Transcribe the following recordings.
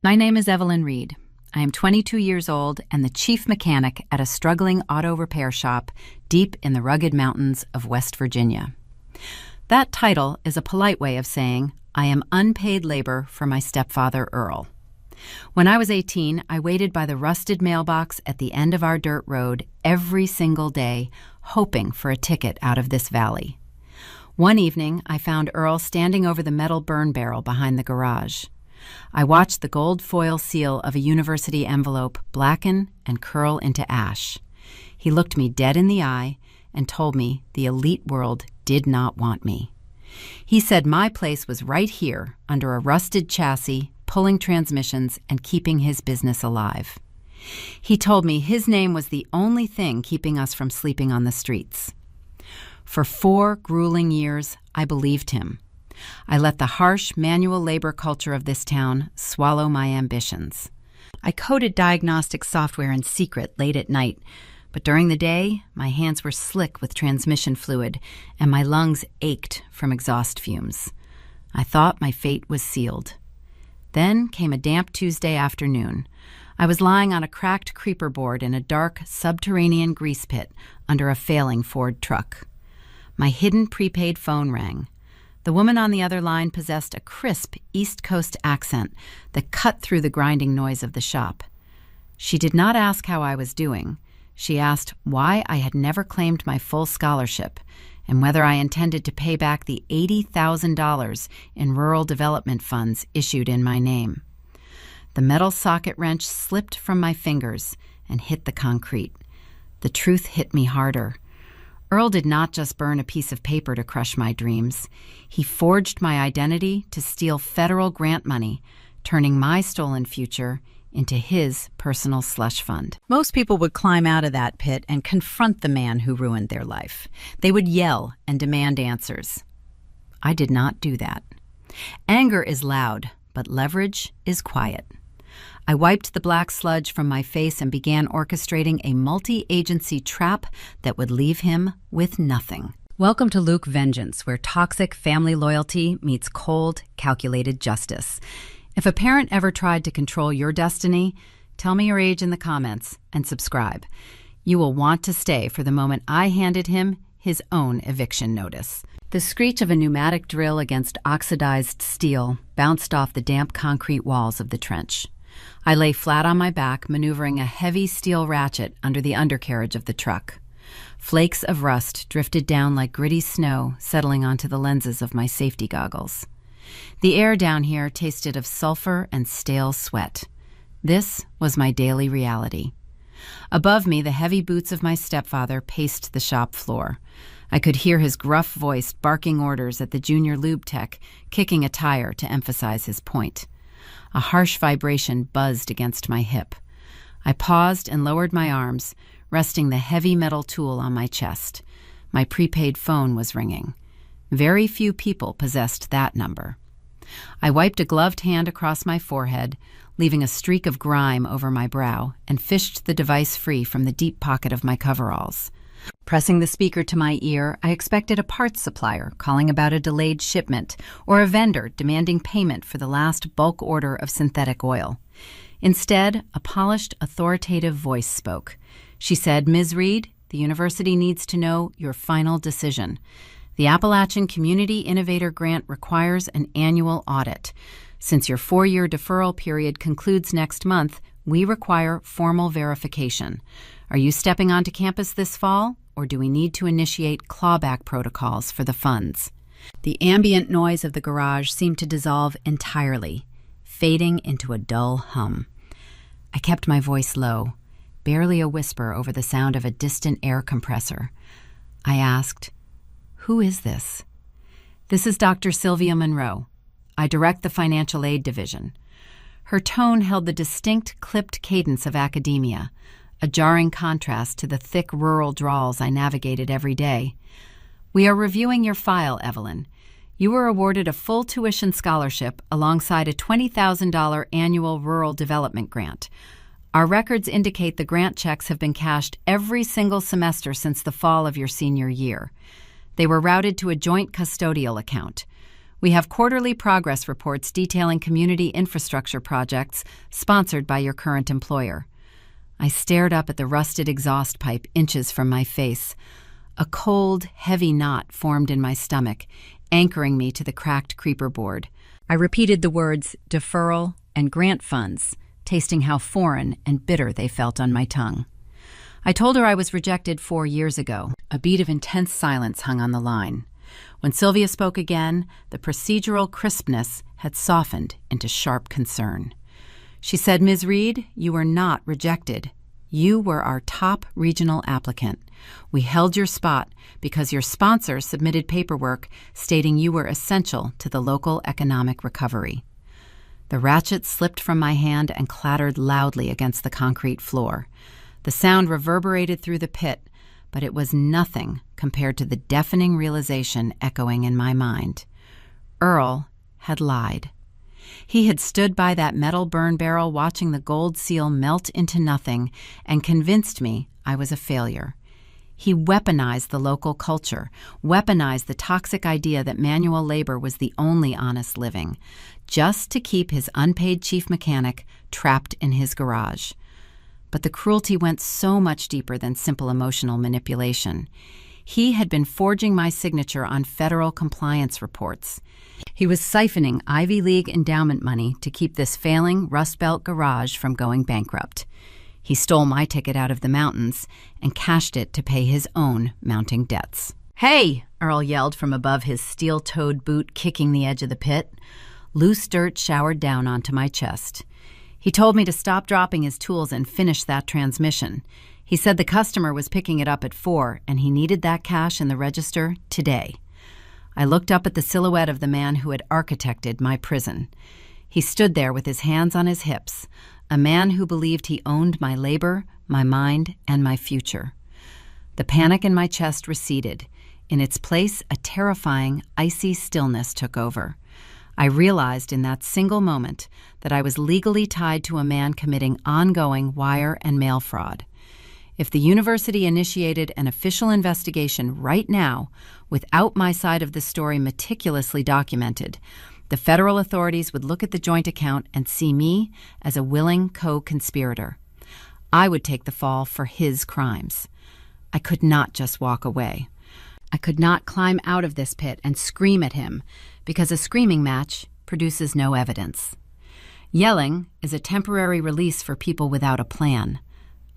My name is Evelyn Reed. I am 22 years old and the chief mechanic at a struggling auto repair shop deep in the rugged mountains of West Virginia. That title is a polite way of saying I am unpaid labor for my stepfather, Earl. When I was 18, I waited by the rusted mailbox at the end of our dirt road every single day, hoping for a ticket out of this valley. One evening, I found Earl standing over the metal burn barrel behind the garage. I watched the gold foil seal of a university envelope blacken and curl into ash. He looked me dead in the eye and told me the elite world did not want me. He said my place was right here under a rusted chassis, pulling transmissions and keeping his business alive. He told me his name was the only thing keeping us from sleeping on the streets. For 4 grueling years, I believed him. I let the harsh manual labor culture of this town swallow my ambitions. I coded diagnostic software in secret late at night, but during the day, my hands were slick with transmission fluid and my lungs ached from exhaust fumes. I thought my fate was sealed. Then came a damp Tuesday afternoon. I was lying on a cracked creeper board in a dark, subterranean grease pit under a failing Ford truck. My hidden prepaid phone rang. The woman on the other line possessed a crisp East Coast accent that cut through the grinding noise of the shop. She did not ask how I was doing. She asked why I had never claimed my full scholarship and whether I intended to pay back the $80,000 in rural development funds issued in my name. The metal socket wrench slipped from my fingers and hit the concrete. The truth hit me harder. Earl did not just burn a piece of paper to crush my dreams. He forged my identity to steal federal grant money, turning my stolen future into his personal slush fund. Most people would climb out of that pit and confront the man who ruined their life. They would yell and demand answers. I did not do that. Anger is loud, but leverage is quiet. I wiped the black sludge from my face and began orchestrating a multi-agency trap that would leave him with nothing. Welcome to Luke Vengeance, where toxic family loyalty meets cold, calculated justice. If a parent ever tried to control your destiny, tell me your age in the comments and subscribe. You will want to stay for the moment I handed him his own eviction notice. The screech of a pneumatic drill against oxidized steel bounced off the damp concrete walls of the trench. I lay flat on my back, maneuvering a heavy steel ratchet under the undercarriage of the truck. Flakes of rust drifted down like gritty snow, settling onto the lenses of my safety goggles. The air down here tasted of sulfur and stale sweat. This was my daily reality. Above me, the heavy boots of my stepfather paced the shop floor. I could hear his gruff voice barking orders at the junior lube tech, kicking a tire to emphasize his point. A harsh vibration buzzed against my hip. I paused and lowered my arms, resting the heavy metal tool on my chest. My prepaid phone was ringing. Very few people possessed that number. I wiped a gloved hand across my forehead, leaving a streak of grime over my brow, and fished the device free from the deep pocket of my coveralls. Pressing the speaker to my ear, I expected a parts supplier calling about a delayed shipment or a vendor demanding payment for the last bulk order of synthetic oil. Instead, a polished, authoritative voice spoke. She said, "Ms. Reed, the university needs to know your final decision. The Appalachian Community Innovator Grant requires an annual audit. Since your 4-year deferral period concludes next month, we require formal verification. Are you stepping onto campus this fall, or do we need to initiate clawback protocols for the funds?" The ambient noise of the garage seemed to dissolve entirely, fading into a dull hum. I kept my voice low, barely a whisper over the sound of a distant air compressor. I asked, "Who is this?" "This is Dr. Sylvia Monroe. I direct the financial aid division." Her tone held the distinct, clipped cadence of academia, a jarring contrast to the thick rural drawls I navigated every day. "We are reviewing your file, Evelyn. You were awarded a full tuition scholarship alongside a $20,000 annual rural development grant. Our records indicate the grant checks have been cashed every single semester since the fall of your senior year. They were routed to a joint custodial account. We have quarterly progress reports detailing community infrastructure projects sponsored by your current employer. I stared up at the rusted exhaust pipe inches from my face. A cold, heavy knot formed in my stomach, anchoring me to the cracked creeper board. I repeated the words deferral and grant funds, tasting how foreign and bitter they felt on my tongue. I told her I was rejected 4 years ago. A beat of intense silence hung on the line. When Sylvia spoke again, the procedural crispness had softened into sharp concern. She said, "Ms. Reed, you were not rejected. You were our top regional applicant. We held your spot because your sponsor submitted paperwork stating you were essential to the local economic recovery." The ratchet slipped from my hand and clattered loudly against the concrete floor. The sound reverberated through the pit, but it was nothing compared to the deafening realization echoing in my mind. Earl had lied. He had stood by that metal burn barrel watching the gold seal melt into nothing and convinced me I was a failure. He weaponized the local culture, weaponized the toxic idea that manual labor was the only honest living, just to keep his unpaid chief mechanic trapped in his garage. But the cruelty went so much deeper than simple emotional manipulation. He had been forging my signature on federal compliance reports. He was siphoning Ivy League endowment money to keep this failing Rust Belt garage from going bankrupt. He stole my ticket out of the mountains and cashed it to pay his own mounting debts. "Hey!" Earl yelled from above his steel-toed boot kicking the edge of the pit. Loose dirt showered down onto my chest. He told me to stop dropping his tools and finish that transmission. He said the customer was picking it up at 4 and he needed that cash in the register today. I looked up at the silhouette of the man who had architected my prison. He stood there with his hands on his hips, a man who believed he owned my labor, my mind, and my future. The panic in my chest receded. In its place, a terrifying, icy stillness took over. I realized in that single moment that I was legally tied to a man committing ongoing wire and mail fraud. If the university initiated an official investigation right now, without my side of the story meticulously documented, the federal authorities would look at the joint account and see me as a willing co-conspirator. I would take the fall for his crimes. I could not just walk away. I could not climb out of this pit and scream at him, because a screaming match produces no evidence. Yelling is a temporary release for people without a plan.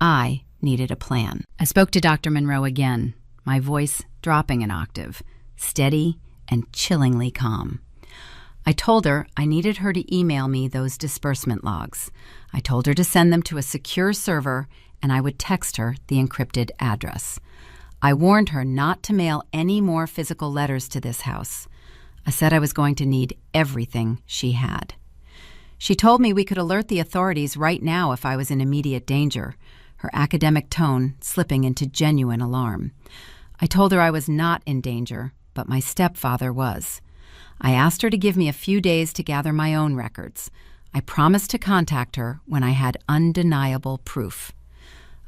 I needed a plan. I spoke to Dr. Monroe again, my voice dropping an octave, steady and chillingly calm. I told her I needed her to email me those disbursement logs. I told her to send them to a secure server, and I would text her the encrypted address. I warned her not to mail any more physical letters to this house. I said I was going to need everything she had. She told me we could alert the authorities right now if I was in immediate danger, her academic tone slipping into genuine alarm. I told her I was not in danger, but my stepfather was. I asked her to give me a few days to gather my own records. I promised to contact her when I had undeniable proof.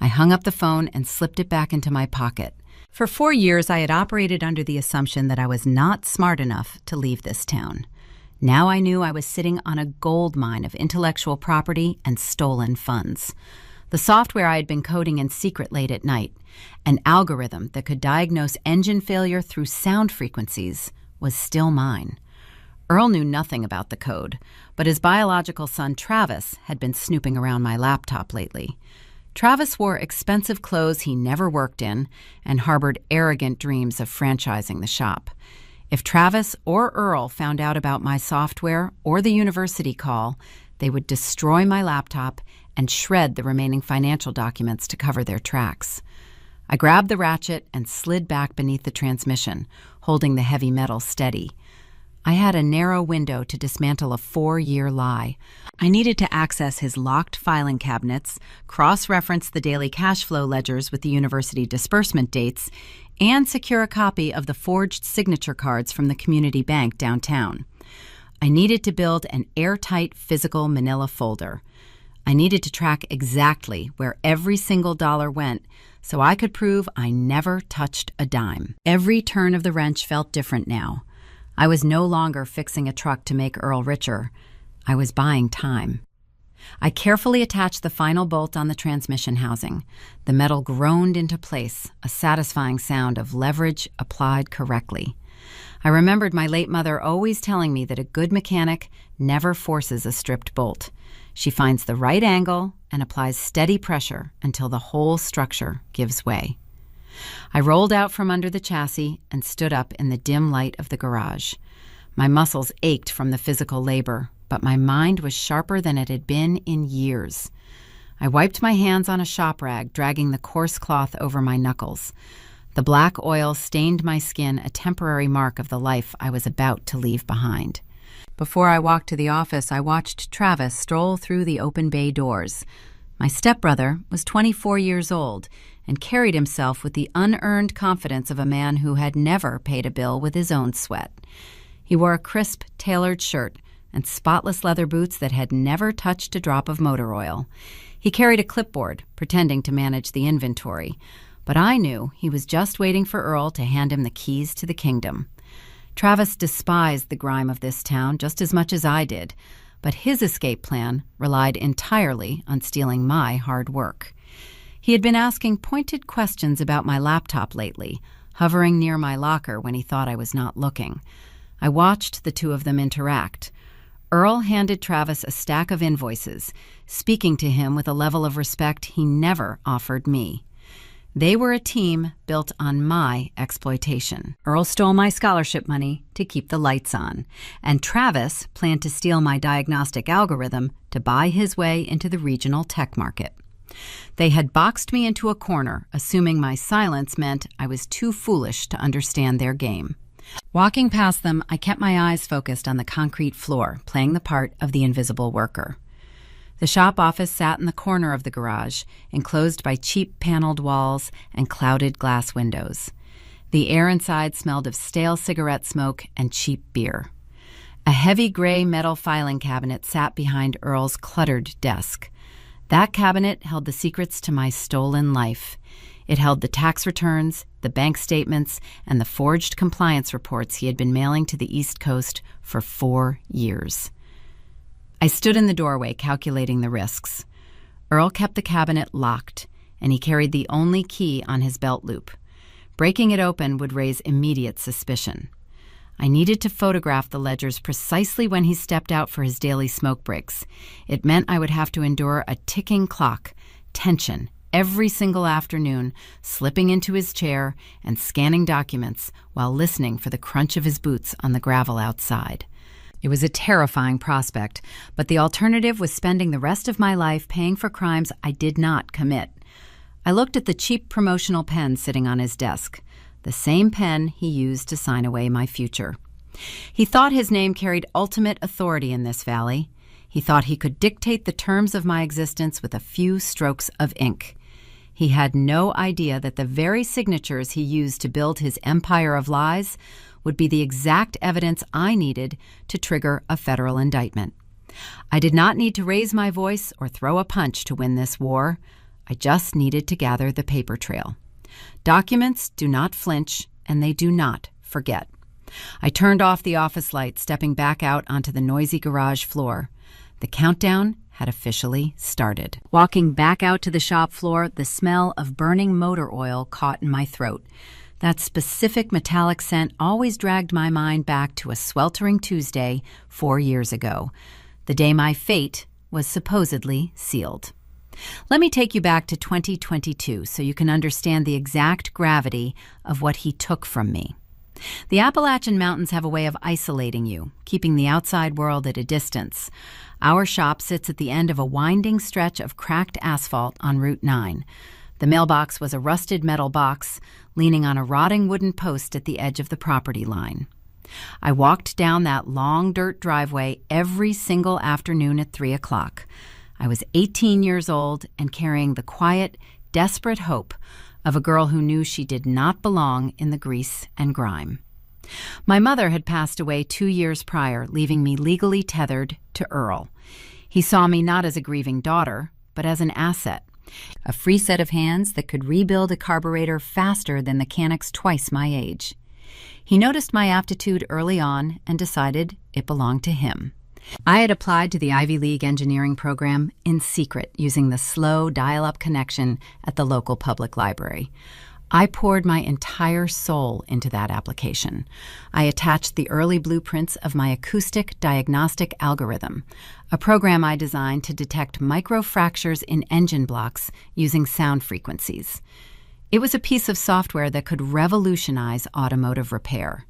I hung up the phone and slipped it back into my pocket. For 4 years, I had operated under the assumption that I was not smart enough to leave this town. Now I knew I was sitting on a gold mine of intellectual property and stolen funds. The software I had been coding in secret late at night, an algorithm that could diagnose engine failure through sound frequencies, was still mine. Earl knew nothing about the code, but his biological son Travis had been snooping around my laptop lately. Travis wore expensive clothes he never worked in and harbored arrogant dreams of franchising the shop. If Travis or Earl found out about my software or the university call, they would destroy my laptop and shred the remaining financial documents to cover their tracks. I grabbed the ratchet and slid back beneath the transmission, holding the heavy metal steady. I had a narrow window to dismantle a 4-year lie. I needed to access his locked filing cabinets, cross-reference the daily cash flow ledgers with the university disbursement dates, and secure a copy of the forged signature cards from the community bank downtown. I needed to build an airtight physical manila folder. I needed to track exactly where every single dollar went so I could prove I never touched a dime. Every turn of the wrench felt different now. I was no longer fixing a truck to make Earl richer. I was buying time. I carefully attached the final bolt on the transmission housing. The metal groaned into place, a satisfying sound of leverage applied correctly. I remembered my late mother always telling me that a good mechanic never forces a stripped bolt. She finds the right angle and applies steady pressure until the whole structure gives way. I rolled out from under the chassis and stood up in the dim light of the garage. My muscles ached from the physical labor, but my mind was sharper than it had been in years. I wiped my hands on a shop rag, dragging the coarse cloth over my knuckles. The black oil stained my skin, a temporary mark of the life I was about to leave behind. Before I walked to the office, I watched Travis stroll through the open bay doors. My stepbrother was 24 years old and carried himself with the unearned confidence of a man who had never paid a bill with his own sweat. He wore a crisp, tailored shirt and spotless leather boots that had never touched a drop of motor oil. He carried a clipboard, pretending to manage the inventory, but I knew he was just waiting for Earl to hand him the keys to the kingdom. Travis despised the grime of this town just as much as I did, but his escape plan relied entirely on stealing my hard work. He had been asking pointed questions about my laptop lately, hovering near my locker when he thought I was not looking. I watched the two of them interact. Earl handed Travis a stack of invoices, speaking to him with a level of respect he never offered me. They were a team built on my exploitation. Earl stole my scholarship money to keep the lights on, and Travis planned to steal my diagnostic algorithm to buy his way into the regional tech market. They had boxed me into a corner, assuming my silence meant I was too foolish to understand their game. Walking past them, I kept my eyes focused on the concrete floor, playing the part of the invisible worker. The shop office sat in the corner of the garage, enclosed by cheap paneled walls and clouded glass windows. The air inside smelled of stale cigarette smoke and cheap beer. A heavy gray metal filing cabinet sat behind Earl's cluttered desk. That cabinet held the secrets to my stolen life. It held the tax returns, the bank statements, and the forged compliance reports he had been mailing to the East Coast for 4 years. I stood in the doorway, calculating the risks. Earl kept the cabinet locked, and he carried the only key on his belt loop. Breaking it open would raise immediate suspicion. I needed to photograph the ledgers precisely when he stepped out for his daily smoke breaks. It meant I would have to endure a ticking clock, tension, every single afternoon, slipping into his chair and scanning documents while listening for the crunch of his boots on the gravel outside. It was a terrifying prospect, but the alternative was spending the rest of my life paying for crimes I did not commit. I looked at the cheap promotional pen sitting on his desk, the same pen he used to sign away my future. He thought his name carried ultimate authority in this valley. He thought he could dictate the terms of my existence with a few strokes of ink. He had no idea that the very signatures he used to build his empire of lies would be the exact evidence I needed to trigger a federal indictment. I did not need to raise my voice or throw a punch to win this war. I just needed to gather the paper trail. Documents do not flinch, and they do not forget. I turned off the office light, stepping back out onto the noisy garage floor. The countdown had officially started. Walking back out to the shop floor, the smell of burning motor oil caught in my throat. That specific metallic scent always dragged my mind back to a sweltering Tuesday 4 years ago, the day my fate was supposedly sealed. Let me take you back to 2022 so you can understand the exact gravity of what he took from me. The Appalachian Mountains have a way of isolating you, keeping the outside world at a distance. Our shop sits at the end of a winding stretch of cracked asphalt on Route 9. The mailbox was a rusted metal box leaning on a rotting wooden post at the edge of the property line. I walked down that long dirt driveway every single afternoon at 3 o'clock. I was 18 years old and carrying the quiet, desperate hope of a girl who knew she did not belong in the grease and grime. My mother had passed away 2 years prior, leaving me legally tethered to Earl. He saw me not as a grieving daughter, but as an asset. A free set of hands that could rebuild a carburetor faster than mechanics twice my age. He noticed my aptitude early on and decided it belonged to him. I had applied to the Ivy League engineering program in secret using the slow dial-up connection at the local public library. I poured my entire soul into that application. I attached the early blueprints of my acoustic diagnostic algorithm, a program I designed to detect microfractures in engine blocks using sound frequencies. It was a piece of software that could revolutionize automotive repair.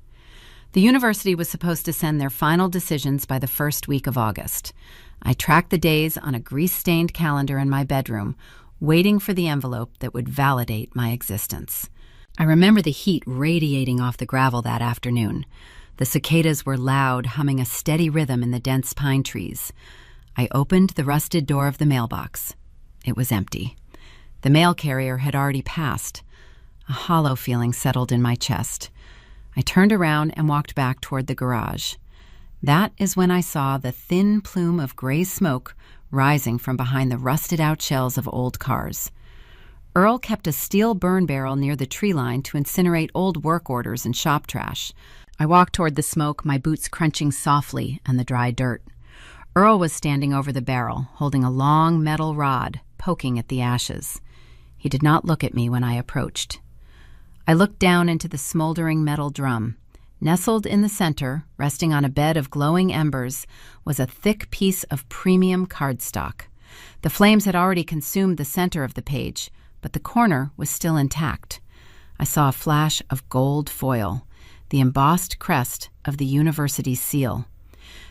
The university was supposed to send their final decisions by the first week of August. I tracked the days on a grease-stained calendar in my bedroom, waiting for the envelope that would validate my existence. I remember the heat radiating off the gravel that afternoon. The cicadas were loud, humming a steady rhythm in the dense pine trees. I opened the rusted door of the mailbox. It was empty. The mail carrier had already passed. A hollow feeling settled in my chest. I turned around and walked back toward the garage. That is when I saw the thin plume of gray smoke rising from behind the rusted-out shells of old cars. Earl kept a steel burn barrel near the tree line to incinerate old work orders and shop trash. I walked toward the smoke, my boots crunching softly on the dry dirt. Earl was standing over the barrel, holding a long metal rod, poking at the ashes. He did not look at me when I approached. I looked down into the smoldering metal drum. Nestled in the center, resting on a bed of glowing embers, was a thick piece of premium cardstock. The flames had already consumed the center of the page, but the corner was still intact. I saw a flash of gold foil, the embossed crest of the university's seal.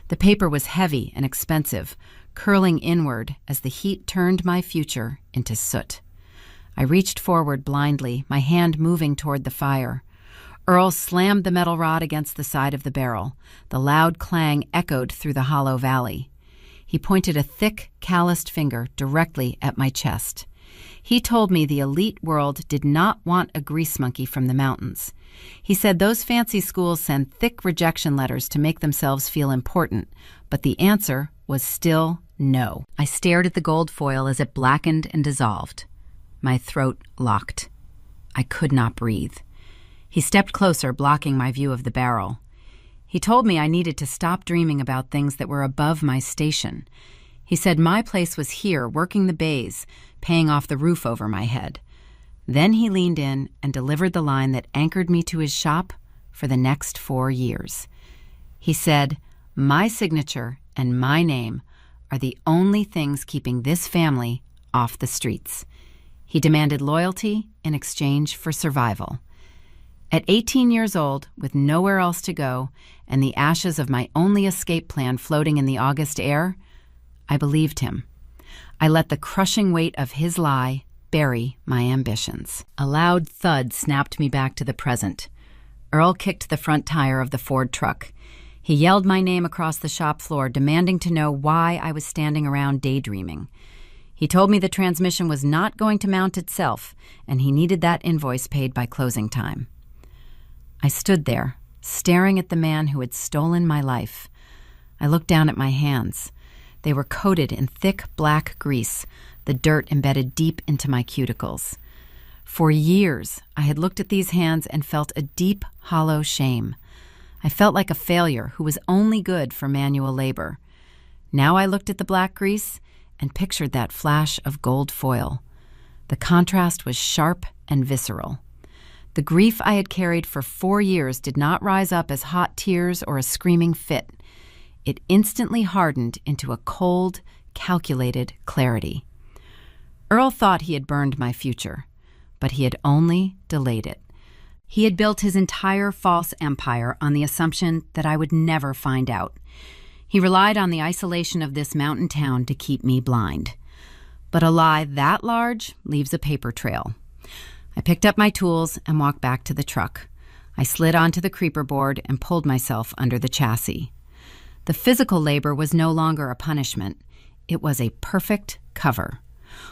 The paper was heavy and expensive, curling inward as the heat turned my future into soot. I reached forward blindly, my hand moving toward the fire. Earl slammed the metal rod against the side of the barrel. The loud clang echoed through the hollow valley. He pointed a thick, calloused finger directly at my chest. He told me the elite world did not want a grease monkey from the mountains. He said those fancy schools send thick rejection letters to make themselves feel important, but the answer was still no. I stared at the gold foil as it blackened and dissolved. My throat locked. I could not breathe. He stepped closer, blocking my view of the barrel. He told me I needed to stop dreaming about things that were above my station. He said my place was here, working the bays, paying off the roof over my head. Then he leaned in and delivered the line that anchored me to his shop for the next 4 years. He said, "My signature and my name are the only things keeping this family off the streets." He demanded loyalty in exchange for survival. At 18 years old, with nowhere else to go, and the ashes of my only escape plan floating in the August air, I believed him. I let the crushing weight of his lie bury my ambitions. A loud thud snapped me back to the present. Earl kicked the front tire of the Ford truck. He yelled my name across the shop floor, demanding to know why I was standing around daydreaming. He told me the transmission was not going to mount itself, and he needed that invoice paid by closing time. I stood there, staring at the man who had stolen my life. I looked down at my hands. They were coated in thick black grease, the dirt embedded deep into my cuticles. For years, I had looked at these hands and felt a deep, hollow shame. I felt like a failure who was only good for manual labor. Now I looked at the black grease and pictured that flash of gold foil. The contrast was sharp and visceral. The grief I had carried for 4 years did not rise up as hot tears or a screaming fit. It instantly hardened into a cold, calculated clarity. Earl thought he had burned my future, but he had only delayed it. He had built his entire false empire on the assumption that I would never find out. He relied on the isolation of this mountain town to keep me blind. But a lie that large leaves a paper trail. I picked up my tools and walked back to the truck. I slid onto the creeper board and pulled myself under the chassis. The physical labor was no longer a punishment. It was a perfect cover.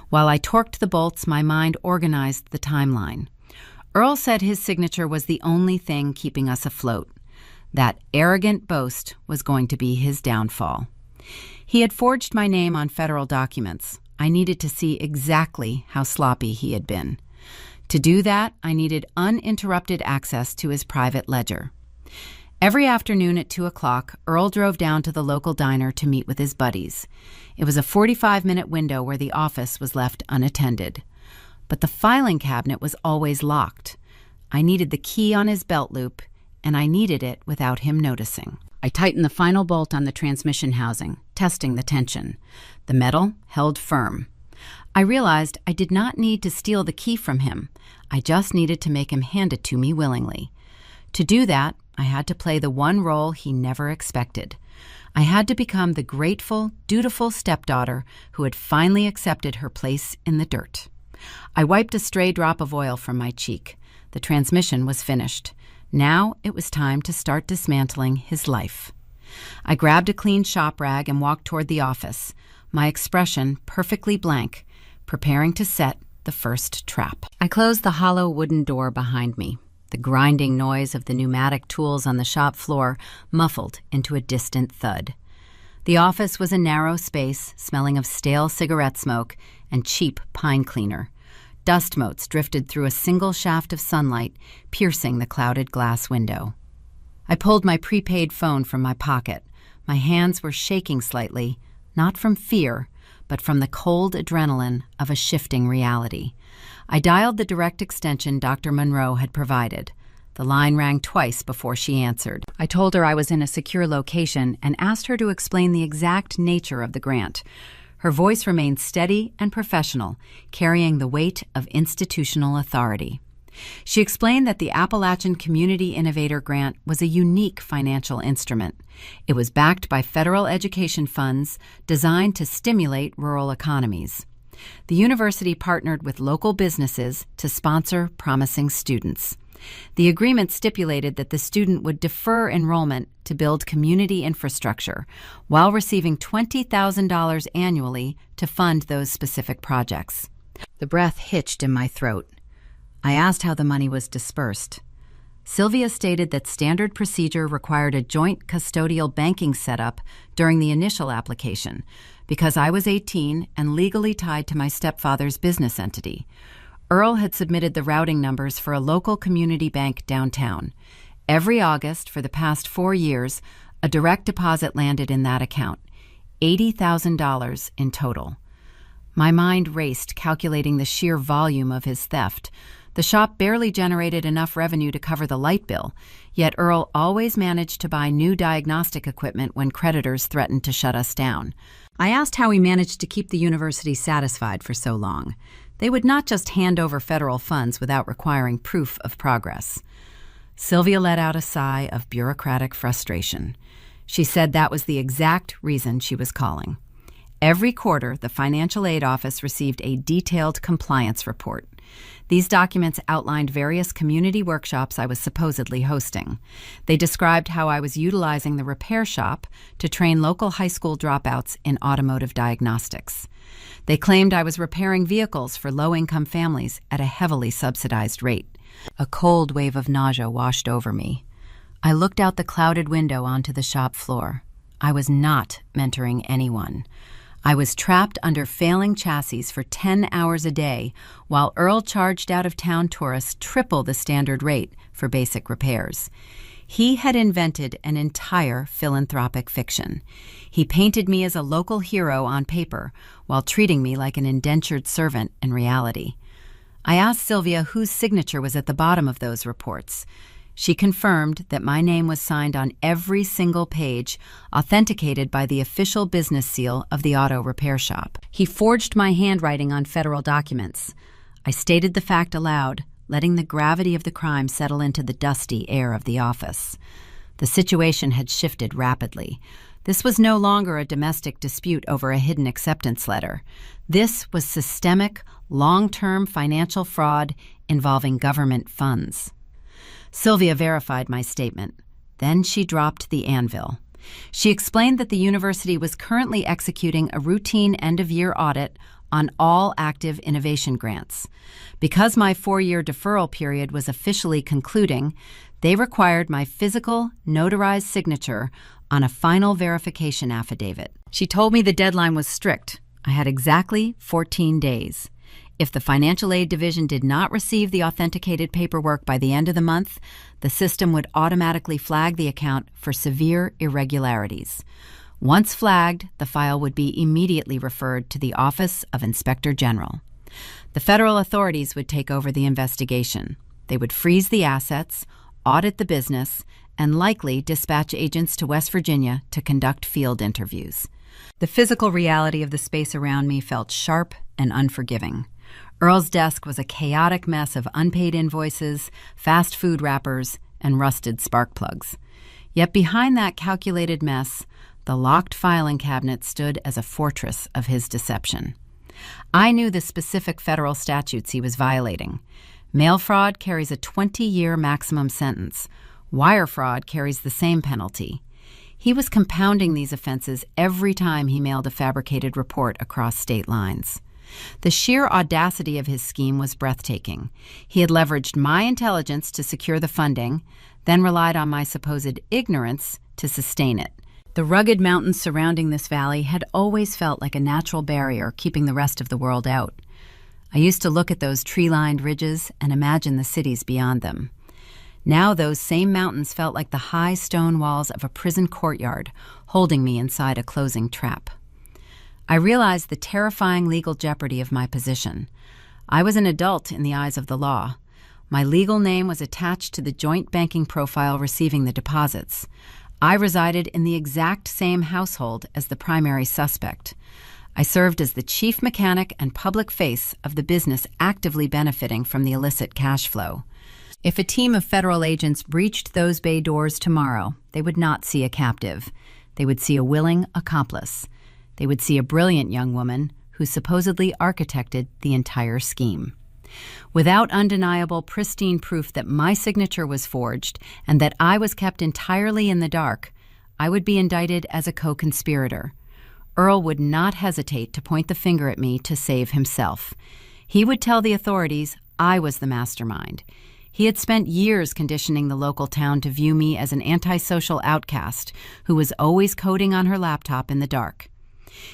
While I torqued the bolts, my mind organized the timeline. Earl said his signature was the only thing keeping us afloat. That arrogant boast was going to be his downfall. He had forged my name on federal documents. I needed to see exactly how sloppy he had been. To do that, I needed uninterrupted access to his private ledger. Every afternoon at 2 o'clock, Earl drove down to the local diner to meet with his buddies. It was a 45-minute window where the office was left unattended. But the filing cabinet was always locked. I needed the key on his belt loop, and I needed it without him noticing. I tightened the final bolt on the transmission housing, testing the tension. The metal held firm. I realized I did not need to steal the key from him. I just needed to make him hand it to me willingly. To do that, I had to play the one role he never expected. I had to become the grateful, dutiful stepdaughter who had finally accepted her place in the dirt. I wiped a stray drop of oil from my cheek. The transmission was finished. Now it was time to start dismantling his life. I grabbed a clean shop rag and walked toward the office, my expression perfectly blank, preparing to set the first trap. I closed the hollow wooden door behind me. The grinding noise of the pneumatic tools on the shop floor muffled into a distant thud. The office was a narrow space smelling of stale cigarette smoke and cheap pine cleaner. Dust motes drifted through a single shaft of sunlight, piercing the clouded glass window. I pulled my prepaid phone from my pocket. My hands were shaking slightly, not from fear, but from the cold adrenaline of a shifting reality. I dialed the direct extension Dr. Monroe had provided. The line rang twice before she answered. I told her I was in a secure location and asked her to explain the exact nature of the grant. Her voice remained steady and professional, carrying the weight of institutional authority. She explained that the Appalachian Community Innovator Grant was a unique financial instrument. It was backed by federal education funds designed to stimulate rural economies. The university partnered with local businesses to sponsor promising students. The agreement stipulated that the student would defer enrollment to build community infrastructure while receiving $20,000 annually to fund those specific projects. The breath hitched in my throat. I asked how the money was dispersed. Sylvia stated that standard procedure required a joint custodial banking setup during the initial application because I was 18 and legally tied to my stepfather's business entity. Earl had submitted the routing numbers for a local community bank downtown. Every August for the past 4 years, a direct deposit landed in that account, $80,000 in total. My mind raced, calculating the sheer volume of his theft. The shop barely generated enough revenue to cover the light bill, yet Earl always managed to buy new diagnostic equipment when creditors threatened to shut us down. I asked how he managed to keep the university satisfied for so long. They would not just hand over federal funds without requiring proof of progress. Sylvia let out a sigh of bureaucratic frustration. She said that was the exact reason she was calling. Every quarter, the financial aid office received a detailed compliance report. These documents outlined various community workshops I was supposedly hosting. They described how I was utilizing the repair shop to train local high school dropouts in automotive diagnostics. They claimed I was repairing vehicles for low-income families at a heavily subsidized rate. A cold wave of nausea washed over me. I looked out the clouded window onto the shop floor. I was not mentoring anyone. I was trapped under failing chassis for 10 hours a day while Earl charged out-of-town tourists triple the standard rate for basic repairs. He had invented an entire philanthropic fiction. He painted me as a local hero on paper while treating me like an indentured servant in reality. I asked Sylvia whose signature was at the bottom of those reports. She confirmed that my name was signed on every single page, authenticated by the official business seal of the auto repair shop. He forged my handwriting on federal documents. I stated the fact aloud, letting the gravity of the crime settle into the dusty air of the office. The situation had shifted rapidly. This was no longer a domestic dispute over a hidden acceptance letter. This was systemic, long-term financial fraud involving government funds. Sylvia verified my statement. Then she dropped the anvil. She explained that the university was currently executing a routine end-of-year audit on all active innovation grants. Because my 4-year deferral period was officially concluding, they required my physical, notarized signature on a final verification affidavit. She told me the deadline was strict. I had exactly 14 days. If the financial aid division did not receive the authenticated paperwork by the end of the month, the system would automatically flag the account for severe irregularities. Once flagged, the file would be immediately referred to the Office of Inspector General. The federal authorities would take over the investigation. They would freeze the assets, audit the business, and likely dispatch agents to West Virginia to conduct field interviews. The physical reality of the space around me felt sharp and unforgiving. Earl's desk was a chaotic mess of unpaid invoices, fast food wrappers, and rusted spark plugs. Yet behind that calculated mess, the locked filing cabinet stood as a fortress of his deception. I knew the specific federal statutes he was violating. Mail fraud carries a 20-year maximum sentence. Wire fraud carries the same penalty. He was compounding these offenses every time he mailed a fabricated report across state lines. The sheer audacity of his scheme was breathtaking. He had leveraged my intelligence to secure the funding, then relied on my supposed ignorance to sustain it. The rugged mountains surrounding this valley had always felt like a natural barrier keeping the rest of the world out. I used to look at those tree-lined ridges and imagine the cities beyond them. Now those same mountains felt like the high stone walls of a prison courtyard, holding me inside a closing trap. I realized the terrifying legal jeopardy of my position. I was an adult in the eyes of the law. My legal name was attached to the joint banking profile receiving the deposits. I resided in the exact same household as the primary suspect. I served as the chief mechanic and public face of the business actively benefiting from the illicit cash flow. If a team of federal agents breached those bay doors tomorrow, they would not see a captive. They would see a willing accomplice. They would see a brilliant young woman who supposedly architected the entire scheme. Without undeniable, pristine proof that my signature was forged and that I was kept entirely in the dark, I would be indicted as a co-conspirator. Earl would not hesitate to point the finger at me to save himself. He would tell the authorities I was the mastermind. He had spent years conditioning the local town to view me as an antisocial outcast who was always coding on her laptop in the dark.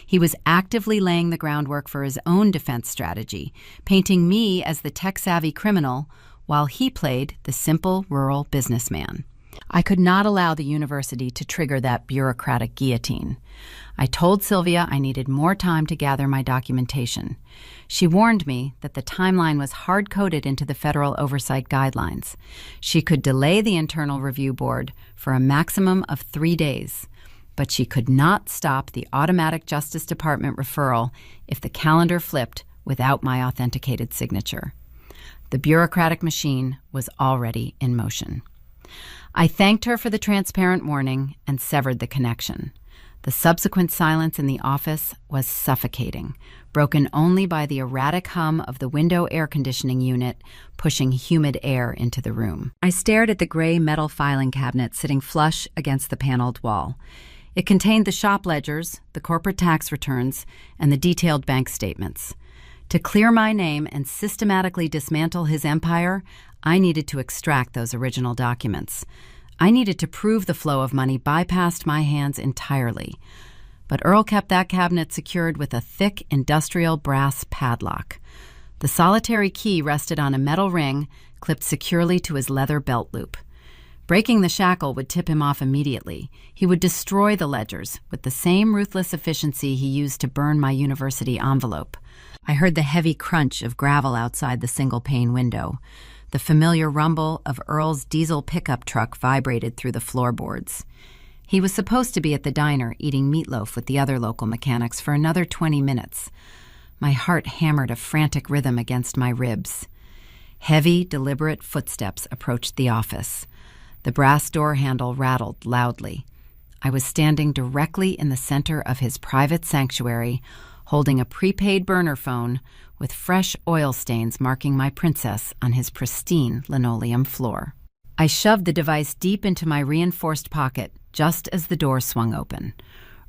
He was actively laying the groundwork for his own defense strategy, painting me as the tech-savvy criminal while he played the simple rural businessman. I could not allow the university to trigger that bureaucratic guillotine. I told Sylvia I needed more time to gather my documentation. She warned me that the timeline was hard-coded into the federal oversight guidelines. She could delay the internal review board for a maximum of 3 days, but she could not stop the automatic Justice Department referral if the calendar flipped without my authenticated signature. The bureaucratic machine was already in motion. I thanked her for the transparent warning and severed the connection. The subsequent silence in the office was suffocating, broken only by the erratic hum of the window air conditioning unit pushing humid air into the room. I stared at the gray metal filing cabinet sitting flush against the paneled wall. It contained the shop ledgers, the corporate tax returns, and the detailed bank statements. To clear my name and systematically dismantle his empire, I needed to extract those original documents. I needed to prove the flow of money bypassed my hands entirely. But Earl kept that cabinet secured with a thick industrial brass padlock. The solitary key rested on a metal ring clipped securely to his leather belt loop. Breaking the shackle would tip him off immediately. He would destroy the ledgers with the same ruthless efficiency he used to burn my university envelope. I heard the heavy crunch of gravel outside the single-pane window. The familiar rumble of Earl's diesel pickup truck vibrated through the floorboards. He was supposed to be at the diner eating meatloaf with the other local mechanics for another 20 minutes. My heart hammered a frantic rhythm against my ribs. Heavy, deliberate footsteps approached the office. The brass door handle rattled loudly. I was standing directly in the center of his private sanctuary, holding a prepaid burner phone with fresh oil stains marking my princess on his pristine linoleum floor. I shoved the device deep into my reinforced pocket just as the door swung open.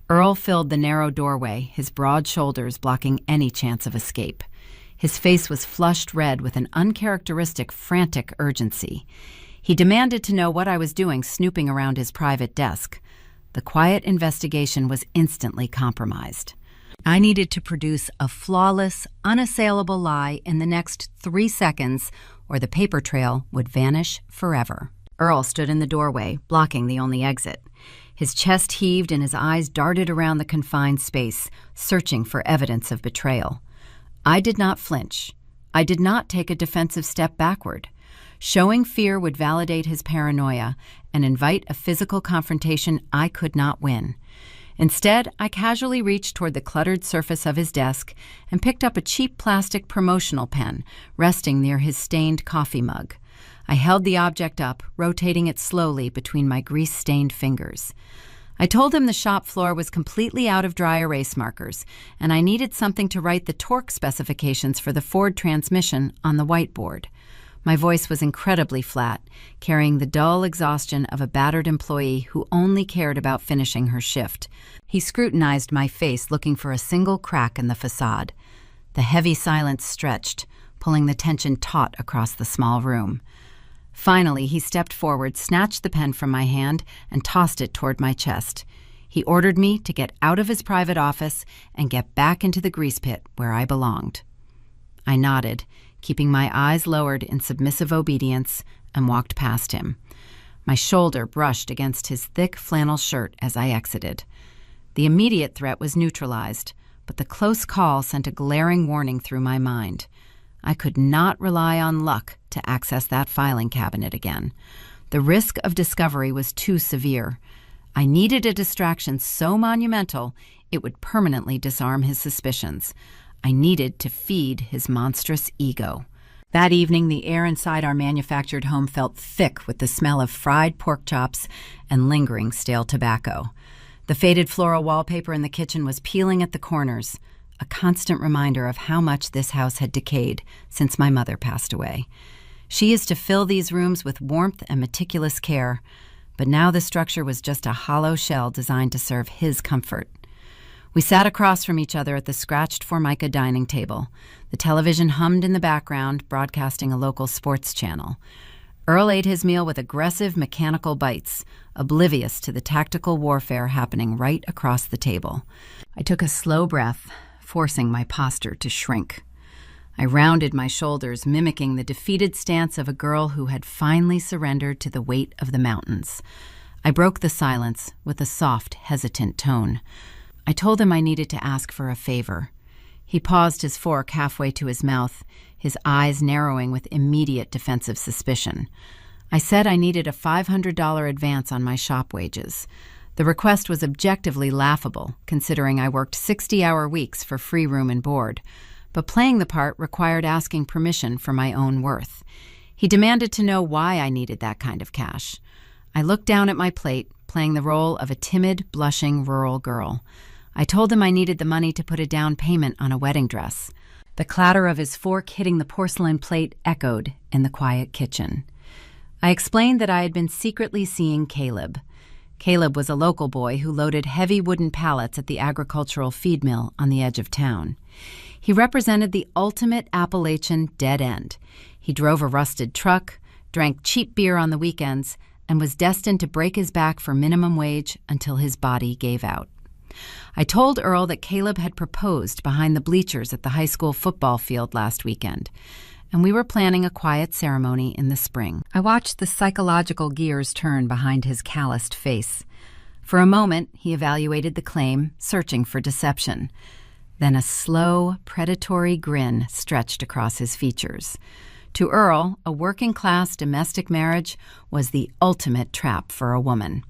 Earl filled the narrow doorway, his broad shoulders blocking any chance of escape. His face was flushed red with an uncharacteristic, frantic urgency. He demanded to know what I was doing snooping around his private desk. The quiet investigation was instantly compromised. I needed to produce a flawless, unassailable lie in the next 3 seconds, or the paper trail would vanish forever. Earl stood in the doorway, blocking the only exit. His chest heaved and his eyes darted around the confined space, searching for evidence of betrayal. I did not flinch. I did not take a defensive step backward. Showing fear would validate his paranoia and invite a physical confrontation I could not win. Instead, I casually reached toward the cluttered surface of his desk and picked up a cheap plastic promotional pen resting near his stained coffee mug. I held the object up, rotating it slowly between my grease-stained fingers. I told him the shop floor was completely out of dry erase markers, and I needed something to write the torque specifications for the Ford transmission on the whiteboard. My voice was incredibly flat, carrying the dull exhaustion of a battered employee who only cared about finishing her shift. He scrutinized my face, looking for a single crack in the facade. The heavy silence stretched, pulling the tension taut across the small room. Finally, he stepped forward, snatched the pen from my hand, and tossed it toward my chest. He ordered me to get out of his private office and get back into the grease pit where I belonged. I nodded, keeping my eyes lowered in submissive obedience, and walked past him. My shoulder brushed against his thick flannel shirt as I exited. The immediate threat was neutralized, but the close call sent a glaring warning through my mind. I could not rely on luck to access that filing cabinet again. The risk of discovery was too severe. I needed a distraction so monumental it would permanently disarm his suspicions. I needed to feed his monstrous ego. That evening, the air inside our manufactured home felt thick with the smell of fried pork chops and lingering stale tobacco. The faded floral wallpaper in the kitchen was peeling at the corners, a constant reminder of how much this house had decayed since my mother passed away. She used to fill these rooms with warmth and meticulous care, but now the structure was just a hollow shell designed to serve his comfort. We sat across from each other at the scratched Formica dining table. The television hummed in the background, broadcasting a local sports channel. Earl ate his meal with aggressive mechanical bites, oblivious to the tactical warfare happening right across the table. I took a slow breath, forcing my posture to shrink. I rounded my shoulders, mimicking the defeated stance of a girl who had finally surrendered to the weight of the mountains. I broke the silence with a soft, hesitant tone. I told him I needed to ask for a favor. He paused his fork halfway to his mouth, his eyes narrowing with immediate defensive suspicion. I said I needed a $500 advance on my shop wages. The request was objectively laughable, considering I worked 60-hour weeks for free room and board, but playing the part required asking permission for my own worth. He demanded to know why I needed that kind of cash. I looked down at my plate, playing the role of a timid, blushing rural girl. I told him I needed the money to put a down payment on a wedding dress. The clatter of his fork hitting the porcelain plate echoed in the quiet kitchen. I explained that I had been secretly seeing Caleb. Caleb was a local boy who loaded heavy wooden pallets at the agricultural feed mill on the edge of town. He represented the ultimate Appalachian dead end. He drove a rusted truck, drank cheap beer on the weekends, and was destined to break his back for minimum wage until his body gave out. I told Earl that Caleb had proposed behind the bleachers at the high school football field last weekend, and we were planning a quiet ceremony in the spring. I watched the psychological gears turn behind his calloused face. For a moment, he evaluated the claim, searching for deception. Then a slow, predatory grin stretched across his features. To Earl, a working-class domestic marriage was the ultimate trap for a woman.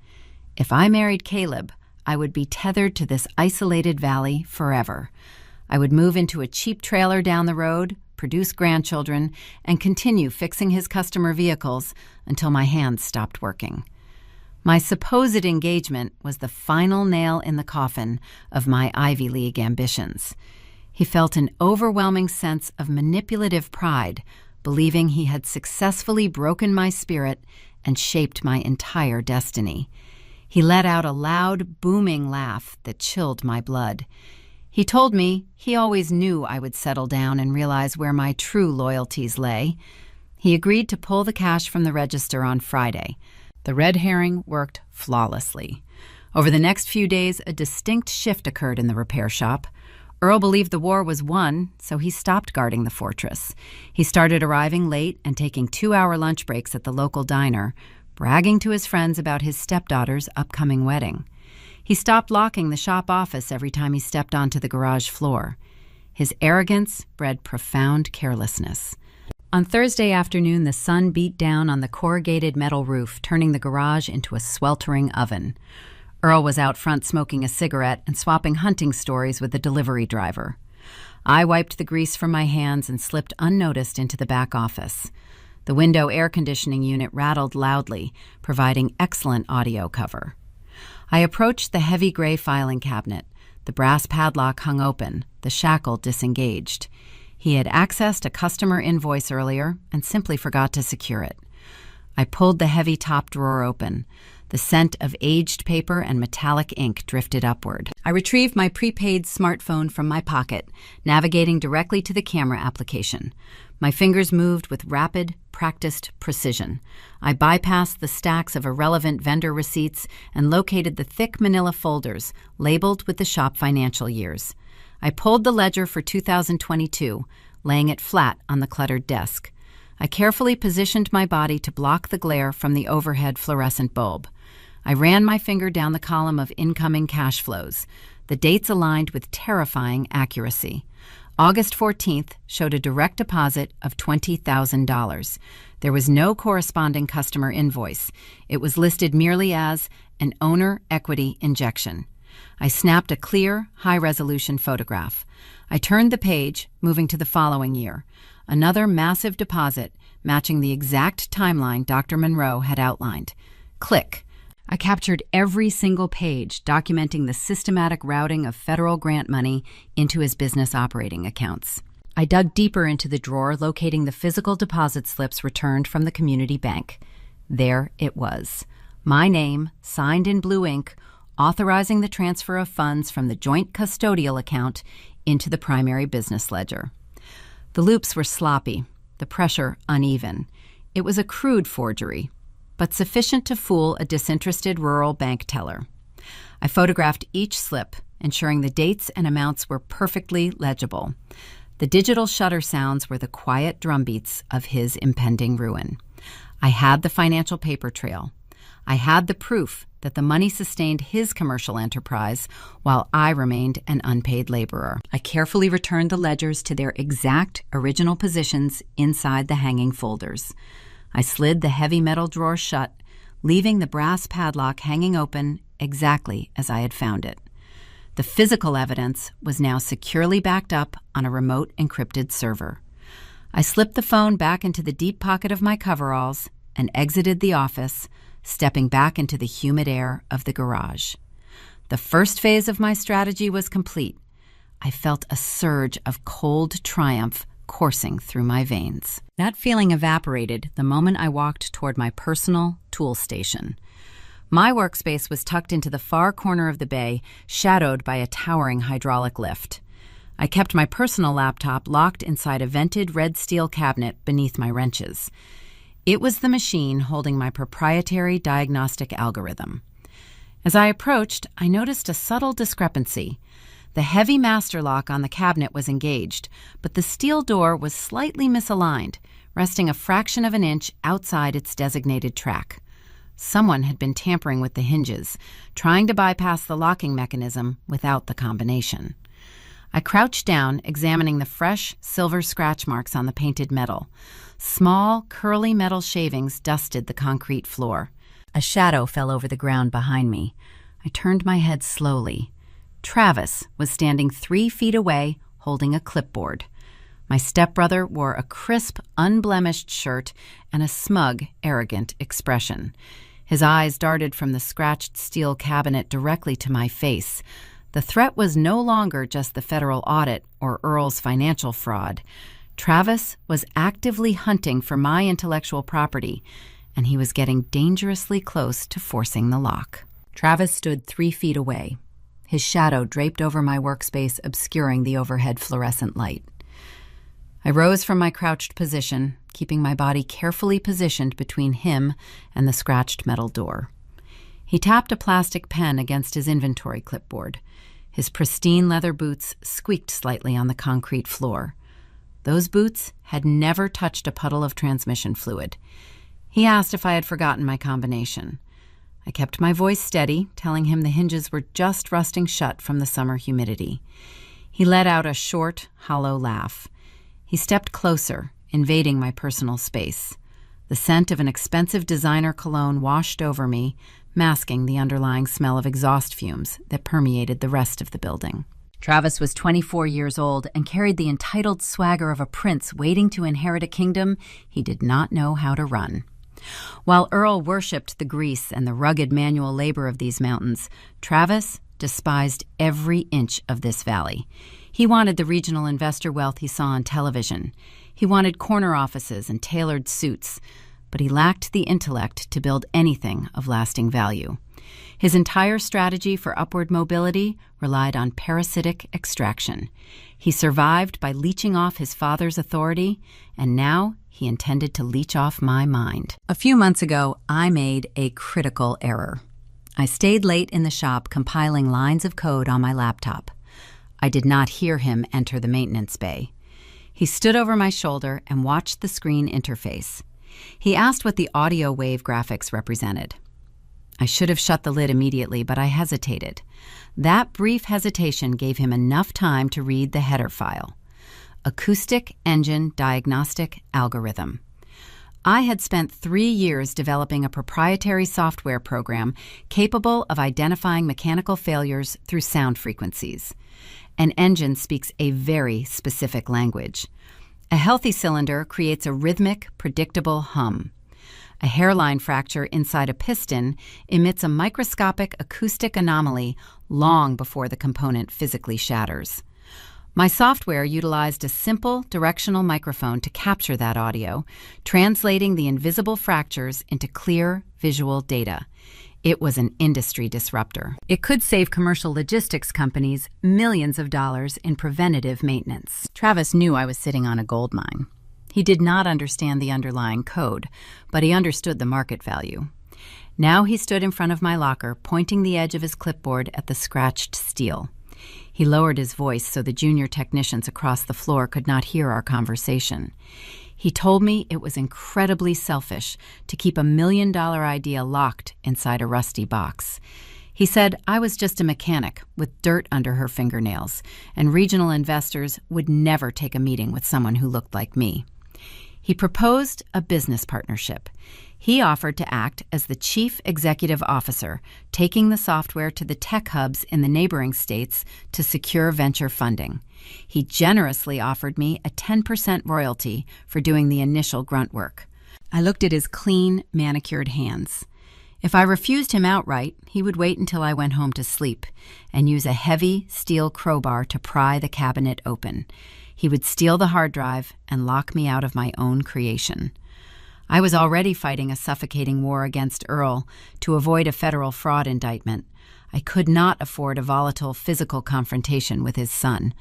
If I married Caleb, I would be tethered to this isolated valley forever. I would move into a cheap trailer down the road, produce grandchildren, and continue fixing his customer vehicles until my hands stopped working. My supposed engagement was the final nail in the coffin of my Ivy League ambitions. He felt an overwhelming sense of manipulative pride, believing he had successfully broken my spirit and shaped my entire destiny. He let out a loud, booming laugh that chilled my blood. He told me he always knew I would settle down and realize where my true loyalties lay. He agreed to pull the cash from the register on Friday. The red herring worked flawlessly. Over the next few days, a distinct shift occurred in the repair shop. Earl believed the war was won, so he stopped guarding the fortress. He started arriving late and taking 2-hour lunch breaks at the local diner, bragging to his friends about his stepdaughter's upcoming wedding. He stopped locking the shop office every time he stepped onto the garage floor. His arrogance bred profound carelessness. On Thursday afternoon, the sun beat down on the corrugated metal roof, turning the garage into a sweltering oven. Earl was out front smoking a cigarette and swapping hunting stories with the delivery driver. I wiped the grease from my hands and slipped unnoticed into the back office. The window air conditioning unit rattled loudly, providing excellent audio cover. I approached the heavy gray filing cabinet. The brass padlock hung open, the shackle disengaged. He had accessed a customer invoice earlier and simply forgot to secure it. I pulled the heavy top drawer open. The scent of aged paper and metallic ink drifted upward. I retrieved my prepaid smartphone from my pocket, navigating directly to the camera application. My fingers moved with rapid, practiced precision. I bypassed the stacks of irrelevant vendor receipts and located the thick manila folders labeled with the shop financial years. I pulled the ledger for 2022, laying it flat on the cluttered desk. I carefully positioned my body to block the glare from the overhead fluorescent bulb. I ran my finger down the column of incoming cash flows. The dates aligned with terrifying accuracy. August 14th showed a direct deposit of $20,000. There was no corresponding customer invoice. It was listed merely as an owner equity injection. I snapped a clear, high-resolution photograph. I turned the page, moving to the following year. Another massive deposit, matching the exact timeline Dr. Monroe had outlined. Click. I captured every single page, documenting the systematic routing of federal grant money into his business operating accounts. I dug deeper into the drawer, locating the physical deposit slips returned from the community bank. There it was. My name, signed in blue ink, authorizing the transfer of funds from the joint custodial account into the primary business ledger. The loops were sloppy, the pressure uneven. It was a crude forgery, but sufficient to fool a disinterested rural bank teller. I photographed each slip, ensuring the dates and amounts were perfectly legible. The digital shutter sounds were the quiet drumbeats of his impending ruin. I had the financial paper trail. I had the proof that the money sustained his commercial enterprise while I remained an unpaid laborer. I carefully returned the ledgers to their exact original positions inside the hanging folders. I slid the heavy metal drawer shut, leaving the brass padlock hanging open exactly as I had found it. The physical evidence was now securely backed up on a remote encrypted server. I slipped the phone back into the deep pocket of my coveralls and exited the office, stepping back into the humid air of the garage. The first phase of my strategy was complete. I felt a surge of cold triumph coursing through my veins. That feeling evaporated the moment I walked toward my personal tool station. My workspace was tucked into the far corner of the bay, shadowed by a towering hydraulic lift. I kept my personal laptop locked inside a vented red steel cabinet beneath my wrenches. It was the machine holding my proprietary diagnostic algorithm. As I approached, I noticed a subtle discrepancy. The heavy master lock on the cabinet was engaged, but the steel door was slightly misaligned, resting a fraction of an inch outside its designated track. Someone had been tampering with the hinges, trying to bypass the locking mechanism without the combination. I crouched down, examining the fresh, silver scratch marks on the painted metal. Small, curly metal shavings dusted the concrete floor. A shadow fell over the ground behind me. I turned my head slowly. Travis was standing 3 feet away, holding a clipboard. My stepbrother wore a crisp, unblemished shirt and a smug, arrogant expression. His eyes darted from the scratched steel cabinet directly to my face. The threat was no longer just the federal audit or Earl's financial fraud. Travis was actively hunting for my intellectual property, and he was getting dangerously close to forcing the lock. Travis stood 3 feet away, his shadow draped over my workspace, obscuring the overhead fluorescent light. I rose from my crouched position, keeping my body carefully positioned between him and the scratched metal door. He tapped a plastic pen against his inventory clipboard. His pristine leather boots squeaked slightly on the concrete floor. Those boots had never touched a puddle of transmission fluid. He asked if I had forgotten my combination. I kept my voice steady, telling him the hinges were just rusting shut from the summer humidity. He let out a short, hollow laugh. He stepped closer, invading my personal space. The scent of an expensive designer cologne washed over me, masking the underlying smell of exhaust fumes that permeated the rest of the building. Travis was 24 years old and carried the entitled swagger of a prince waiting to inherit a kingdom he did not know how to run. While Earl worshipped the grease and the rugged manual labor of these mountains, Travis despised every inch of this valley. He wanted the regional investor wealth he saw on television. He wanted corner offices and tailored suits, but he lacked the intellect to build anything of lasting value. His entire strategy for upward mobility relied on parasitic extraction. He survived by leeching off his father's authority, and now he intended to leech off my mind. A few months ago, I made a critical error. I stayed late in the shop compiling lines of code on my laptop. I did not hear him enter the maintenance bay. He stood over my shoulder and watched the screen interface. He asked what the audio wave graphics represented. I should have shut the lid immediately, but I hesitated. That brief hesitation gave him enough time to read the header file. Acoustic Engine Diagnostic Algorithm. I had spent 3 years developing a proprietary software program capable of identifying mechanical failures through sound frequencies. An engine speaks a very specific language. A healthy cylinder creates a rhythmic, predictable hum. A hairline fracture inside a piston emits a microscopic acoustic anomaly long before the component physically shatters. My software utilized a simple directional microphone to capture that audio, translating the invisible fractures into clear visual data. It was an industry disruptor. It could save commercial logistics companies millions of dollars in preventative maintenance. Travis knew I was sitting on a gold mine. He did not understand the underlying code, but he understood the market value. Now he stood in front of my locker, pointing the edge of his clipboard at the scratched steel. He lowered his voice so the junior technicians across the floor could not hear our conversation. He told me it was incredibly selfish to keep $1 million idea locked inside a rusty box. He said I was just a mechanic with dirt under her fingernails, and regional investors would never take a meeting with someone who looked like me. He proposed a business partnership. He offered to act as the chief executive officer, taking the software to the tech hubs in the neighboring states to secure venture funding. He generously offered me a 10% royalty for doing the initial grunt work. I looked at his clean, manicured hands. If I refused him outright, he would wait until I went home to sleep and use a heavy steel crowbar to pry the cabinet open. He would steal the hard drive and lock me out of my own creation. I was already fighting a suffocating war against Earl to avoid a federal fraud indictment. I could not afford a volatile physical confrontation with his son.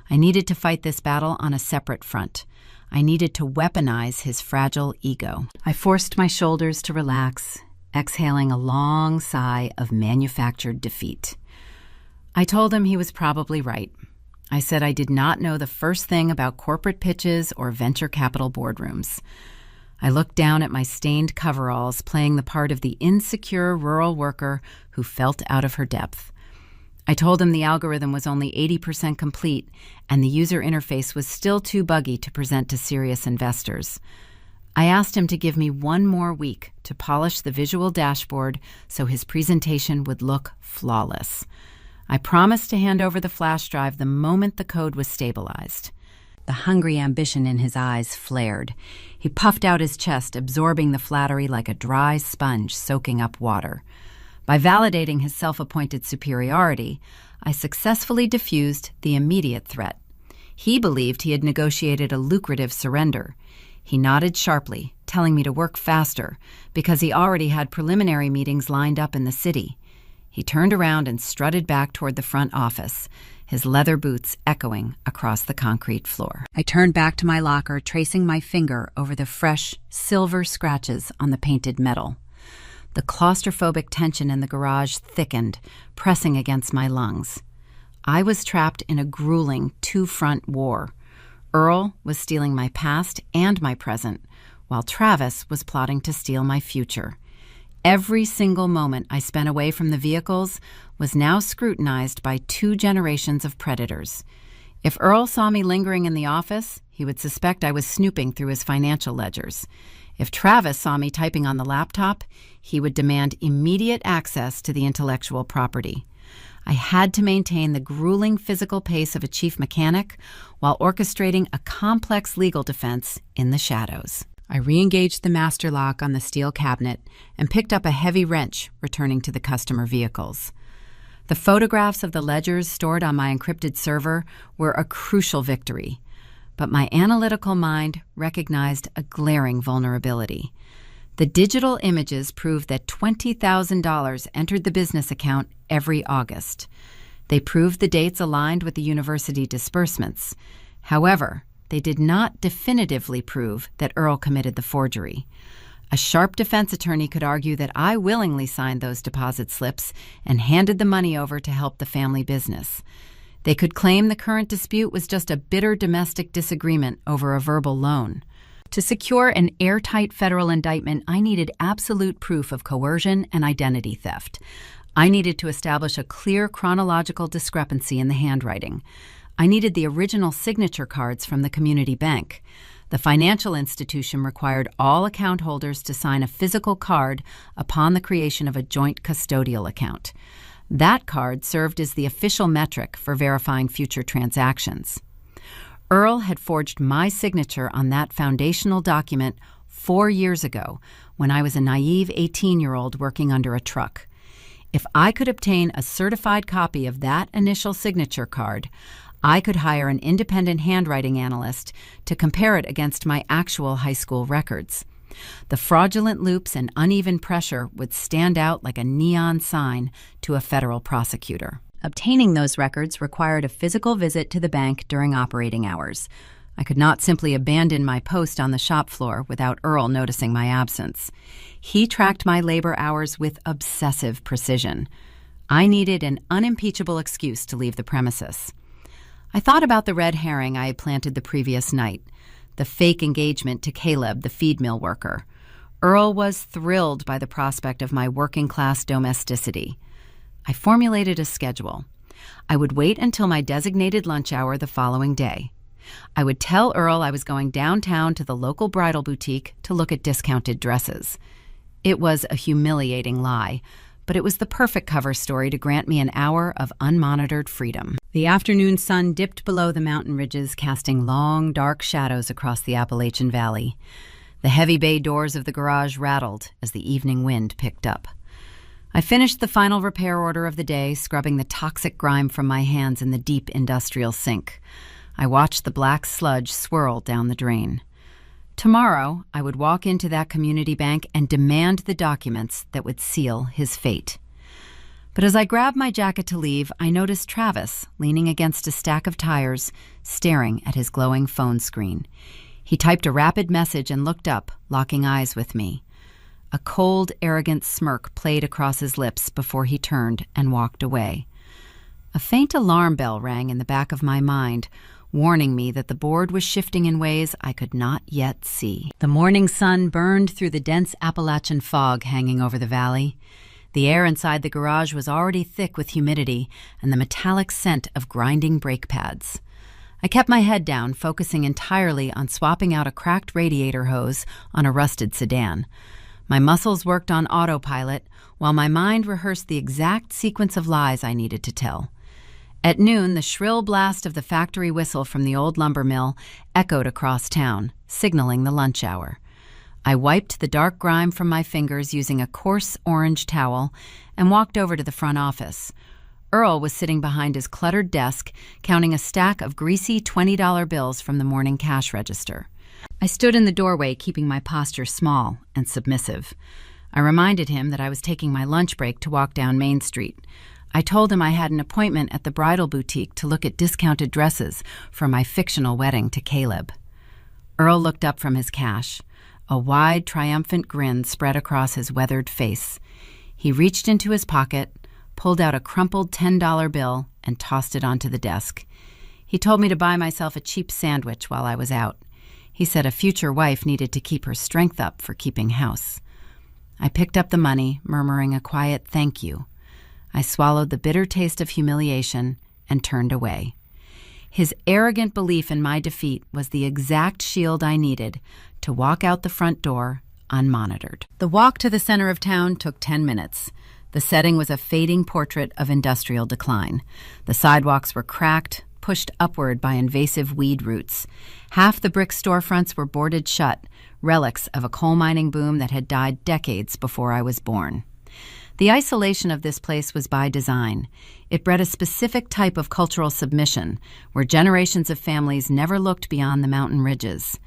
I needed to fight this battle on a separate front. I needed to weaponize his fragile ego. I forced my shoulders to relax, exhaling a long sigh of manufactured defeat. I told him he was probably right. I said I did not know the first thing about corporate pitches or venture capital boardrooms. I looked down at my stained coveralls, playing the part of the insecure rural worker who felt out of her depth. I told him the algorithm was only 80% complete and the user interface was still too buggy to present to serious investors. I asked him to give me 1 more week to polish the visual dashboard so his presentation would look flawless. I promised to hand over the flash drive the moment the code was stabilized. The hungry ambition in his eyes flared. He puffed out his chest, absorbing the flattery like a dry sponge soaking up water. By validating his self-appointed superiority, I successfully diffused the immediate threat. He believed he had negotiated a lucrative surrender. He nodded sharply, telling me to work faster, because he already had preliminary meetings lined up in the city. He turned around and strutted back toward the front office, his leather boots echoing across the concrete floor. I turned back to my locker, tracing my finger over the fresh, silver scratches on the painted metal. The claustrophobic tension in the garage thickened, pressing against my lungs. I was trapped in a grueling two-front war. Earl was stealing my past and my present, while Travis was plotting to steal my future. Every single moment I spent away from the vehicles was now scrutinized by 2 generations of predators. If Earl saw me lingering in the office, he would suspect I was snooping through his financial ledgers. If Travis saw me typing on the laptop, he would demand immediate access to the intellectual property. I had to maintain the grueling physical pace of a chief mechanic while orchestrating a complex legal defense in the shadows. I re-engaged the master lock on the steel cabinet and picked up a heavy wrench, returning to the customer vehicles. The photographs of the ledgers stored on my encrypted server were a crucial victory, but my analytical mind recognized a glaring vulnerability. The digital images proved that $20,000 entered the business account every August. They proved the dates aligned with the university disbursements. However, they did not definitively prove that Earl committed the forgery. A sharp defense attorney could argue that I willingly signed those deposit slips and handed the money over to help the family business. They could claim the current dispute was just a bitter domestic disagreement over a verbal loan. To secure an airtight federal indictment, I needed absolute proof of coercion and identity theft. I needed to establish a clear chronological discrepancy in the handwriting. I needed the original signature cards from the community bank. The financial institution required all account holders to sign a physical card upon the creation of a joint custodial account. That card served as the official metric for verifying future transactions. Earl had forged my signature on that foundational document 4 years ago when I was a naive 18-year-old working under a truck. If I could obtain a certified copy of that initial signature card, I could hire an independent handwriting analyst to compare it against my actual high school records. The fraudulent loops and uneven pressure would stand out like a neon sign to a federal prosecutor. Obtaining those records required a physical visit to the bank during operating hours. I could not simply abandon my post on the shop floor without Earl noticing my absence. He tracked my labor hours with obsessive precision. I needed an unimpeachable excuse to leave the premises. I thought about the red herring I had planted the previous night, the fake engagement to Caleb, the feed mill worker. Earl was thrilled by the prospect of my working-class domesticity. I formulated a schedule. I would wait until my designated lunch hour the following day. I would tell Earl I was going downtown to the local bridal boutique to look at discounted dresses. It was a humiliating lie, but it was the perfect cover story to grant me an hour of unmonitored freedom. The afternoon sun dipped below the mountain ridges, casting long, dark shadows across the Appalachian Valley. The heavy bay doors of the garage rattled as the evening wind picked up. I finished the final repair order of the day, scrubbing the toxic grime from my hands in the deep industrial sink. I watched the black sludge swirl down the drain. Tomorrow, I would walk into that community bank and demand the documents that would seal his fate. But as I grabbed my jacket to leave, I noticed Travis leaning against a stack of tires, staring at his glowing phone screen. He typed a rapid message and looked up, locking eyes with me. A cold, arrogant smirk played across his lips before he turned and walked away. A faint alarm bell rang in the back of my mind, warning me that the board was shifting in ways I could not yet see. The morning sun burned through the dense Appalachian fog hanging over the valley. The air inside the garage was already thick with humidity and the metallic scent of grinding brake pads. I kept my head down, focusing entirely on swapping out a cracked radiator hose on a rusted sedan. My muscles worked on autopilot, while my mind rehearsed the exact sequence of lies I needed to tell. At noon, the shrill blast of the factory whistle from the old lumber mill echoed across town, signaling the lunch hour. I wiped the dark grime from my fingers using a coarse orange towel and walked over to the front office. Earl was sitting behind his cluttered desk, counting a stack of greasy $20 bills from the morning cash register. I stood in the doorway, keeping my posture small and submissive. I reminded him that I was taking my lunch break to walk down Main Street. I told him I had an appointment at the bridal boutique to look at discounted dresses for my fictional wedding to Caleb. Earl looked up from his cash. A wide, triumphant grin spread across his weathered face. He reached into his pocket, pulled out a crumpled $10 bill, and tossed it onto the desk. He told me to buy myself a cheap sandwich while I was out. He said a future wife needed to keep her strength up for keeping house. I picked up the money, murmuring a quiet thank you. I swallowed the bitter taste of humiliation and turned away. His arrogant belief in my defeat was the exact shield I needed to walk out the front door unmonitored. The walk to the center of town took 10 minutes. The setting was a fading portrait of industrial decline. The sidewalks were cracked, pushed upward by invasive weed roots. Half the brick storefronts were boarded shut, relics of a coal mining boom that had died decades before I was born. The isolation of this place was by design. It bred a specific type of cultural submission, where generations of families never looked beyond the mountain ridges.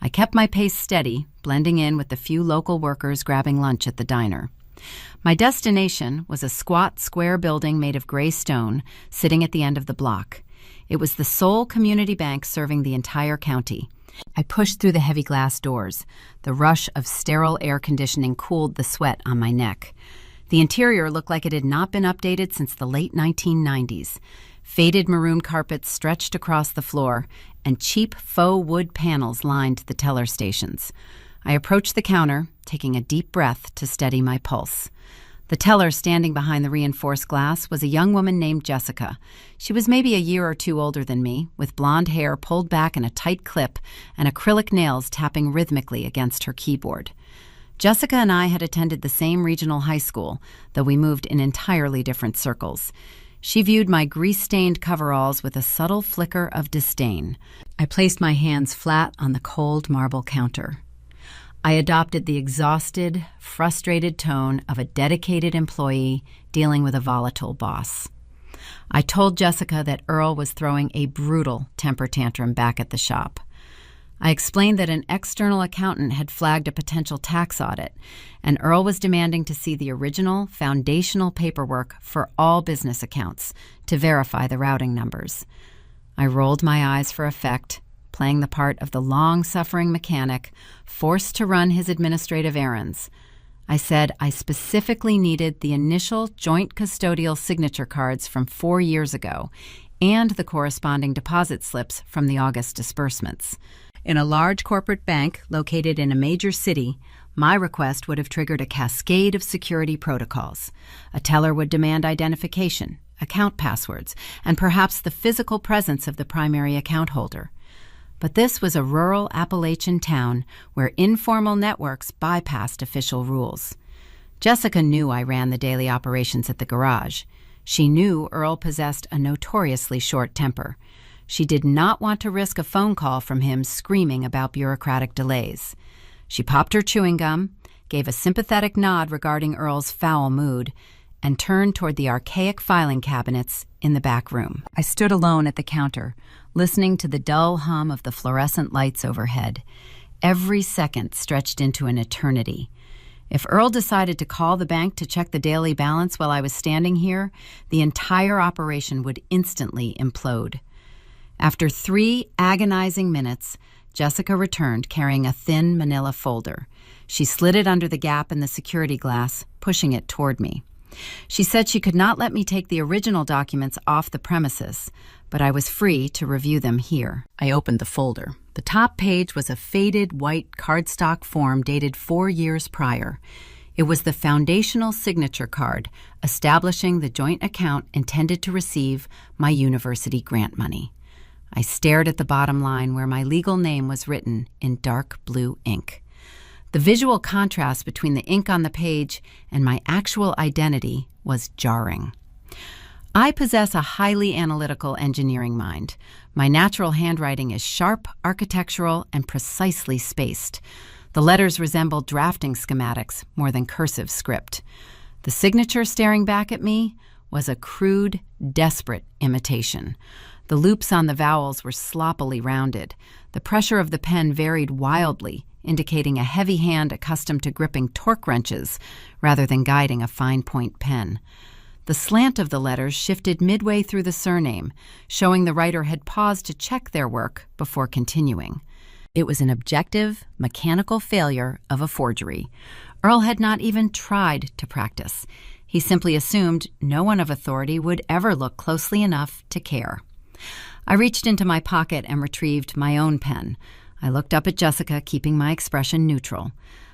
I kept my pace steady, blending in with the few local workers grabbing lunch at the diner. My destination was a squat, square building made of gray stone, sitting at the end of the block. It was the sole community bank serving the entire county. I pushed through the heavy glass doors. The rush of sterile air conditioning cooled the sweat on my neck. The interior looked like it had not been updated since the late 1990s. Faded maroon carpets stretched across the floor, and cheap faux wood panels lined the teller stations. I approached the counter, taking a deep breath to steady my pulse. The teller standing behind the reinforced glass was a young woman named Jessica. She was maybe a year or two older than me, with blonde hair pulled back in a tight clip and acrylic nails tapping rhythmically against her keyboard. Jessica and I had attended the same regional high school, though we moved in entirely different circles. She viewed my grease-stained coveralls with a subtle flicker of disdain. I placed my hands flat on the cold marble counter. I adopted the exhausted, frustrated tone of a dedicated employee dealing with a volatile boss. I told Jessica that Earl was throwing a brutal temper tantrum back at the shop. I explained that an external accountant had flagged a potential tax audit, and Earl was demanding to see the original, foundational paperwork for all business accounts to verify the routing numbers. I rolled my eyes for effect, playing the part of the long-suffering mechanic forced to run his administrative errands. I said I specifically needed the initial joint custodial signature cards from 4 years ago and the corresponding deposit slips from the August disbursements. In a large corporate bank located in a major city, my request would have triggered a cascade of security protocols. A teller would demand identification, account passwords, and perhaps the physical presence of the primary account holder. But this was a rural Appalachian town where informal networks bypassed official rules. Jessica knew I ran the daily operations at the garage. She knew Earl possessed a notoriously short temper. She did not want to risk a phone call from him screaming about bureaucratic delays. She popped her chewing gum, gave a sympathetic nod regarding Earl's foul mood, and turned toward the archaic filing cabinets in the back room. I stood alone at the counter, listening to the dull hum of the fluorescent lights overhead. Every second stretched into an eternity. If Earl decided to call the bank to check the daily balance while I was standing here, the entire operation would instantly implode. After 3 agonizing minutes, Jessica returned carrying a thin manila folder. She slid it under the gap in the security glass, pushing it toward me. She said she could not let me take the original documents off the premises, but I was free to review them here. I opened the folder. The top page was a faded white cardstock form dated 4 years prior. It was the foundational signature card establishing the joint account intended to receive my university grant money. I stared at the bottom line where my legal name was written in dark blue ink. The visual contrast between the ink on the page and my actual identity was jarring. I possess a highly analytical engineering mind. My natural handwriting is sharp, architectural, and precisely spaced. The letters resemble drafting schematics more than cursive script. The signature staring back at me was a crude, desperate imitation. The loops on the vowels were sloppily rounded. The pressure of the pen varied wildly, indicating a heavy hand accustomed to gripping torque wrenches rather than guiding a fine-point pen. The slant of the letters shifted midway through the surname, showing the writer had paused to check their work before continuing. It was an objective, mechanical failure of a forgery. Earl had not even tried to practice. He simply assumed no one of authority would ever look closely enough to care. I reached into my pocket and retrieved my own pen. I looked up at Jessica, keeping my expression neutral.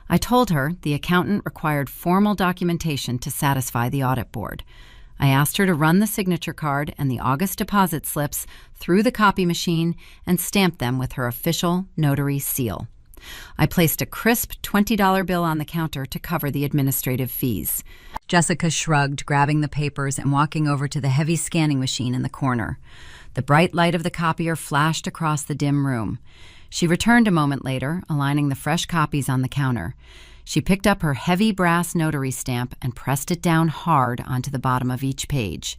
I told her the accountant required formal documentation to satisfy the audit board. I asked her to run the signature card and the August deposit slips through the copy machine and stamp them with her official notary seal. I placed a crisp $20 bill on the counter to cover the administrative fees. Jessica shrugged, grabbing the papers and walking over to the heavy scanning machine in the corner. The bright light of the copier flashed across the dim room. She returned a moment later, aligning the fresh copies on the counter. She picked up her heavy brass notary stamp and pressed it down hard onto the bottom of each page.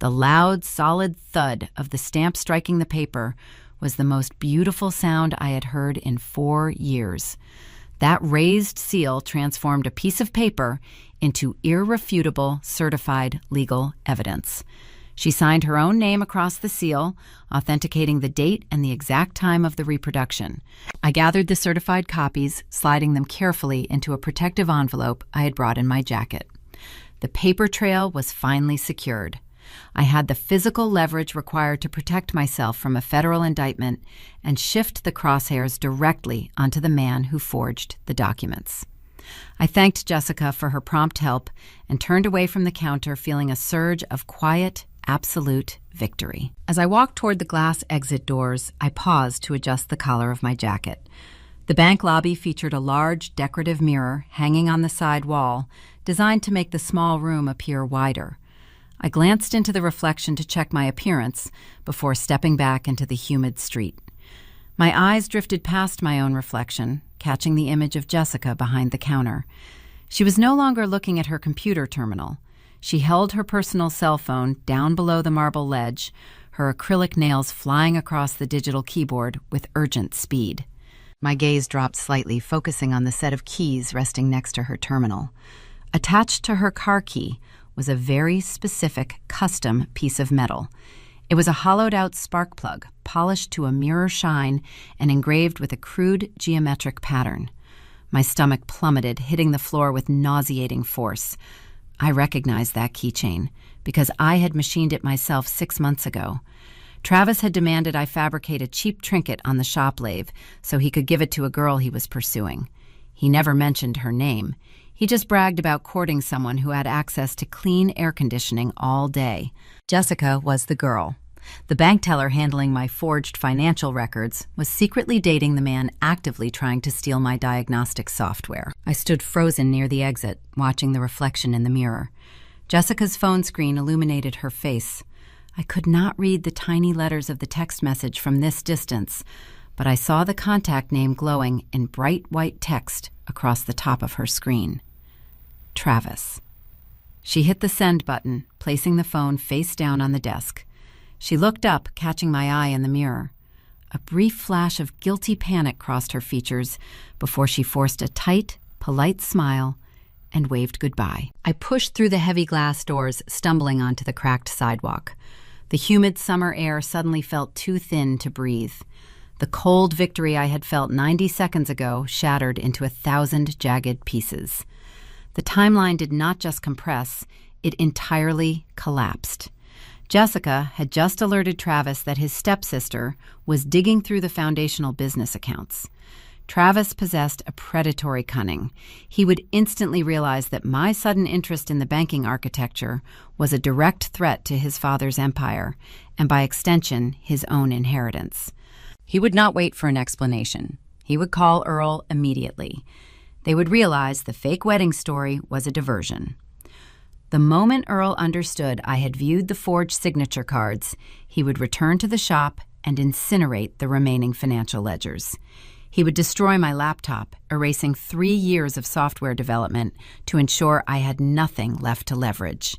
The loud, solid thud of the stamp striking the paper was the most beautiful sound I had heard in 4 years. That raised seal transformed a piece of paper into irrefutable, certified legal evidence. She signed her own name across the seal, authenticating the date and the exact time of the reproduction. I gathered the certified copies, sliding them carefully into a protective envelope I had brought in my jacket. The paper trail was finally secured. I had the physical leverage required to protect myself from a federal indictment and shift the crosshairs directly onto the man who forged the documents. I thanked Jessica for her prompt help and turned away from the counter, feeling a surge of quiet, absolute victory. As I walked toward the glass exit doors, I paused to adjust the collar of my jacket. The bank lobby featured a large, decorative mirror hanging on the side wall, designed to make the small room appear wider. I glanced into the reflection to check my appearance before stepping back into the humid street. My eyes drifted past my own reflection, catching the image of Jessica behind the counter. She was no longer looking at her computer terminal. She held her personal cell phone down below the marble ledge, her acrylic nails flying across the digital keyboard with urgent speed. My gaze dropped slightly, focusing on the set of keys resting next to her terminal. Attached to her car key was a very specific, custom piece of metal. It was a hollowed-out spark plug, polished to a mirror shine and engraved with a crude geometric pattern. My stomach plummeted, hitting the floor with nauseating force. I recognized that keychain because I had machined it myself 6 months ago. Travis had demanded I fabricate a cheap trinket on the shop lathe so he could give it to a girl he was pursuing. He never mentioned her name. He just bragged about courting someone who had access to clean air conditioning all day. Jessica was the girl. The bank teller handling my forged financial records was secretly dating the man actively trying to steal my diagnostic software. I stood frozen near the exit, watching the reflection in the mirror. Jessica's phone screen illuminated her face. I could not read the tiny letters of the text message from this distance, but I saw the contact name glowing in bright white text across the top of her screen. Travis. She hit the send button, placing the phone face down on the desk. She looked up, catching my eye in the mirror. A brief flash of guilty panic crossed her features before she forced a tight, polite smile and waved goodbye. I pushed through the heavy glass doors, stumbling onto the cracked sidewalk. The humid summer air suddenly felt too thin to breathe. The cold victory I had felt 90 seconds ago shattered into 1,000 jagged pieces. The timeline did not just compress, it entirely collapsed. Jessica had just alerted Travis that his stepsister was digging through the foundational business accounts. Travis possessed a predatory cunning. He would instantly realize that my sudden interest in the banking architecture was a direct threat to his father's empire, and by extension, his own inheritance. He would not wait for an explanation. He would call Earl immediately. They would realize the fake wedding story was a diversion. The moment Earl understood I had viewed the forged signature cards, he would return to the shop and incinerate the remaining financial ledgers. He would destroy my laptop, erasing 3 years of software development to ensure I had nothing left to leverage.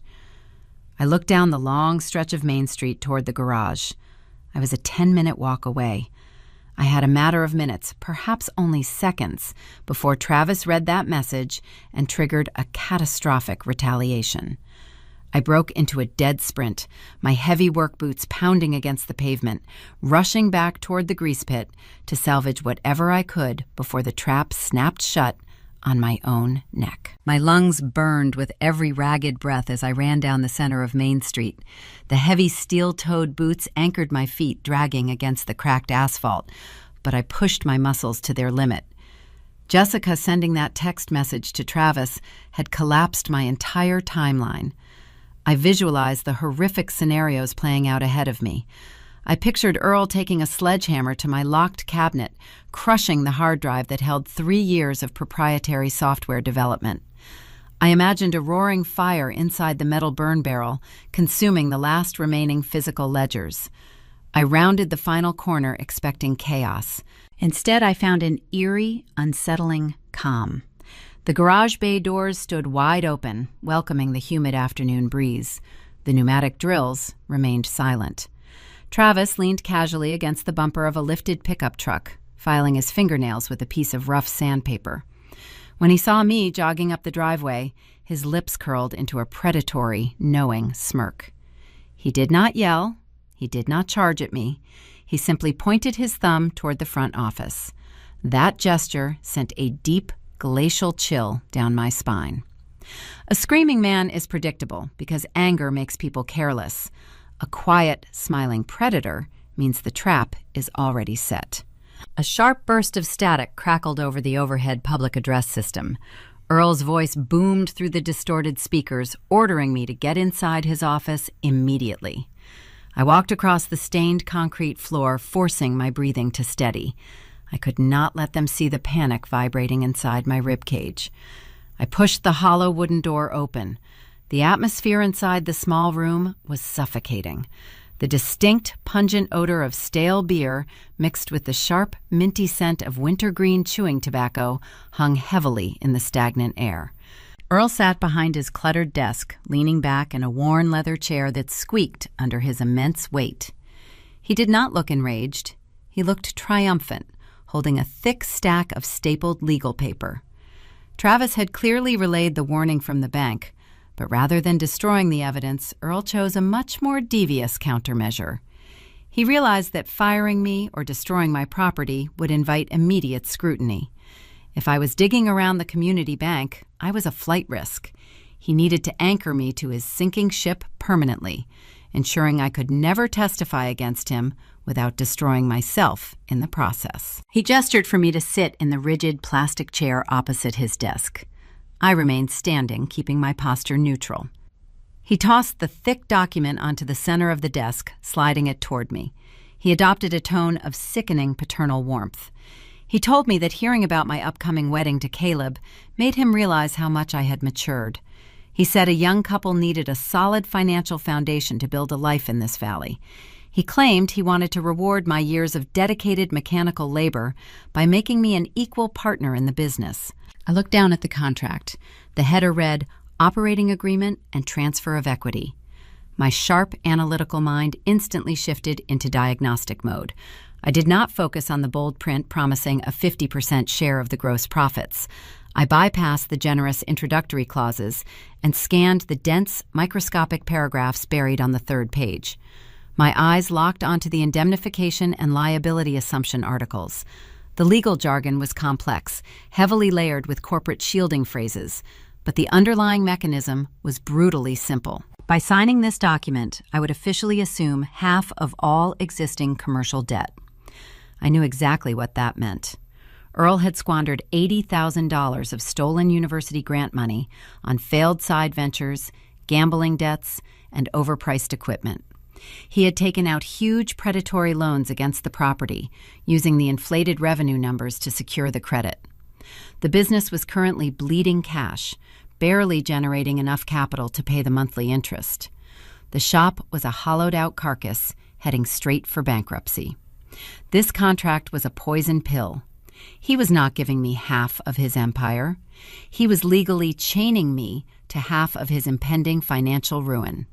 I looked down the long stretch of Main Street toward the garage. I was a 10-minute walk away. I had a matter of minutes, perhaps only seconds, before Travis read that message and triggered a catastrophic retaliation. I broke into a dead sprint, my heavy work boots pounding against the pavement, rushing back toward the grease pit to salvage whatever I could before the trap snapped shut on my own neck. My lungs burned with every ragged breath as I ran down the center of Main Street. The heavy steel-toed boots anchored my feet, dragging against the cracked asphalt, but I pushed my muscles to their limit. Jessica sending that text message to Travis had collapsed my entire timeline. I visualized the horrific scenarios playing out ahead of me. I pictured Earl taking a sledgehammer to my locked cabinet, crushing the hard drive that held 3 years of proprietary software development. I imagined a roaring fire inside the metal burn barrel, consuming the last remaining physical ledgers. I rounded the final corner expecting chaos. Instead, I found an eerie, unsettling calm. The garage bay doors stood wide open, welcoming the humid afternoon breeze. The pneumatic drills remained silent. Travis leaned casually against the bumper of a lifted pickup truck, filing his fingernails with a piece of rough sandpaper. When he saw me jogging up the driveway, his lips curled into a predatory, knowing smirk. He did not yell. He did not charge at me. He simply pointed his thumb toward the front office. That gesture sent a deep, glacial chill down my spine. A screaming man is predictable because anger makes people careless. A quiet, smiling predator means the trap is already set. A sharp burst of static crackled over the overhead public address system. Earl's voice boomed through the distorted speakers, ordering me to get inside his office immediately. I walked across the stained concrete floor, forcing my breathing to steady. I could not let them see the panic vibrating inside my ribcage. I pushed the hollow wooden door open. The atmosphere inside the small room was suffocating. The distinct, pungent odor of stale beer mixed with the sharp, minty scent of wintergreen chewing tobacco hung heavily in the stagnant air. Earl sat behind his cluttered desk, leaning back in a worn leather chair that squeaked under his immense weight. He did not look enraged. He looked triumphant, holding a thick stack of stapled legal paper. Travis had clearly relayed the warning from the bank, but rather than destroying the evidence, Earl chose a much more devious countermeasure. He realized that firing me or destroying my property would invite immediate scrutiny. If I was digging around the community bank, I was a flight risk. He needed to anchor me to his sinking ship permanently, ensuring I could never testify against him without destroying myself in the process. He gestured for me to sit in the rigid plastic chair opposite his desk. I remained standing, keeping my posture neutral. He tossed the thick document onto the center of the desk, sliding it toward me. He adopted a tone of sickening paternal warmth. He told me that hearing about my upcoming wedding to Caleb made him realize how much I had matured. He said a young couple needed a solid financial foundation to build a life in this valley. He claimed he wanted to reward my years of dedicated mechanical labor by making me an equal partner in the business. I looked down at the contract. The header read, Operating Agreement and Transfer of Equity. My sharp, analytical mind instantly shifted into diagnostic mode. I did not focus on the bold print promising a 50% share of the gross profits. I bypassed the generous introductory clauses and scanned the dense, microscopic paragraphs buried on the third page. My eyes locked onto the indemnification and liability assumption articles. The legal jargon was complex, heavily layered with corporate shielding phrases, but the underlying mechanism was brutally simple. By signing this document, I would officially assume half of all existing commercial debt. I knew exactly what that meant. Earl had squandered $80,000 of stolen university grant money on failed side ventures, gambling debts, and overpriced equipment. He had taken out huge predatory loans against the property, using the inflated revenue numbers to secure the credit. The business was currently bleeding cash, barely generating enough capital to pay the monthly interest. The shop was a hollowed-out carcass heading straight for bankruptcy. This contract was a poison pill. He was not giving me half of his empire. He was legally chaining me to half of his impending financial ruin.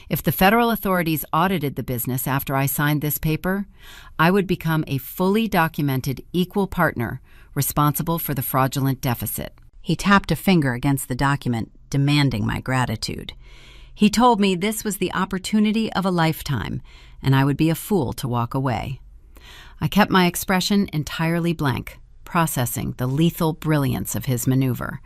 If the federal authorities audited the business after I signed this paper, I would become a fully documented equal partner responsible for the fraudulent deficit. He tapped a finger against the document, demanding my gratitude. He told me this was the opportunity of a lifetime, and I would be a fool to walk away. I kept my expression entirely blank, processing the lethal brilliance of his maneuver.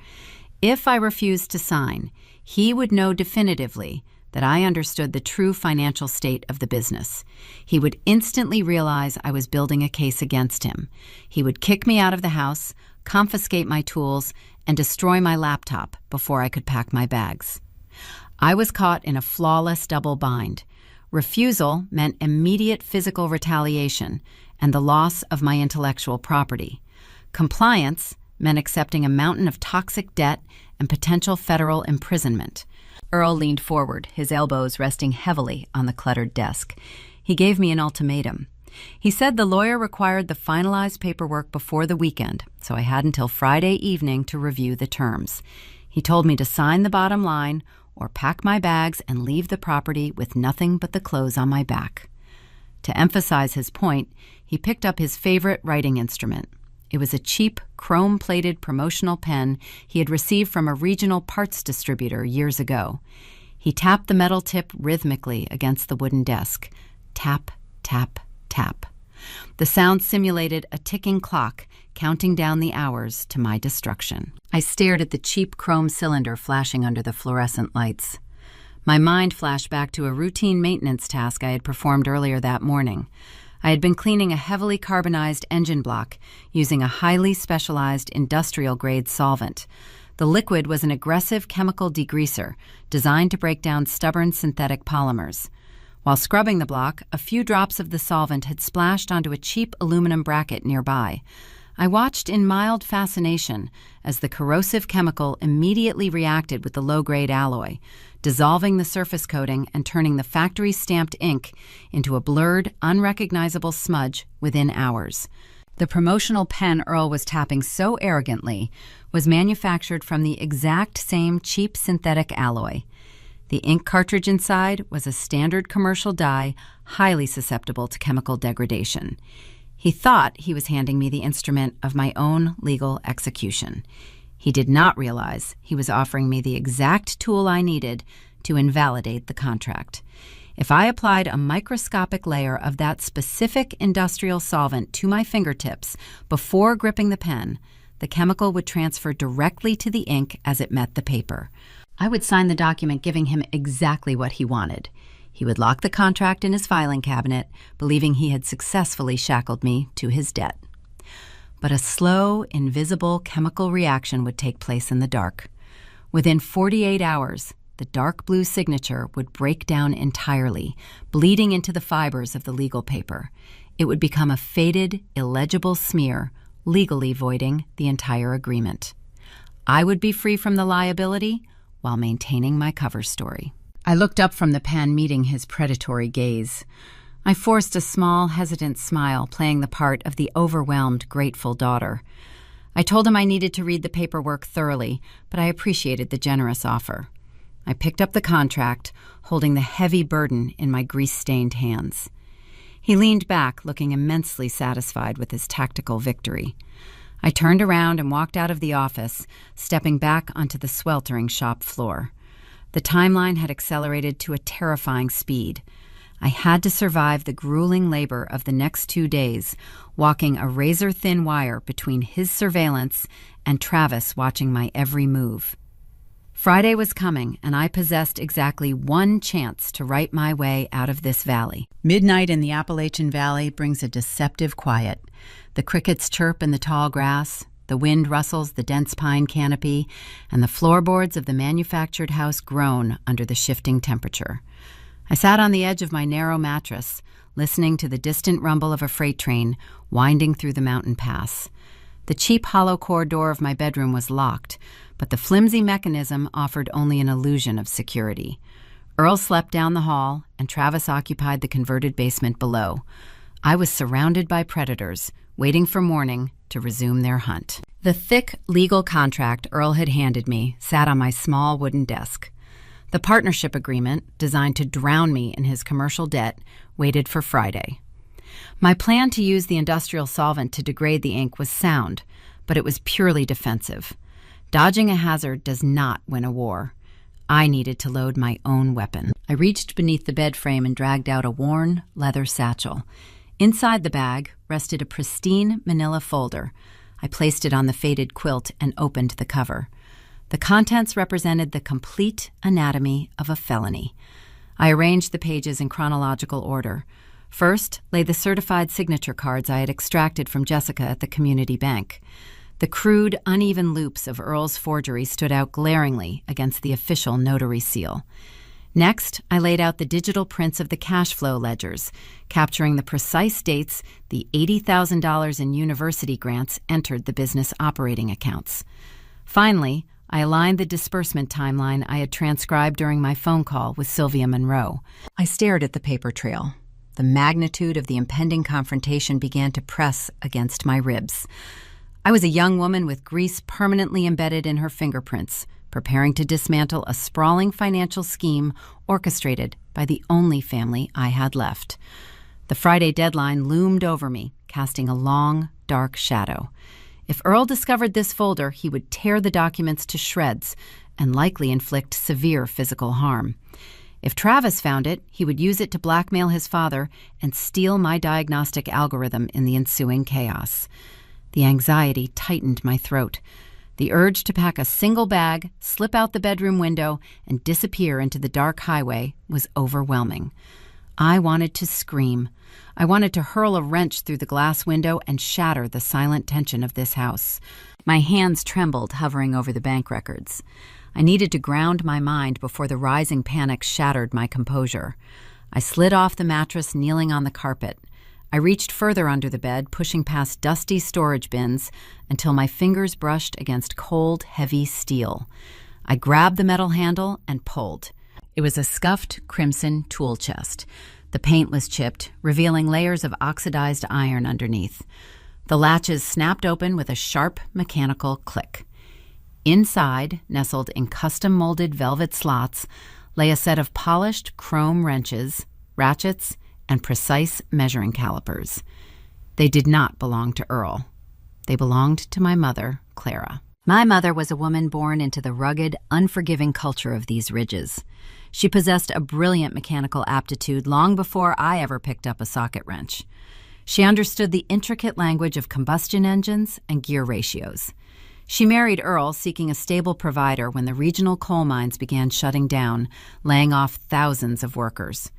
If I refused to sign, he would know definitively that I understood the true financial state of the business. He would instantly realize I was building a case against him. He would kick me out of the house, confiscate my tools, and destroy my laptop before I could pack my bags. I was caught in a flawless double bind. Refusal meant immediate physical retaliation and the loss of my intellectual property. Compliance meant accepting a mountain of toxic debt and potential federal imprisonment. Earl leaned forward, his elbows resting heavily on the cluttered desk. He gave me an ultimatum. He said the lawyer required the finalized paperwork before the weekend, so I had until Friday evening to review the terms. He told me to sign the bottom line or pack my bags and leave the property with nothing but the clothes on my back. To emphasize his point, he picked up his favorite writing instrument. It was a cheap, chrome-plated promotional pen he had received from a regional parts distributor years ago. He tapped the metal tip rhythmically against the wooden desk. Tap, tap, tap. The sound simulated a ticking clock, counting down the hours to my destruction. I stared at the cheap chrome cylinder flashing under the fluorescent lights. My mind flashed back to a routine maintenance task I had performed earlier that morning. I had been cleaning a heavily carbonized engine block using a highly specialized industrial-grade solvent. The liquid was an aggressive chemical degreaser designed to break down stubborn synthetic polymers. While scrubbing the block, a few drops of the solvent had splashed onto a cheap aluminum bracket nearby. I watched in mild fascination as the corrosive chemical immediately reacted with the low-grade alloy, dissolving the surface coating and turning the factory-stamped ink into a blurred, unrecognizable smudge within hours. The promotional pen Earl was tapping so arrogantly was manufactured from the exact same cheap synthetic alloy. The ink cartridge inside was a standard commercial dye, highly susceptible to chemical degradation. He thought he was handing me the instrument of my own legal execution. He did not realize he was offering me the exact tool I needed to invalidate the contract. If I applied a microscopic layer of that specific industrial solvent to my fingertips before gripping the pen, the chemical would transfer directly to the ink as it met the paper. I would sign the document giving him exactly what he wanted. He would lock the contract in his filing cabinet, believing he had successfully shackled me to his debt. But a slow, invisible chemical reaction would take place in the dark. Within 48 hours, the dark blue signature would break down entirely, bleeding into the fibers of the legal paper. It would become a faded, illegible smear, legally voiding the entire agreement. I would be free from the liability while maintaining my cover story. I looked up from the pen, meeting his predatory gaze. I forced a small, hesitant smile, playing the part of the overwhelmed, grateful daughter. I told him I needed to read the paperwork thoroughly, but I appreciated the generous offer. I picked up the contract, holding the heavy burden in my grease-stained hands. He leaned back, looking immensely satisfied with his tactical victory. I turned around and walked out of the office, stepping back onto the sweltering shop floor. The timeline had accelerated to a terrifying speed. I had to survive the grueling labor of the next 2 days, walking a razor-thin wire between his surveillance and Travis watching my every move. Friday was coming, and I possessed exactly one chance to write my way out of this valley. Midnight in the Appalachian Valley brings a deceptive quiet. The crickets chirp in the tall grass, the wind rustles the dense pine canopy, and the floorboards of the manufactured house groan under the shifting temperature. I sat on the edge of my narrow mattress, listening to the distant rumble of a freight train winding through the mountain pass. The cheap hollow-core door of my bedroom was locked, but the flimsy mechanism offered only an illusion of security. Earl slept down the hall, and Travis occupied the converted basement below. I was surrounded by predators, waiting for morning to resume their hunt. The thick legal contract Earl had handed me sat on my small wooden desk. The partnership agreement, designed to drown me in his commercial debt, waited for Friday. My plan to use the industrial solvent to degrade the ink was sound, but it was purely defensive. Dodging a hazard does not win a war. I needed to load my own weapon. I reached beneath the bed frame and dragged out a worn leather satchel. Inside the bag rested a pristine manila folder. I placed it on the faded quilt and opened the cover. The contents represented the complete anatomy of a felony. I arranged the pages in chronological order. First lay the certified signature cards I had extracted from Jessica at the community bank. The crude, uneven loops of Earl's forgery stood out glaringly against the official notary seal. Next, I laid out the digital prints of the cash flow ledgers, capturing the precise dates the $80,000 in university grants entered the business operating accounts. Finally, I aligned the disbursement timeline I had transcribed during my phone call with Sylvia Monroe. I stared at the paper trail. The magnitude of the impending confrontation began to press against my ribs. I was a young woman with grease permanently embedded in her fingerprints, preparing to dismantle a sprawling financial scheme orchestrated by the only family I had left. The Friday deadline loomed over me, casting a long, dark shadow. If Earl discovered this folder, he would tear the documents to shreds and likely inflict severe physical harm. If Travis found it, he would use it to blackmail his father and steal my diagnostic algorithm in the ensuing chaos. The anxiety tightened my throat. The urge to pack a single bag, slip out the bedroom window, and disappear into the dark highway was overwhelming. I wanted to scream. I wanted to hurl a wrench through the glass window and shatter the silent tension of this house. My hands trembled, hovering over the bank records. I needed to ground my mind before the rising panic shattered my composure. I slid off the mattress, kneeling on the carpet. I reached further under the bed, pushing past dusty storage bins until my fingers brushed against cold, heavy steel. I grabbed the metal handle and pulled. It was a scuffed crimson tool chest. The paint was chipped, revealing layers of oxidized iron underneath. The latches snapped open with a sharp mechanical click. Inside, nestled in custom-molded velvet slots, lay a set of polished chrome wrenches, ratchets, and precise measuring calipers. They did not belong to Earl. They belonged to my mother, Clara. My mother was a woman born into the rugged, unforgiving culture of these ridges. She possessed a brilliant mechanical aptitude long before I ever picked up a socket wrench. She understood the intricate language of combustion engines and gear ratios. She married Earl, seeking a stable provider when the regional coal mines began shutting down, laying off thousands of workers.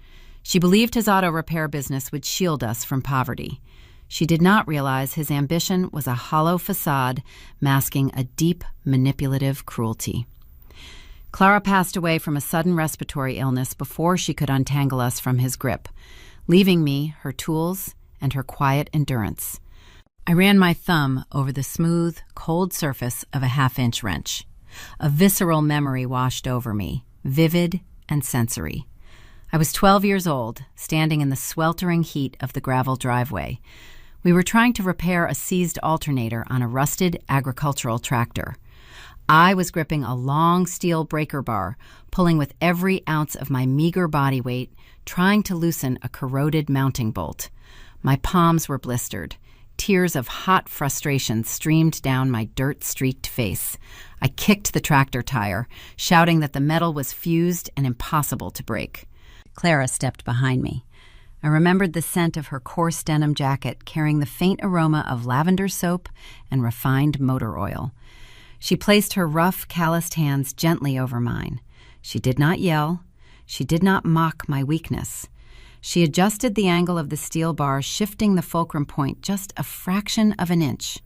She believed his auto repair business would shield us from poverty. She did not realize his ambition was a hollow facade masking a deep, manipulative cruelty. Clara passed away from a sudden respiratory illness before she could untangle us from his grip, leaving me her tools and her quiet endurance. I ran my thumb over the smooth, cold surface of a half-inch wrench. A visceral memory washed over me, vivid and sensory. I was 12 years old, standing in the sweltering heat of the gravel driveway. We were trying to repair a seized alternator on a rusted agricultural tractor. I was gripping a long steel breaker bar, pulling with every ounce of my meager body weight, trying to loosen a corroded mounting bolt. My palms were blistered. Tears of hot frustration streamed down my dirt-streaked face. I kicked the tractor tire, shouting that the metal was fused and impossible to break. Clara stepped behind me. I remembered the scent of her coarse denim jacket carrying the faint aroma of lavender soap and refined motor oil. She placed her rough, calloused hands gently over mine. She did not yell. She did not mock my weakness. She adjusted the angle of the steel bar, shifting the fulcrum point just a fraction of an inch.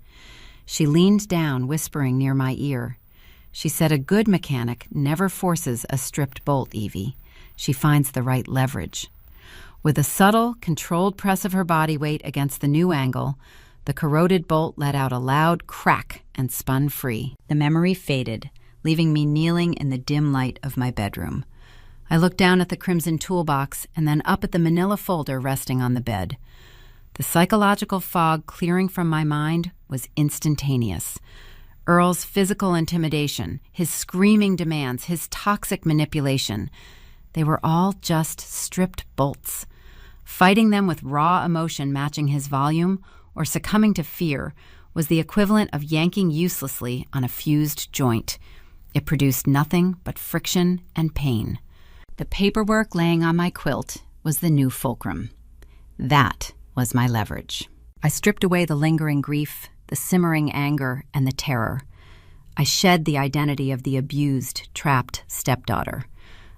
She leaned down, whispering near my ear. She said, "A good mechanic never forces a stripped bolt, Evie. She finds the right leverage." With a subtle, controlled press of her body weight against the new angle, the corroded bolt let out a loud crack and spun free. The memory faded, leaving me kneeling in the dim light of my bedroom. I looked down at the crimson toolbox and then up at the manila folder resting on the bed. The psychological fog clearing from my mind was instantaneous. Earl's physical intimidation, his screaming demands, his toxic manipulation, they were all just stripped bolts. Fighting them with raw emotion matching his volume or succumbing to fear was the equivalent of yanking uselessly on a fused joint. It produced nothing but friction and pain. The paperwork laying on my quilt was the new fulcrum. That was my leverage. I stripped away the lingering grief, the simmering anger, and the terror. I shed the identity of the abused, trapped stepdaughter.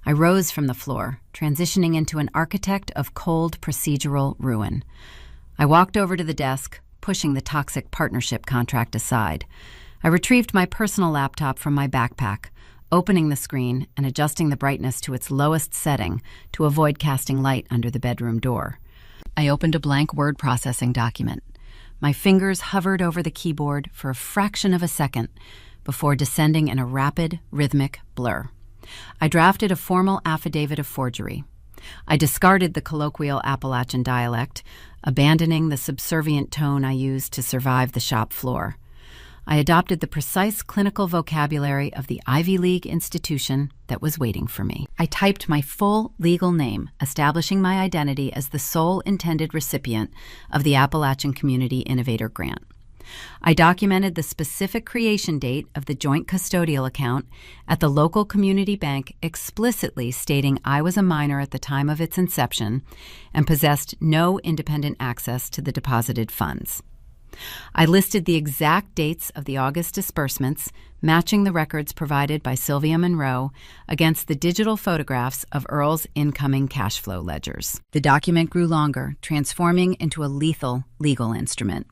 I rose from the floor, transitioning into an architect of cold procedural ruin. I walked over to the desk, pushing the toxic partnership contract aside. I retrieved my personal laptop from my backpack, opening the screen and adjusting the brightness to its lowest setting to avoid casting light under the bedroom door. I opened a blank word processing document. My fingers hovered over the keyboard for a fraction of a second before descending in a rapid, rhythmic blur. I drafted a formal affidavit of forgery. I discarded the colloquial Appalachian dialect, abandoning the subservient tone I used to survive the shop floor. I adopted the precise clinical vocabulary of the Ivy League institution that was waiting for me. I typed my full legal name, establishing my identity as the sole intended recipient of the Appalachian Community Innovator Grant. I documented the specific creation date of the joint custodial account at the local community bank, explicitly stating I was a minor at the time of its inception and possessed no independent access to the deposited funds. I listed the exact dates of the August disbursements, matching the records provided by Sylvia Monroe against the digital photographs of Earl's incoming cash flow ledgers. The document grew longer, transforming into a lethal legal instrument.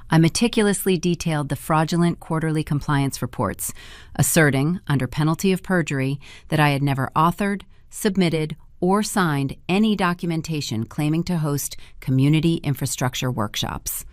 I meticulously detailed the fraudulent quarterly compliance reports, asserting, under penalty of perjury, that I had never authored, submitted, or signed any documentation claiming to host community infrastructure workshops.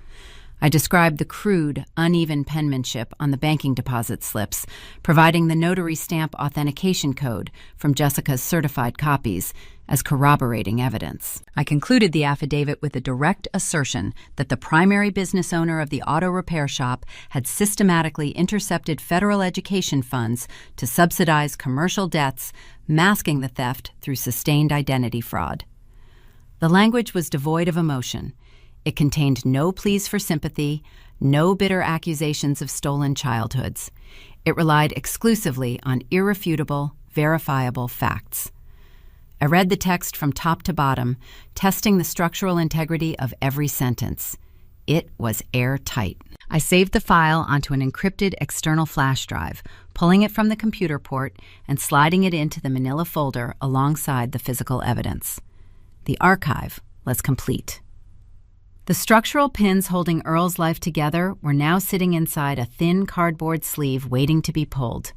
I described the crude, uneven penmanship on the banking deposit slips, providing the notary stamp authentication code from Jessica's certified copies as corroborating evidence. I concluded the affidavit with a direct assertion that the primary business owner of the auto repair shop had systematically intercepted federal education funds to subsidize commercial debts, masking the theft through sustained identity fraud. The language was devoid of emotion. It contained no pleas for sympathy, no bitter accusations of stolen childhoods. It relied exclusively on irrefutable, verifiable facts. I read the text from top to bottom, testing the structural integrity of every sentence. It was airtight. I saved the file onto an encrypted external flash drive, pulling it from the computer port and sliding it into the manila folder alongside the physical evidence. The archive was complete. The structural pins holding Earl's life together were now sitting inside a thin cardboard sleeve waiting to be pulled.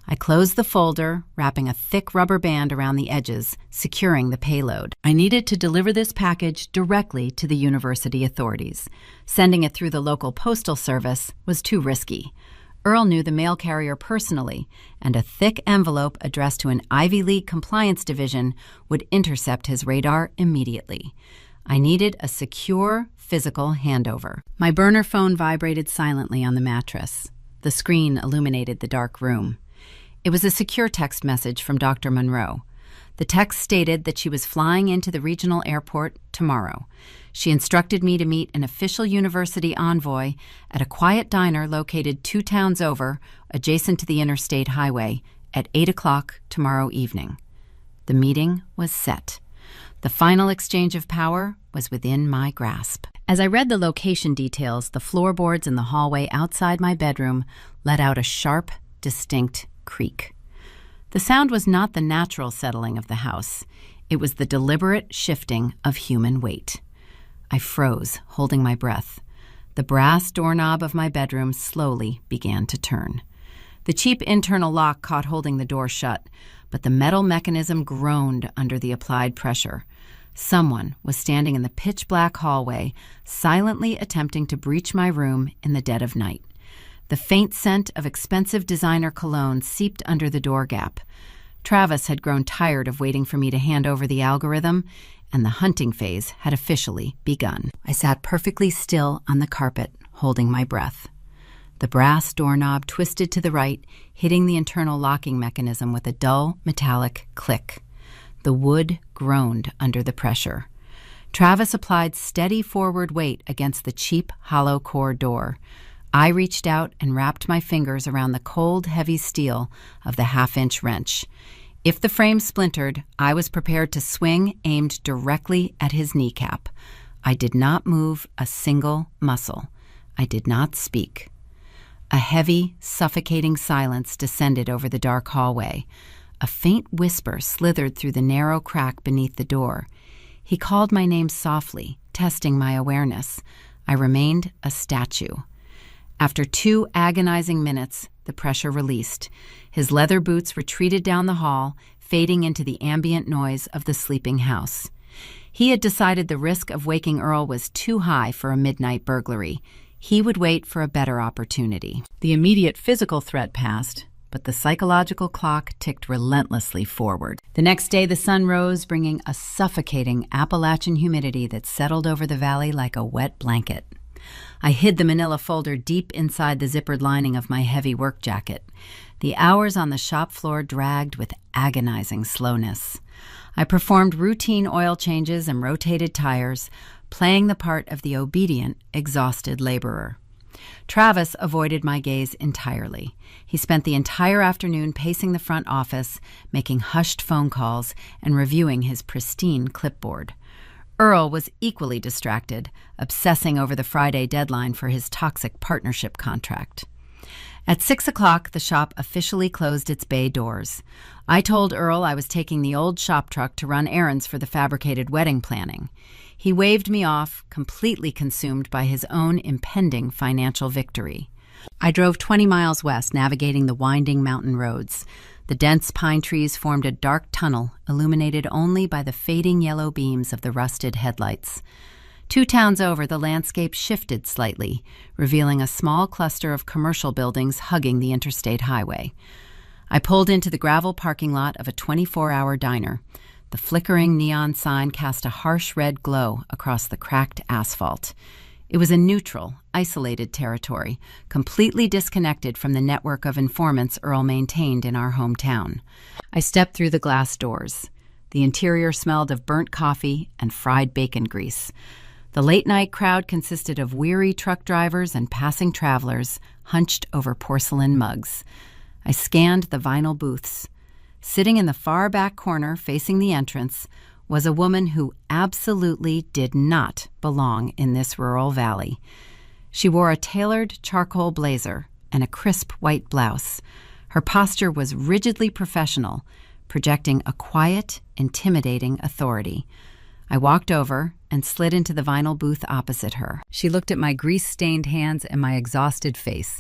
I closed the folder, wrapping a thick rubber band around the edges, securing the payload. I needed to deliver this package directly to the university authorities. Sending it through the local postal service was too risky. Earl knew the mail carrier personally, and a thick envelope addressed to an Ivy League compliance division would intercept his radar immediately. I needed a secure, physical handover. My burner phone vibrated silently on the mattress. The screen illuminated the dark room. It was a secure text message from Dr. Monroe. The text stated that she was flying into the regional airport tomorrow. She instructed me to meet an official university envoy at a quiet diner located 2 towns over, adjacent to the interstate highway, at 8 o'clock tomorrow evening. The meeting was set. The final exchange of power was within my grasp. As I read the location details, the floorboards in the hallway outside my bedroom let out a sharp, distinct creak. The sound was not the natural settling of the house. It was the deliberate shifting of human weight. I froze, holding my breath. The brass doorknob of my bedroom slowly began to turn. The cheap internal lock caught holding the door shut, but the metal mechanism groaned under the applied pressure. Someone was standing in the pitch-black hallway, silently attempting to breach my room in the dead of night. The faint scent of expensive designer cologne seeped under the door gap. Travis had grown tired of waiting for me to hand over the algorithm, and the hunting phase had officially begun. I sat perfectly still on the carpet, holding my breath. The brass doorknob twisted to the right, hitting the internal locking mechanism with a dull, metallic click. The wood groaned under the pressure. Travis applied steady forward weight against the cheap, hollow core door. I reached out and wrapped my fingers around the cold, heavy steel of the half-inch wrench. If the frame splintered, I was prepared to swing aimed directly at his kneecap. I did not move a single muscle. I did not speak. A heavy, suffocating silence descended over the dark hallway. A faint whisper slithered through the narrow crack beneath the door. He called my name softly, testing my awareness. I remained a statue. After 2 agonizing minutes, the pressure released. His leather boots retreated down the hall, fading into the ambient noise of the sleeping house. He had decided the risk of waking Earl was too high for a midnight burglary. He would wait for a better opportunity. The immediate physical threat passed, but the psychological clock ticked relentlessly forward. The next day, the sun rose, bringing a suffocating Appalachian humidity that settled over the valley like a wet blanket. I hid the manila folder deep inside the zippered lining of my heavy work jacket. The hours on the shop floor dragged with agonizing slowness. I performed routine oil changes and rotated tires, playing the part of the obedient, exhausted laborer. Travis avoided my gaze entirely. He spent the entire afternoon pacing the front office, making hushed phone calls, and reviewing his pristine clipboard. Earl was equally distracted, obsessing over the Friday deadline for his toxic partnership contract. At 6 o'clock, the shop officially closed its bay doors. I told Earl I was taking the old shop truck to run errands for the fabricated wedding planning. He waved me off, completely consumed by his own impending financial victory. I drove 20 miles west, navigating the winding mountain roads. The dense pine trees formed a dark tunnel, illuminated only by the fading yellow beams of the rusted headlights. 2 towns over, the landscape shifted slightly, revealing a small cluster of commercial buildings hugging the interstate highway. I pulled into the gravel parking lot of a 24-hour diner. The flickering neon sign cast a harsh red glow across the cracked asphalt. It was a neutral, isolated territory, completely disconnected from the network of informants Earl maintained in our hometown. I stepped through the glass doors. The interior smelled of burnt coffee and fried bacon grease. The late-night crowd consisted of weary truck drivers and passing travelers hunched over porcelain mugs. I scanned the vinyl booths. Sitting in the far back corner facing the entrance was a woman who absolutely did not belong in this rural valley. She wore a tailored charcoal blazer and a crisp white blouse. Her posture was rigidly professional, projecting a quiet, intimidating authority. I walked over and slid into the vinyl booth opposite her. She looked at my grease-stained hands and my exhausted face.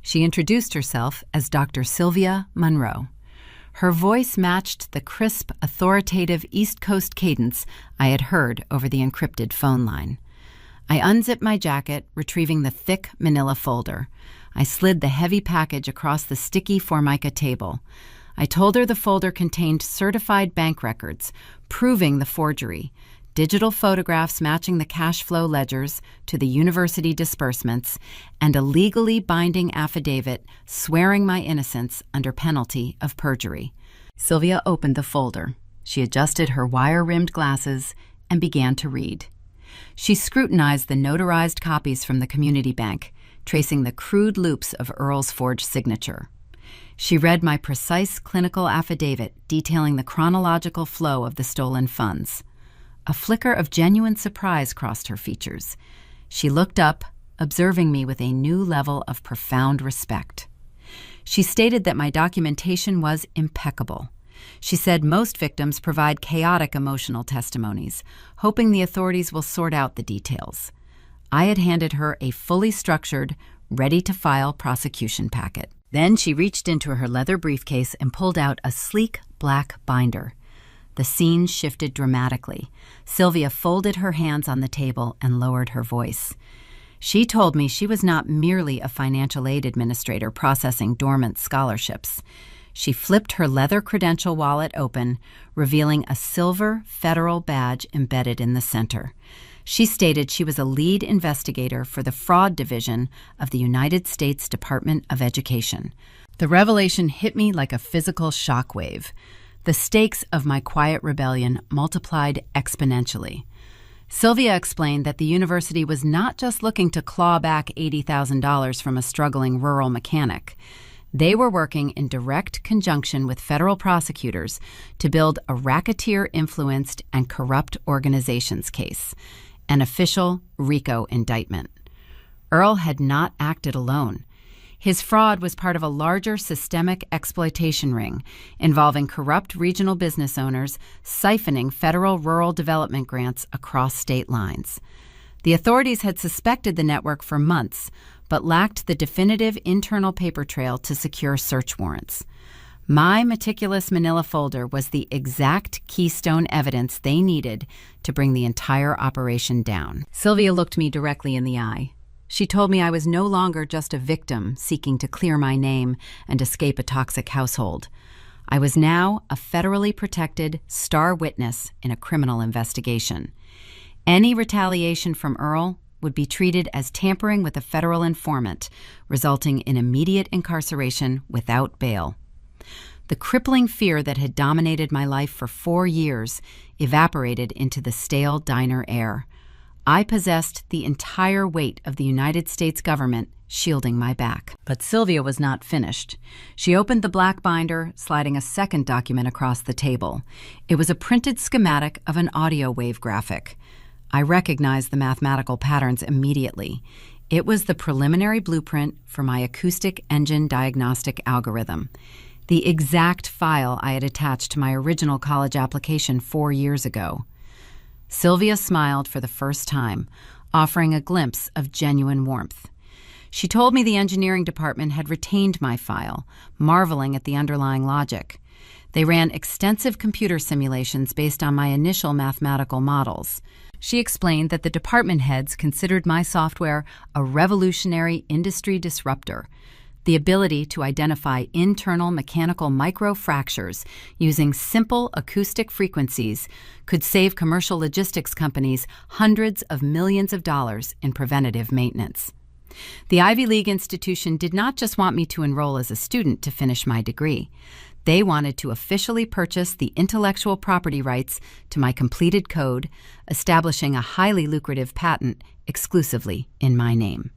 She introduced herself as Dr. Sylvia Monroe. Her voice matched the crisp, authoritative East Coast cadence I had heard over the encrypted phone line. I unzipped my jacket, retrieving the thick manila folder. I slid the heavy package across the sticky Formica table. I told her the folder contained certified bank records, proving the forgery, digital photographs matching the cash flow ledgers to the university disbursements, and a legally binding affidavit swearing my innocence under penalty of perjury. Sylvia opened the folder. She adjusted her wire-rimmed glasses and began to read. She scrutinized the notarized copies from the community bank, tracing the crude loops of Earl's forged signature. She read my precise clinical affidavit detailing the chronological flow of the stolen funds. A flicker of genuine surprise crossed her features. She looked up, observing me with a new level of profound respect. She stated that my documentation was impeccable. She said most victims provide chaotic emotional testimonies, hoping the authorities will sort out the details. I had handed her a fully structured, ready-to-file prosecution packet. Then she reached into her leather briefcase and pulled out a sleek black binder. The scene shifted dramatically. Sylvia folded her hands on the table and lowered her voice. She told me she was not merely a financial aid administrator processing dormant scholarships. She flipped her leather credential wallet open, revealing a silver federal badge embedded in the center. She stated she was a lead investigator for the fraud division of the United States Department of Education. The revelation hit me like a physical shockwave. The stakes of my quiet rebellion multiplied exponentially. Sylvia explained that the university was not just looking to claw back $80,000 from a struggling rural mechanic. They were working in direct conjunction with federal prosecutors to build a racketeer-influenced and corrupt organizations case, an official RICO indictment. Earl had not acted alone. His fraud was part of a larger systemic exploitation ring involving corrupt regional business owners siphoning federal rural development grants across state lines. The authorities had suspected the network for months, but lacked the definitive internal paper trail to secure search warrants. My meticulous manila folder was the exact keystone evidence they needed to bring the entire operation down. Sylvia looked me directly in the eye. She told me I was no longer just a victim seeking to clear my name and escape a toxic household. I was now a federally protected star witness in a criminal investigation. Any retaliation from Earl would be treated as tampering with a federal informant, resulting in immediate incarceration without bail. The crippling fear that had dominated my life for 4 years evaporated into the stale diner air. I possessed the entire weight of the United States government shielding my back. But Sylvia was not finished. She opened the black binder, sliding a second document across the table. It was a printed schematic of an audio wave graphic. I recognized the mathematical patterns immediately. It was the preliminary blueprint for my acoustic engine diagnostic algorithm, the exact file I had attached to my original college application 4 years ago. Sylvia smiled for the first time, offering a glimpse of genuine warmth. She told me the engineering department had retained my file, marveling at the underlying logic. They ran extensive computer simulations based on my initial mathematical models. She explained that the department heads considered my software a revolutionary industry disruptor. The ability to identify internal mechanical microfractures using simple acoustic frequencies could save commercial logistics companies hundreds of millions of dollars in preventative maintenance. The Ivy League institution did not just want me to enroll as a student to finish my degree. They wanted to officially purchase the intellectual property rights to my completed code, establishing a highly lucrative patent exclusively in my name.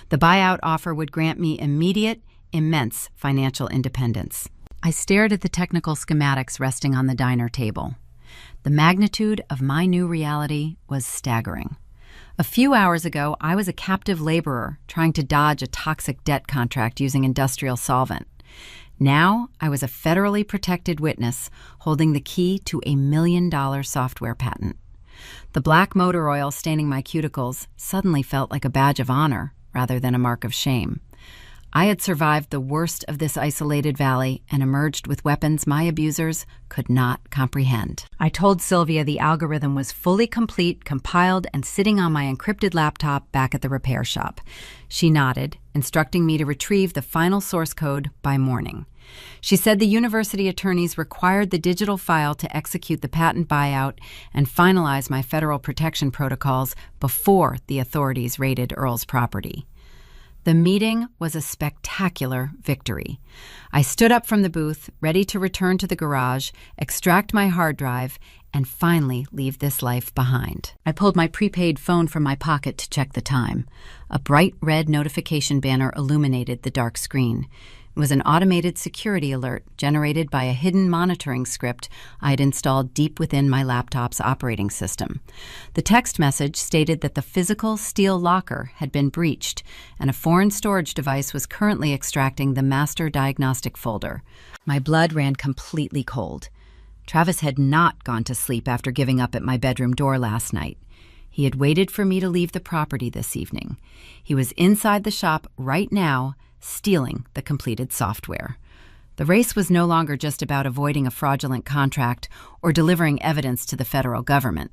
The buyout offer would grant me immediate, immense financial independence. I stared at the technical schematics resting on the diner table. The magnitude of my new reality was staggering. A few hours ago, I was a captive laborer trying to dodge a toxic debt contract using industrial solvent. Now, I was a federally protected witness holding the key to a $1 million software patent. The black motor oil staining my cuticles suddenly felt like a badge of honor rather than a mark of shame. I had survived the worst of this isolated valley and emerged with weapons my abusers could not comprehend. I told Sylvia the algorithm was fully complete, compiled, and sitting on my encrypted laptop back at the repair shop. She nodded, instructing me to retrieve the final source code by morning. She said the university attorneys required the digital file to execute the patent buyout and finalize my federal protection protocols before the authorities raided Earl's property. The meeting was a spectacular victory. I stood up from the booth, ready to return to the garage, extract my hard drive, and finally leave this life behind. I pulled my prepaid phone from my pocket to check the time. A bright red notification banner illuminated the dark screen. It was an automated security alert generated by a hidden monitoring script I had installed deep within my laptop's operating system. The text message stated that the physical steel locker had been breached and a foreign storage device was currently extracting the master diagnostic folder. My blood ran completely cold. Travis had not gone to sleep after giving up at my bedroom door last night. He had waited for me to leave the property this evening. He was inside the shop right now, stealing the completed software. The race was no longer just about avoiding a fraudulent contract or delivering evidence to the federal government.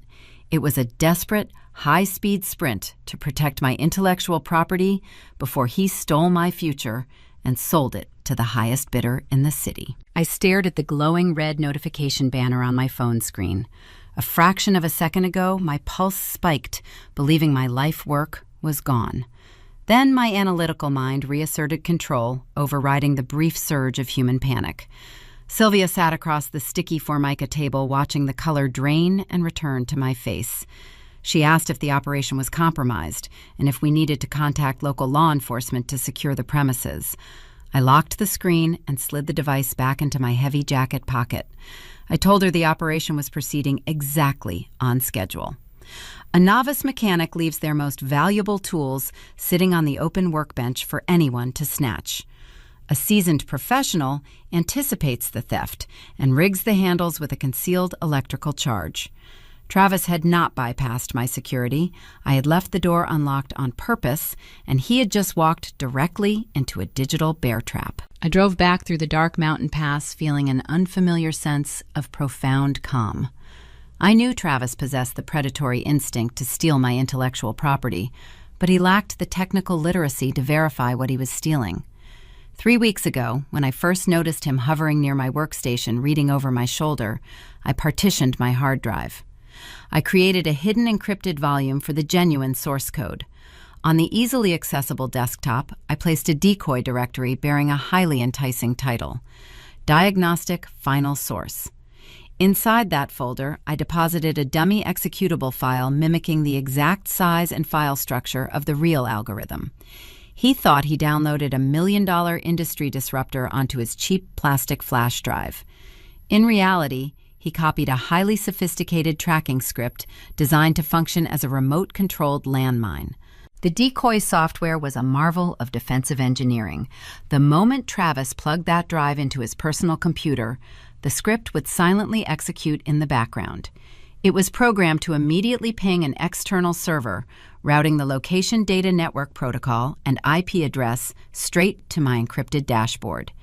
It was a desperate, high-speed sprint to protect my intellectual property before he stole my future and sold it to the highest bidder in the city. I stared at the glowing red notification banner on my phone screen. A fraction of a second ago, my pulse spiked, believing my life work was gone. Then my analytical mind reasserted control, overriding the brief surge of human panic. Sylvia sat across the sticky Formica table, watching the color drain and return to my face. She asked if the operation was compromised and if we needed to contact local law enforcement to secure the premises. I locked the screen and slid the device back into my heavy jacket pocket. I told her the operation was proceeding exactly on schedule. A novice mechanic leaves their most valuable tools sitting on the open workbench for anyone to snatch. A seasoned professional anticipates the theft and rigs the handles with a concealed electrical charge. Travis had not bypassed my security. I had left the door unlocked on purpose, and he had just walked directly into a digital bear trap. I drove back through the dark mountain pass, feeling an unfamiliar sense of profound calm. I knew Travis possessed the predatory instinct to steal my intellectual property, but he lacked the technical literacy to verify what he was stealing. 3 weeks ago, when I first noticed him hovering near my workstation reading over my shoulder, I partitioned my hard drive. I created a hidden encrypted volume for the genuine source code. On the easily accessible desktop, I placed a decoy directory bearing a highly enticing title, Diagnostic Final Source. Inside that folder, I deposited a dummy executable file mimicking the exact size and file structure of the real algorithm. He thought he downloaded $1 million industry disruptor onto his cheap plastic flash drive. In reality, he copied a highly sophisticated tracking script designed to function as a remote-controlled landmine. The decoy software was a marvel of defensive engineering. The moment Travis plugged that drive into his personal computer, the script would silently execute in the background. It was programmed to immediately ping an external server, routing the Location Data Network Protocol and IP address straight to my encrypted dashboard.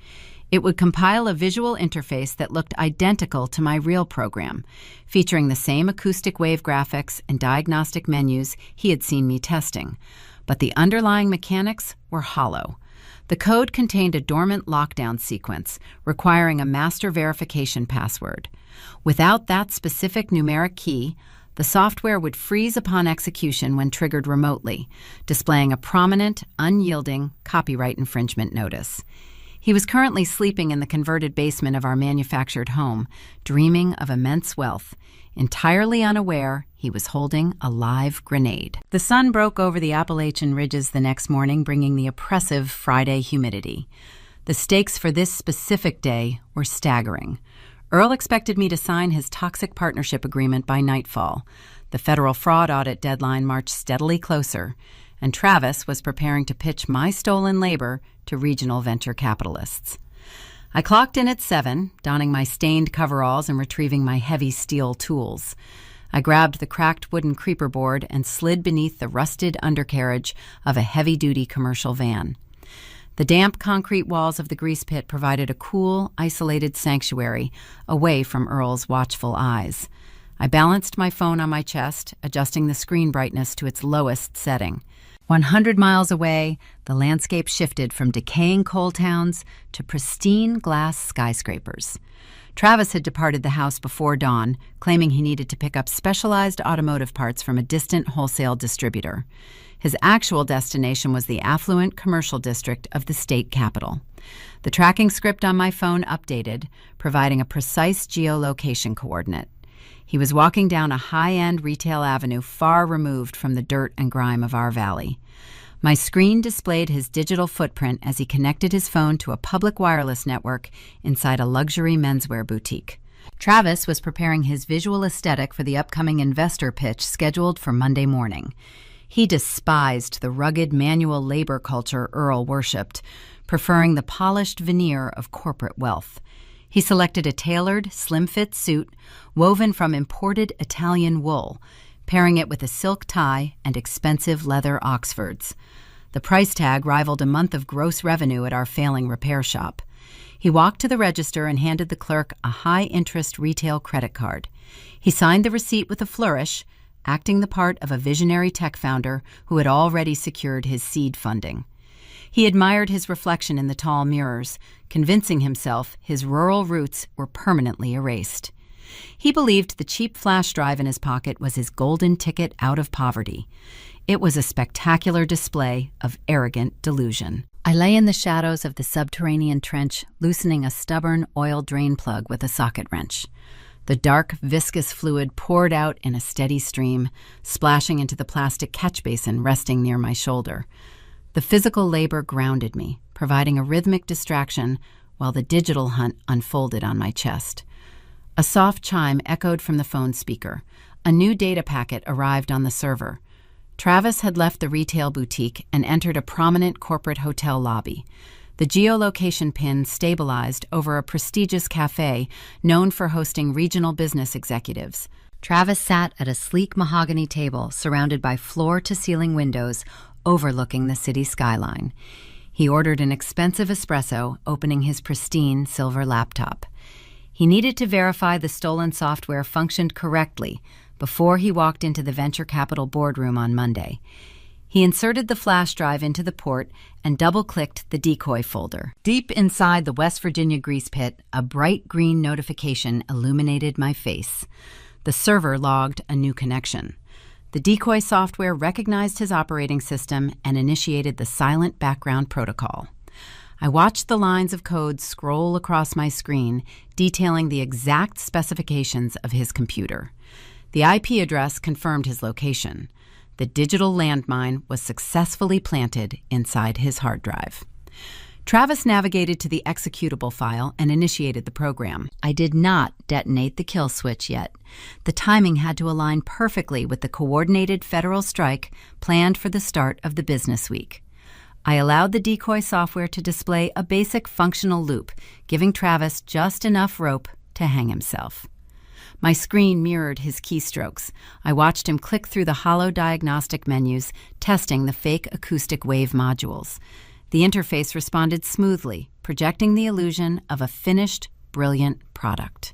It would compile a visual interface that looked identical to my real program, featuring the same acoustic wave graphics and diagnostic menus he had seen me testing. But the underlying mechanics were hollow. The code contained a dormant lockdown sequence requiring a master verification password. Without that specific numeric key, the software would freeze upon execution when triggered remotely, displaying a prominent, unyielding copyright infringement notice. He was currently sleeping in the converted basement of our manufactured home, dreaming of immense wealth, entirely unaware he was holding a live grenade. The sun broke over the Appalachian ridges the next morning, bringing the oppressive Friday humidity. The stakes for this specific day were staggering. Earl expected me to sign his toxic partnership agreement by nightfall. The federal fraud audit deadline marched steadily closer, and Travis was preparing to pitch my stolen labor to regional venture capitalists. I clocked in at 7, donning my stained coveralls and retrieving my heavy steel tools. I grabbed the cracked wooden creeper board and slid beneath the rusted undercarriage of a heavy-duty commercial van. The damp concrete walls of the grease pit provided a cool, isolated sanctuary away from Earl's watchful eyes. I balanced my phone on my chest, adjusting the screen brightness to its lowest setting. 100 miles away, the landscape shifted from decaying coal towns to pristine glass skyscrapers. Travis had departed the house before dawn, claiming he needed to pick up specialized automotive parts from a distant wholesale distributor. His actual destination was the affluent commercial district of the state capital. The tracking script on my phone updated, providing a precise geolocation coordinate. He was walking down a high-end retail avenue far removed from the dirt and grime of our valley. My screen displayed his digital footprint as he connected his phone to a public wireless network inside a luxury menswear boutique. Travis was preparing his visual aesthetic for the upcoming investor pitch scheduled for Monday morning. He despised the rugged manual labor culture Earl worshipped, preferring the polished veneer of corporate wealth. He selected a tailored, slim-fit suit woven from imported Italian wool, pairing it with a silk tie and expensive leather Oxfords. The price tag rivaled a month of gross revenue at our failing repair shop. He walked to the register and handed the clerk a high-interest retail credit card. He signed the receipt with a flourish, acting the part of a visionary tech founder who had already secured his seed funding. He admired his reflection in the tall mirrors, convincing himself his rural roots were permanently erased. He believed the cheap flash drive in his pocket was his golden ticket out of poverty. It was a spectacular display of arrogant delusion. I lay in the shadows of the subterranean trench, loosening a stubborn oil drain plug with a socket wrench. The dark, viscous fluid poured out in a steady stream, splashing into the plastic catch basin resting near my shoulder. The physical labor grounded me, providing a rhythmic distraction while the digital hunt unfolded on my chest. A soft chime echoed from the phone speaker, A new data packet arrived on the server. Travis had left the retail boutique and entered a prominent corporate hotel lobby. The geolocation pin stabilized over a prestigious cafe known for hosting regional business executives. Travis sat at a sleek mahogany table surrounded by floor-to-ceiling windows overlooking the city skyline. He ordered an expensive espresso, opening his pristine silver laptop. He needed to verify the stolen software functioned correctly before he walked into the venture capital boardroom on Monday. He inserted the flash drive into the port and double-clicked the decoy folder. Deep inside the West Virginia grease pit, a bright green notification illuminated my face. The server logged a new connection. The decoy software recognized his operating system and initiated the silent background protocol. I watched the lines of code scroll across my screen, detailing the exact specifications of his computer. The IP address confirmed his location. The digital landmine was successfully planted inside his hard drive. Travis navigated to the executable file and initiated the program. I did not detonate the kill switch yet. The timing had to align perfectly with the coordinated federal strike planned for the start of the business week. I allowed the decoy software to display a basic functional loop, giving Travis just enough rope to hang himself. My screen mirrored his keystrokes. I watched him click through the hollow diagnostic menus, testing the fake acoustic wave modules. The interface responded smoothly, projecting the illusion of a finished, brilliant product.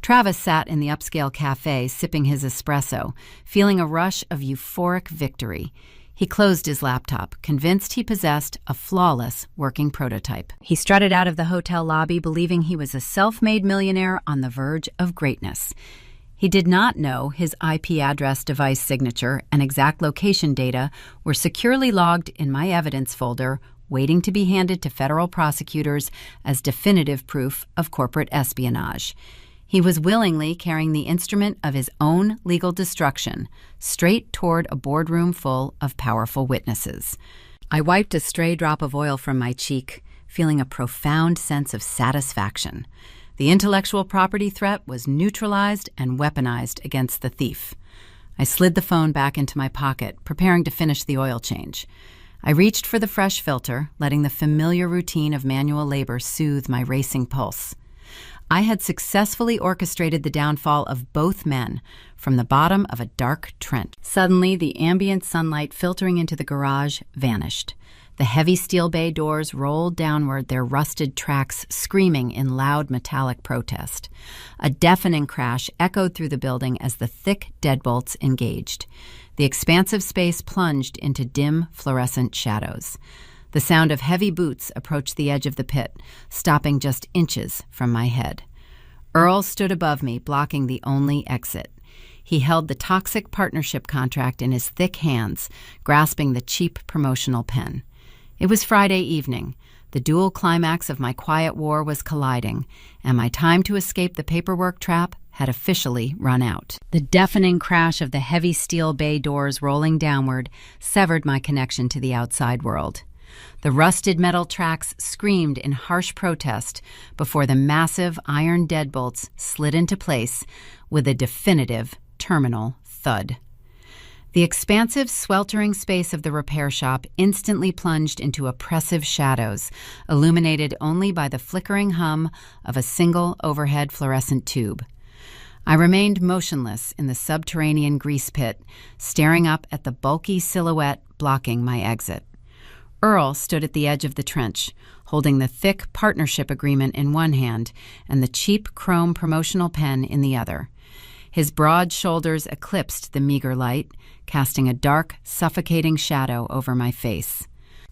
Travis sat in the upscale cafe, sipping his espresso, feeling a rush of euphoric victory. He closed his laptop, convinced he possessed a flawless working prototype. He strutted out of the hotel lobby, believing he was a self-made millionaire on the verge of greatness. He did not know his IP address, device signature, and exact location data were securely logged in my evidence folder, waiting to be handed to federal prosecutors as definitive proof of corporate espionage. He was willingly carrying the instrument of his own legal destruction straight toward a boardroom full of powerful witnesses. I wiped a stray drop of oil from my cheek, feeling a profound sense of satisfaction. The intellectual property threat was neutralized and weaponized against the thief. I slid the phone back into my pocket, preparing to finish the oil change. I reached for the fresh filter, letting the familiar routine of manual labor soothe my racing pulse. I had successfully orchestrated the downfall of both men from the bottom of a dark trench. Suddenly, the ambient sunlight filtering into the garage vanished. The heavy steel bay doors rolled downward, their rusted tracks screaming in loud metallic protest. A deafening crash echoed through the building as the thick deadbolts engaged. The expansive space plunged into dim, fluorescent shadows. The sound of heavy boots approached the edge of the pit, stopping just inches from my head. Earl stood above me, blocking the only exit. He held the toxic partnership contract in his thick hands, grasping the cheap promotional pen. It was Friday evening. The dual climax of my quiet war was colliding, and my time to escape the paperwork trap had officially run out. The deafening crash of the heavy steel bay doors rolling downward severed my connection to the outside world. The rusted metal tracks screamed in harsh protest before the massive iron deadbolts slid into place with a definitive terminal thud. The expansive, sweltering space of the repair shop instantly plunged into oppressive shadows, illuminated only by the flickering hum of a single overhead fluorescent tube. I remained motionless in the subterranean grease pit, staring up at the bulky silhouette blocking my exit. Earl stood at the edge of the trench, holding the thick partnership agreement in one hand and the cheap chrome promotional pen in the other. His broad shoulders eclipsed the meager light, casting a dark, suffocating shadow over my face.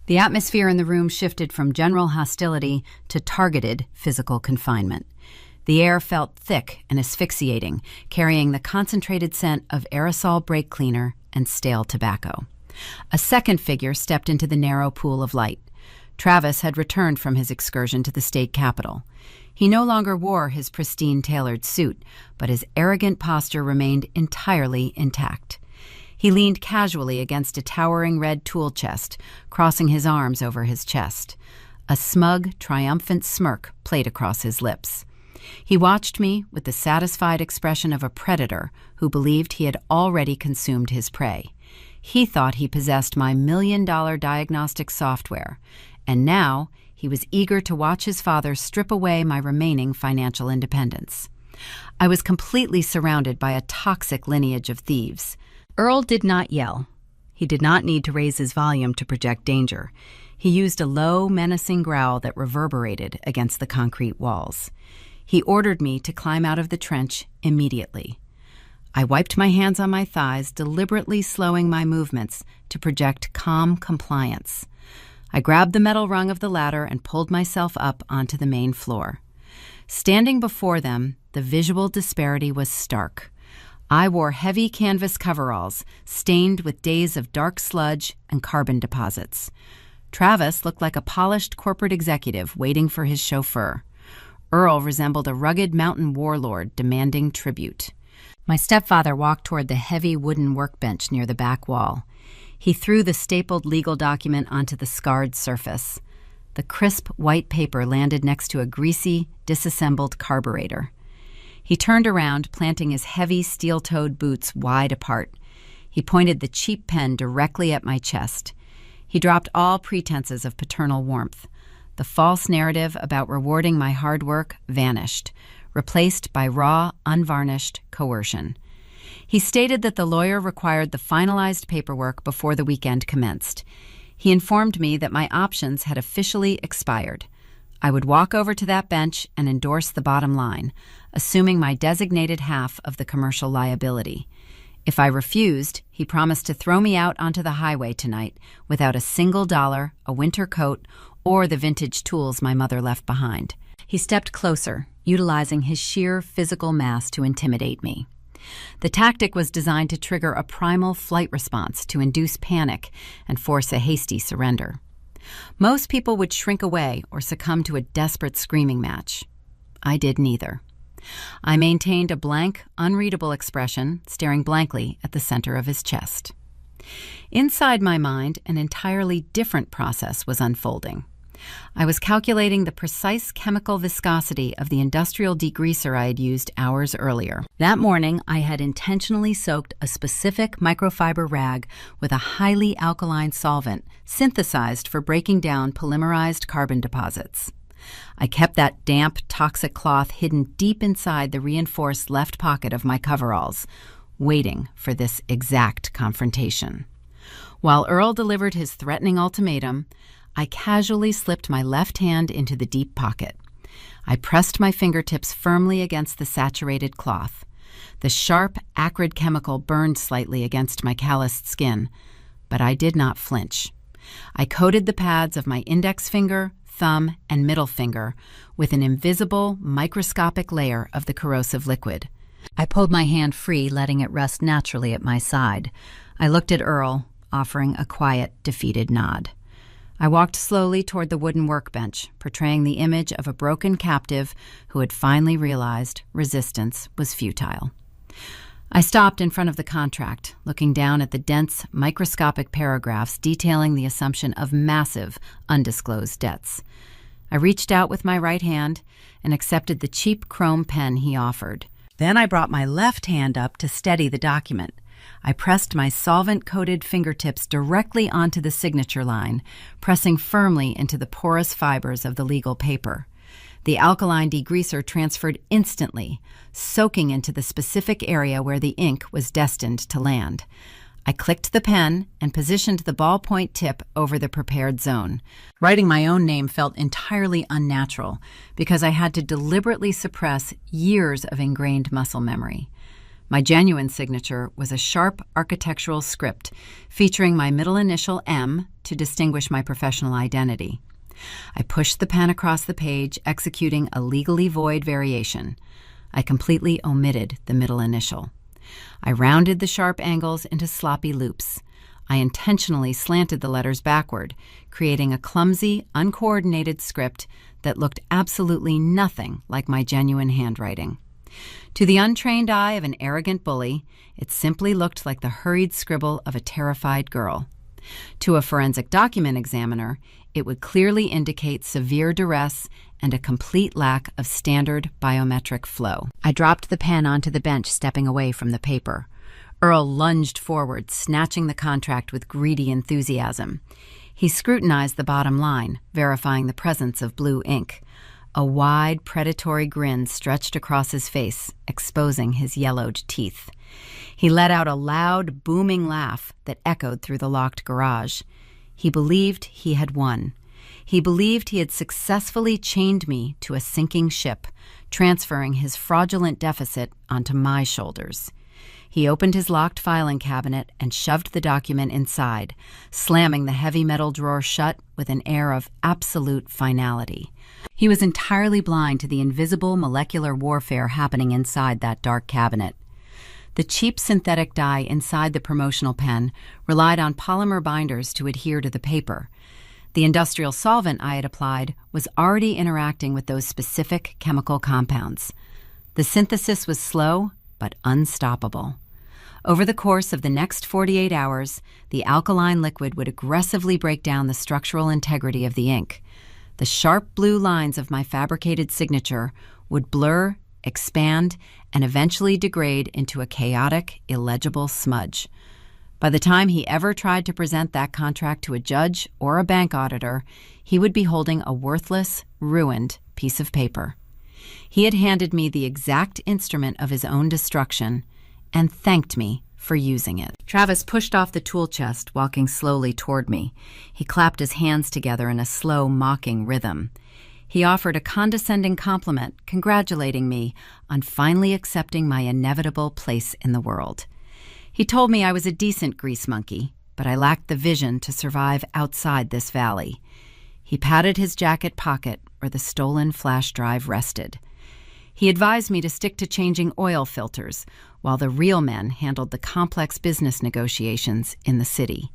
The atmosphere in the room shifted from general hostility to targeted physical confinement. The air felt thick and asphyxiating, carrying the concentrated scent of aerosol brake cleaner and stale tobacco. A second figure stepped into the narrow pool of light. Travis had returned from his excursion to the state capitol. He no longer wore his pristine tailored suit, but his arrogant posture remained entirely intact. He leaned casually against a towering red tool chest, crossing his arms over his chest. A smug, triumphant smirk played across his lips. He watched me with the satisfied expression of a predator who believed he had already consumed his prey. He thought he possessed my $1 million diagnostic software, and now he was eager to watch his father strip away my remaining financial independence. I was completely surrounded by a toxic lineage of thieves. Earl did not yell. He did not need to raise his volume to project danger. He used a low, menacing growl that reverberated against the concrete walls. He ordered me to climb out of the trench immediately. I wiped my hands on my thighs, deliberately slowing my movements to project calm compliance. I grabbed the metal rung of the ladder and pulled myself up onto the main floor. Standing before them, the visual disparity was stark. I wore heavy canvas coveralls, stained with days of dark sludge and carbon deposits. Travis looked like a polished corporate executive waiting for his chauffeur. Earl resembled a rugged mountain warlord demanding tribute. My stepfather walked toward the heavy wooden workbench near the back wall. He threw the stapled legal document onto the scarred surface. The crisp white paper landed next to a greasy, disassembled carburetor. He turned around, planting his heavy steel-toed boots wide apart. He pointed the cheap pen directly at my chest. He dropped all pretenses of paternal warmth. The false narrative about rewarding my hard work vanished, replaced by raw, unvarnished coercion. He stated that the lawyer required the finalized paperwork before the weekend commenced. He informed me that my options had officially expired. I would walk over to that bench and endorse the bottom line, assuming my designated half of the commercial liability. If I refused, he promised to throw me out onto the highway tonight without a single dollar, a winter coat, or the vintage tools my mother left behind. He stepped closer, utilizing his sheer physical mass to intimidate me. The tactic was designed to trigger a primal flight response to induce panic and force a hasty surrender. Most people would shrink away or succumb to a desperate screaming match. I did neither. I maintained a blank, unreadable expression, staring blankly at the center of his chest. Inside my mind, an entirely different process was unfolding. I was calculating the precise chemical viscosity of the industrial degreaser I had used hours earlier. That morning, I had intentionally soaked a specific microfiber rag with a highly alkaline solvent synthesized for breaking down polymerized carbon deposits. I kept that damp, toxic cloth hidden deep inside the reinforced left pocket of my coveralls, waiting for this exact confrontation. While Earl delivered his threatening ultimatum, I casually slipped my left hand into the deep pocket. I pressed my fingertips firmly against the saturated cloth. The sharp, acrid chemical burned slightly against my calloused skin, but I did not flinch. I coated the pads of my index finger, thumb, and middle finger with an invisible, microscopic layer of the corrosive liquid. I pulled my hand free, letting it rest naturally at my side. I looked at Earl, offering a quiet, defeated nod. I walked slowly toward the wooden workbench, portraying the image of a broken captive who had finally realized resistance was futile. I stopped in front of the contract, looking down at the dense, microscopic paragraphs detailing the assumption of massive, undisclosed debts. I reached out with my right hand and accepted the cheap chrome pen he offered. Then I brought my left hand up to steady the document. I pressed my solvent-coated fingertips directly onto the signature line, pressing firmly into the porous fibers of the legal paper. The alkaline degreaser transferred instantly, soaking into the specific area where the ink was destined to land. I clicked the pen and positioned the ballpoint tip over the prepared zone. Writing my own name felt entirely unnatural because I had to deliberately suppress years of ingrained muscle memory. My genuine signature was a sharp architectural script featuring my middle initial M to distinguish my professional identity. I pushed the pen across the page, executing a legally void variation. I completely omitted the middle initial. I rounded the sharp angles into sloppy loops. I intentionally slanted the letters backward, creating a clumsy, uncoordinated script that looked absolutely nothing like my genuine handwriting. To the untrained eye of an arrogant bully, it simply looked like the hurried scribble of a terrified girl. To a forensic document examiner, it would clearly indicate severe duress and a complete lack of standard biometric flow. I dropped the pen onto the bench, stepping away from the paper. Earl lunged forward, snatching the contract with greedy enthusiasm. He scrutinized the bottom line, verifying the presence of blue ink. A wide, predatory grin stretched across his face, exposing his yellowed teeth. He let out a loud, booming laugh that echoed through the locked garage. He believed he had won. He believed he had successfully chained me to a sinking ship, transferring his fraudulent deficit onto my shoulders. He opened his locked filing cabinet and shoved the document inside, slamming the heavy metal drawer shut with an air of absolute finality. He was entirely blind to the invisible molecular warfare happening inside that dark cabinet. The cheap synthetic dye inside the promotional pen relied on polymer binders to adhere to the paper. The industrial solvent I had applied was already interacting with those specific chemical compounds. The synthesis was slow, but unstoppable. Over the course of the next 48 hours, the alkaline liquid would aggressively break down the structural integrity of the ink. The sharp blue lines of my fabricated signature would blur, expand, and eventually degrade into a chaotic, illegible smudge. By the time he ever tried to present that contract to a judge or a bank auditor, he would be holding a worthless, ruined piece of paper. He had handed me the exact instrument of his own destruction and thanked me for using it. Travis pushed off the tool chest, walking slowly toward me. He clapped his hands together in a slow, mocking rhythm. He offered a condescending compliment, congratulating me on finally accepting my inevitable place in the world. He told me I was a decent grease monkey, but I lacked the vision to survive outside this valley. He patted his jacket pocket where the stolen flash drive rested. He advised me to stick to changing oil filters, while the real men handled the complex business negotiations in the city.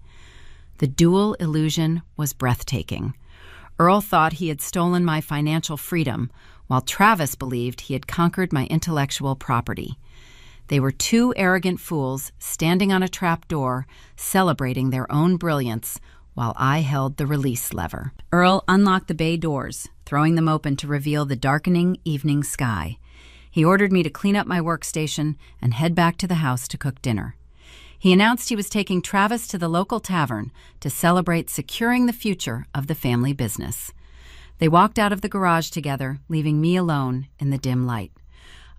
The dual illusion was breathtaking. Earl thought he had stolen my financial freedom, while Travis believed he had conquered my intellectual property. They were two arrogant fools standing on a trap door, celebrating their own brilliance, while I held the release lever. Earl unlocked the bay doors, throwing them open to reveal the darkening evening sky. He ordered me to clean up my workstation and head back to the house to cook dinner. He announced he was taking Travis to the local tavern to celebrate securing the future of the family business. They walked out of the garage together, leaving me alone in the dim light.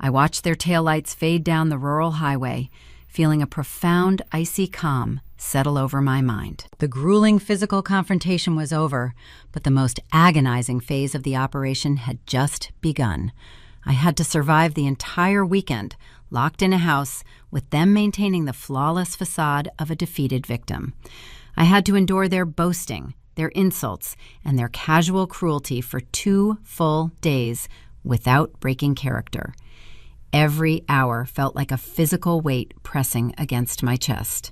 I watched their taillights fade down the rural highway, feeling a profound, icy calm settle over my mind. The grueling physical confrontation was over, but the most agonizing phase of the operation had just begun. I had to survive the entire weekend, locked in a house, with them maintaining the flawless facade of a defeated victim. I had to endure their boasting, their insults, and their casual cruelty for 2 full days without breaking character. Every hour felt like a physical weight pressing against my chest.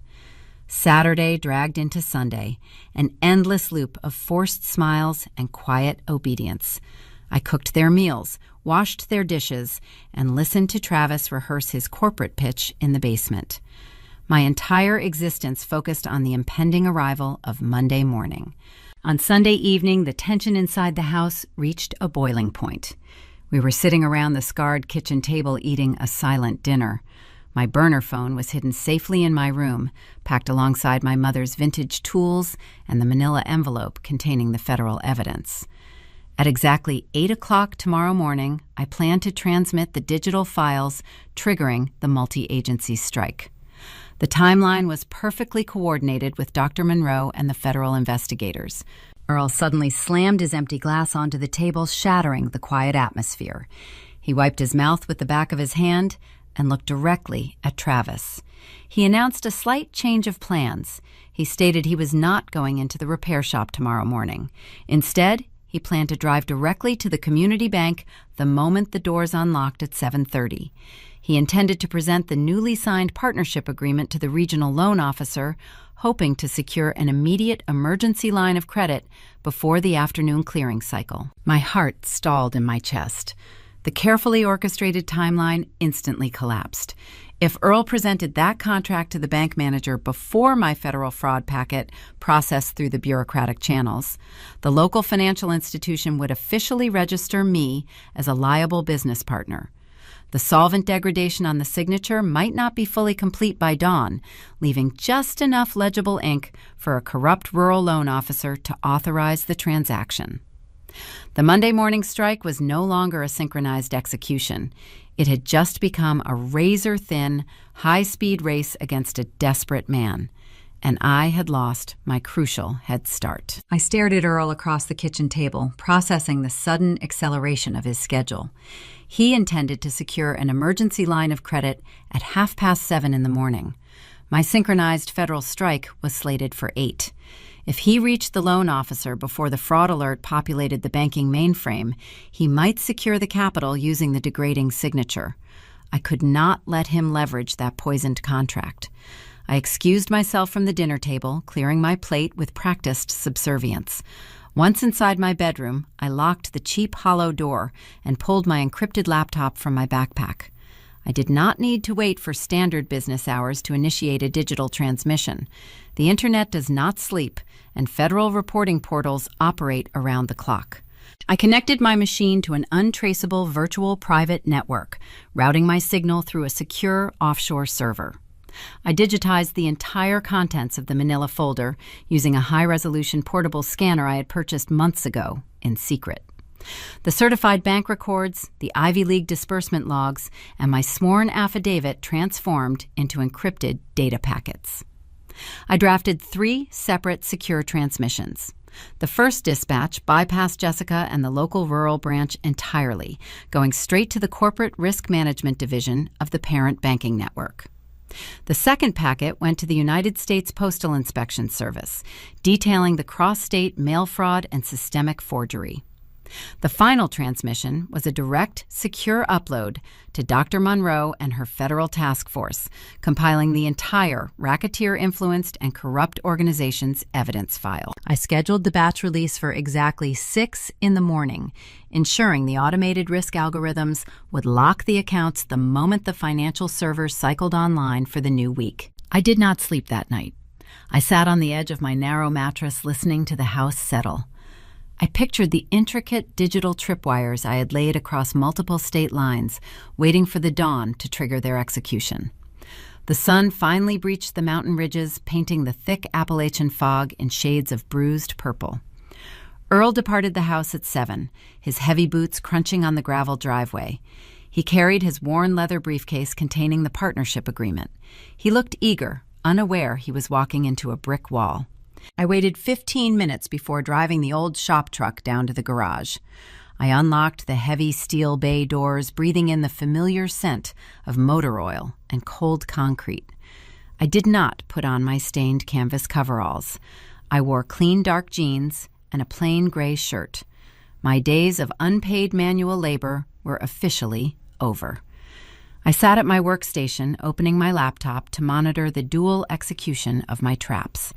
Saturday dragged into Sunday, an endless loop of forced smiles and quiet obedience. I cooked their meals, washed their dishes, and listened to Travis rehearse his corporate pitch in the basement. My entire existence focused on the impending arrival of Monday morning. On Sunday evening, the tension inside the house reached a boiling point. We were sitting around the scarred kitchen table eating a silent dinner. My burner phone was hidden safely in my room, packed alongside my mother's vintage tools and the manila envelope containing the federal evidence. At exactly 8 o'clock tomorrow morning, I plan to transmit the digital files triggering the multi-agency strike. The timeline was perfectly coordinated with Dr. Monroe and the federal investigators. Earl suddenly slammed his empty glass onto the table, shattering the quiet atmosphere. He wiped his mouth with the back of his hand and looked directly at Travis. He announced a slight change of plans. He stated he was not going into the repair shop tomorrow morning. Instead, he planned to drive directly to the community bank the moment the doors unlocked at 7:30. He intended to present the newly signed partnership agreement to the regional loan officer, hoping to secure an immediate emergency line of credit before the afternoon clearing cycle. My heart stalled in my chest. The carefully orchestrated timeline instantly collapsed. If Earl presented that contract to the bank manager before my federal fraud packet processed through the bureaucratic channels, the local financial institution would officially register me as a liable business partner. The solvent degradation on the signature might not be fully complete by dawn, leaving just enough legible ink for a corrupt rural loan officer to authorize the transaction. The Monday morning strike was no longer a synchronized execution. It had just become a razor-thin, high-speed race against a desperate man, and I had lost my crucial head start. I stared at Earl across the kitchen table, processing the sudden acceleration of his schedule. He intended to secure an emergency line of credit at 7:30 in the morning. My synchronized federal strike was slated for 8. If he reached the loan officer before the fraud alert populated the banking mainframe, he might secure the capital using the degrading signature. I could not let him leverage that poisoned contract. I excused myself from the dinner table, clearing my plate with practiced subservience. Once inside my bedroom, I locked the cheap hollow door and pulled my encrypted laptop from my backpack. I did not need to wait for standard business hours to initiate a digital transmission. The internet does not sleep, and federal reporting portals operate around the clock. I connected my machine to an untraceable virtual private network, routing my signal through a secure offshore server. I digitized the entire contents of the manila folder using a high-resolution portable scanner I had purchased months ago in secret. The certified bank records, the Ivy League disbursement logs, and my sworn affidavit transformed into encrypted data packets. I drafted 3 separate secure transmissions. The first dispatch bypassed Jessica and the local rural branch entirely, going straight to the corporate risk management division of the parent banking network. The second packet went to the United States Postal Inspection Service, detailing the cross-state mail fraud and systemic forgery. The final transmission was a direct, secure upload to Dr. Monroe and her federal task force, compiling the entire racketeer-influenced and corrupt organization's evidence file. I scheduled the batch release for exactly 6 in the morning, ensuring the automated risk algorithms would lock the accounts the moment the financial servers cycled online for the new week. I did not sleep that night. I sat on the edge of my narrow mattress listening to the house settle. I pictured the intricate digital tripwires I had laid across multiple state lines, waiting for the dawn to trigger their execution. The sun finally breached the mountain ridges, painting the thick Appalachian fog in shades of bruised purple. Earl departed the house at 7, his heavy boots crunching on the gravel driveway. He carried his worn leather briefcase containing the partnership agreement. He looked eager, unaware he was walking into a brick wall. I waited 15 minutes before driving the old shop truck down to the garage. I unlocked the heavy steel bay doors, breathing in the familiar scent of motor oil and cold concrete. I did not put on my stained canvas coveralls. I wore clean dark jeans and a plain gray shirt. My days of unpaid manual labor were officially over. I sat at my workstation, opening my laptop to monitor the dual execution of my traps.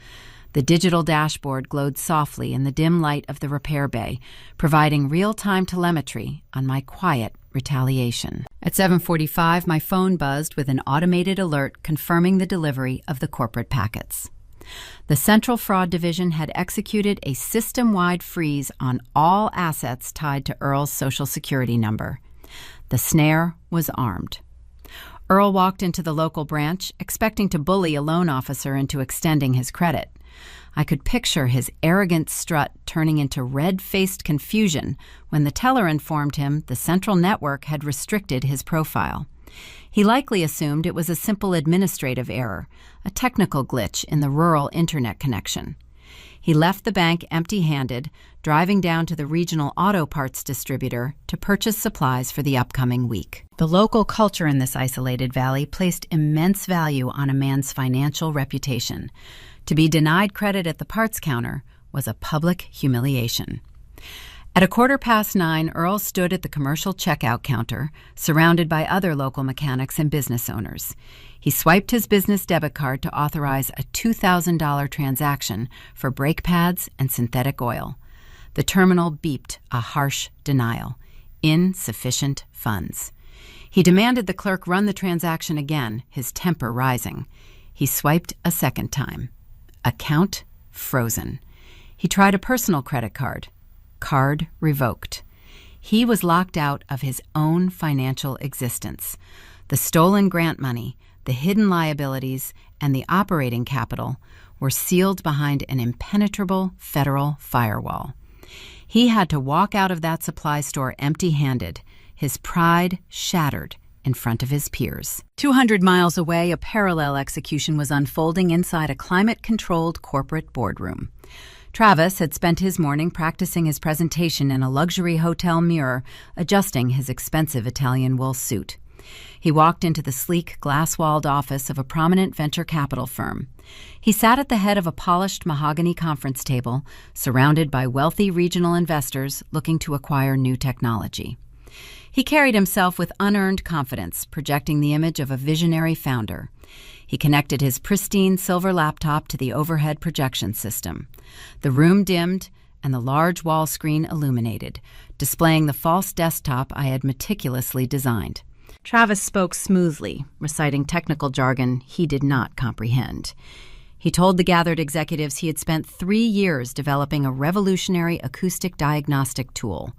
The digital dashboard glowed softly in the dim light of the repair bay, providing real-time telemetry on my quiet retaliation. At 7:45, my phone buzzed with an automated alert confirming the delivery of the corporate packets. The Central Fraud Division had executed a system-wide freeze on all assets tied to Earl's Social Security number. The snare was armed. Earl walked into the local branch, expecting to bully a loan officer into extending his credit. I could picture his arrogant strut turning into red-faced confusion when the teller informed him the central network had restricted his profile. He likely assumed it was a simple administrative error, a technical glitch in the rural internet connection. He left the bank empty-handed, driving down to the regional auto parts distributor to purchase supplies for the upcoming week. The local culture in this isolated valley placed immense value on a man's financial reputation. To be denied credit at the parts counter was a public humiliation. At 9:15, Earl stood at the commercial checkout counter, surrounded by other local mechanics and business owners. He swiped his business debit card to authorize a $2,000 transaction for brake pads and synthetic oil. The terminal beeped a harsh denial. Insufficient funds. He demanded the clerk run the transaction again, his temper rising. He swiped a second time. Account frozen. He tried a personal credit card. Card revoked. He was locked out of his own financial existence. The stolen grant money, the hidden liabilities, and the operating capital were sealed behind an impenetrable federal firewall. He had to walk out of that supply store empty-handed, his pride shattered in front of his peers. 200 miles away, a parallel execution was unfolding inside a climate-controlled corporate boardroom. Travis had spent his morning practicing his presentation in a luxury hotel mirror, adjusting his expensive Italian wool suit. He walked into the sleek, glass-walled office of a prominent venture capital firm. He sat at the head of a polished mahogany conference table, surrounded by wealthy regional investors looking to acquire new technology. He carried himself with unearned confidence, projecting the image of a visionary founder. He connected his pristine silver laptop to the overhead projection system. The room dimmed, and the large wall screen illuminated, displaying the false desktop I had meticulously designed. Travis spoke smoothly, reciting technical jargon he did not comprehend. He told the gathered executives he had spent 3 years developing a revolutionary acoustic diagnostic tool.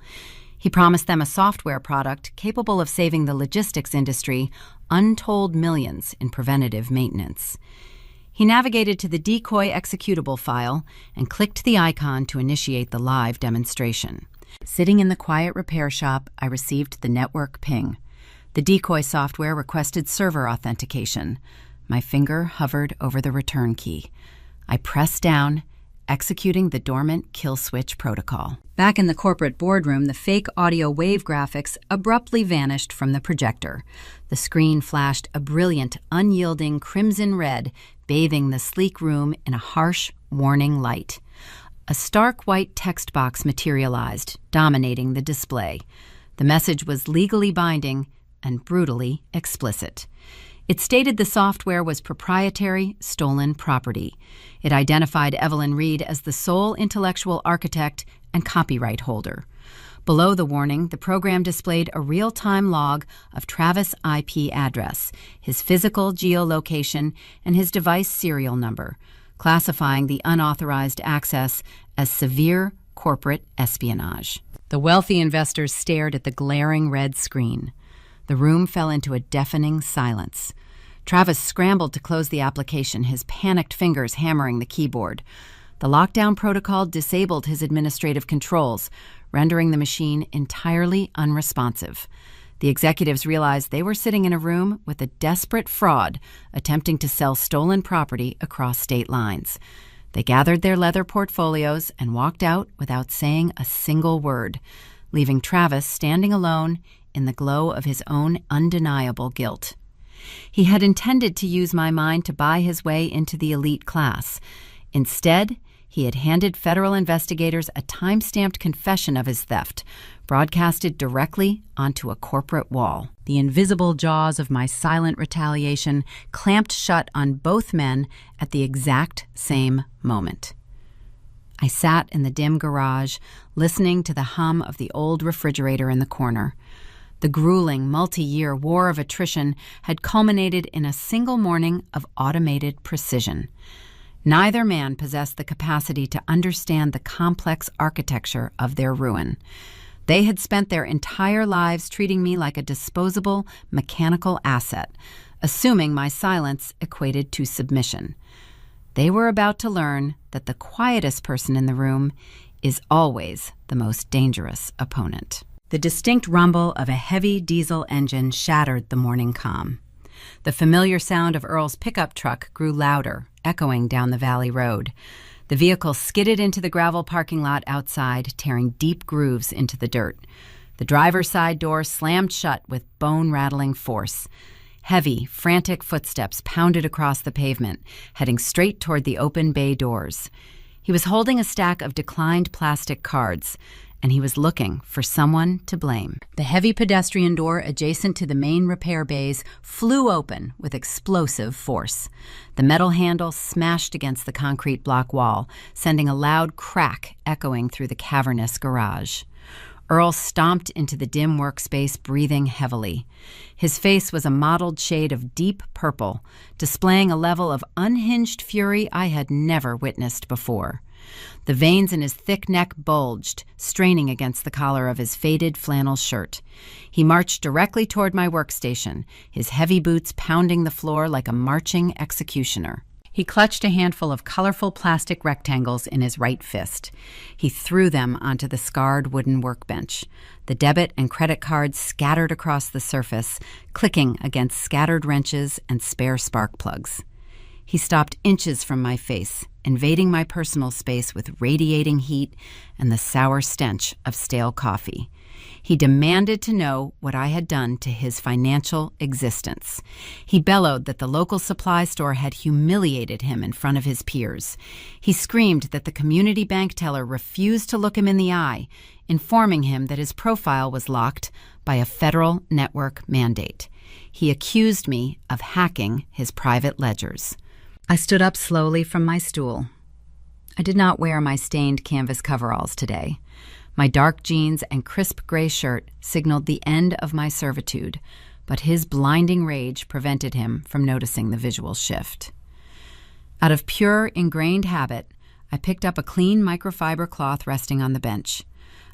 He promised them a software product capable of saving the logistics industry untold millions in preventative maintenance. He navigated to the decoy executable file and clicked the icon to initiate the live demonstration. Sitting in the quiet repair shop, I received the network ping. The decoy software requested server authentication. My finger hovered over the return key. I pressed down, executing the dormant kill switch protocol. Back in the corporate boardroom, the fake audio wave graphics abruptly vanished from the projector. The screen flashed a brilliant, unyielding crimson red, bathing the sleek room in a harsh, warning light. A stark white text box materialized, dominating the display. The message was legally binding and brutally explicit. It stated the software was proprietary, stolen property. It identified Evelyn Reed as the sole intellectual architect and copyright holder. Below the warning, the program displayed a real-time log of Travis' IP address, his physical geolocation, and his device serial number, classifying the unauthorized access as severe corporate espionage. The wealthy investors stared at the glaring red screen. The room fell into a deafening silence. Travis scrambled to close the application, his panicked fingers hammering the keyboard. The lockdown protocol disabled his administrative controls, rendering the machine entirely unresponsive. The executives realized they were sitting in a room with a desperate fraud attempting to sell stolen property across state lines. They gathered their leather portfolios and walked out without saying a single word, leaving Travis standing alone in the glow of his own undeniable guilt. He had intended to use my mind to buy his way into the elite class. Instead, he had handed federal investigators a time-stamped confession of his theft, broadcasted directly onto a corporate wall. The invisible jaws of my silent retaliation clamped shut on both men at the exact same moment. I sat in the dim garage, listening to the hum of the old refrigerator in the corner. The grueling, multi-year war of attrition had culminated in a single morning of automated precision. Neither man possessed the capacity to understand the complex architecture of their ruin. They had spent their entire lives treating me like a disposable, mechanical asset, assuming my silence equated to submission. They were about to learn that the quietest person in the room is always the most dangerous opponent. The distinct rumble of a heavy diesel engine shattered the morning calm. The familiar sound of Earl's pickup truck grew louder, echoing down the valley road. The vehicle skidded into the gravel parking lot outside, tearing deep grooves into the dirt. The driver's side door slammed shut with bone-rattling force. Heavy, frantic footsteps pounded across the pavement, heading straight toward the open bay doors. He was holding a stack of declined plastic cards, and he was looking for someone to blame. The heavy pedestrian door adjacent to the main repair bays flew open with explosive force. The metal handle smashed against the concrete block wall, sending a loud crack echoing through the cavernous garage. Earl stomped into the dim workspace, breathing heavily. His face was a mottled shade of deep purple, displaying a level of unhinged fury I had never witnessed before. The veins in his thick neck bulged, straining against the collar of his faded flannel shirt. He marched directly toward my workstation, his heavy boots pounding the floor like a marching executioner. He clutched a handful of colorful plastic rectangles in his right fist. He threw them onto the scarred wooden workbench. The debit and credit cards scattered across the surface, clicking against scattered wrenches and spare spark plugs. He stopped inches from my face, invading my personal space with radiating heat and the sour stench of stale coffee. He demanded to know what I had done to his financial existence. He bellowed that the local supply store had humiliated him in front of his peers. He screamed that the community bank teller refused to look him in the eye, informing him that his profile was locked by a federal network mandate. He accused me of hacking his private ledgers. I stood up slowly from my stool. I did not wear my stained canvas coveralls today. My dark jeans and crisp gray shirt signaled the end of my servitude, but his blinding rage prevented him from noticing the visual shift. Out of pure, ingrained habit, I picked up a clean microfiber cloth resting on the bench.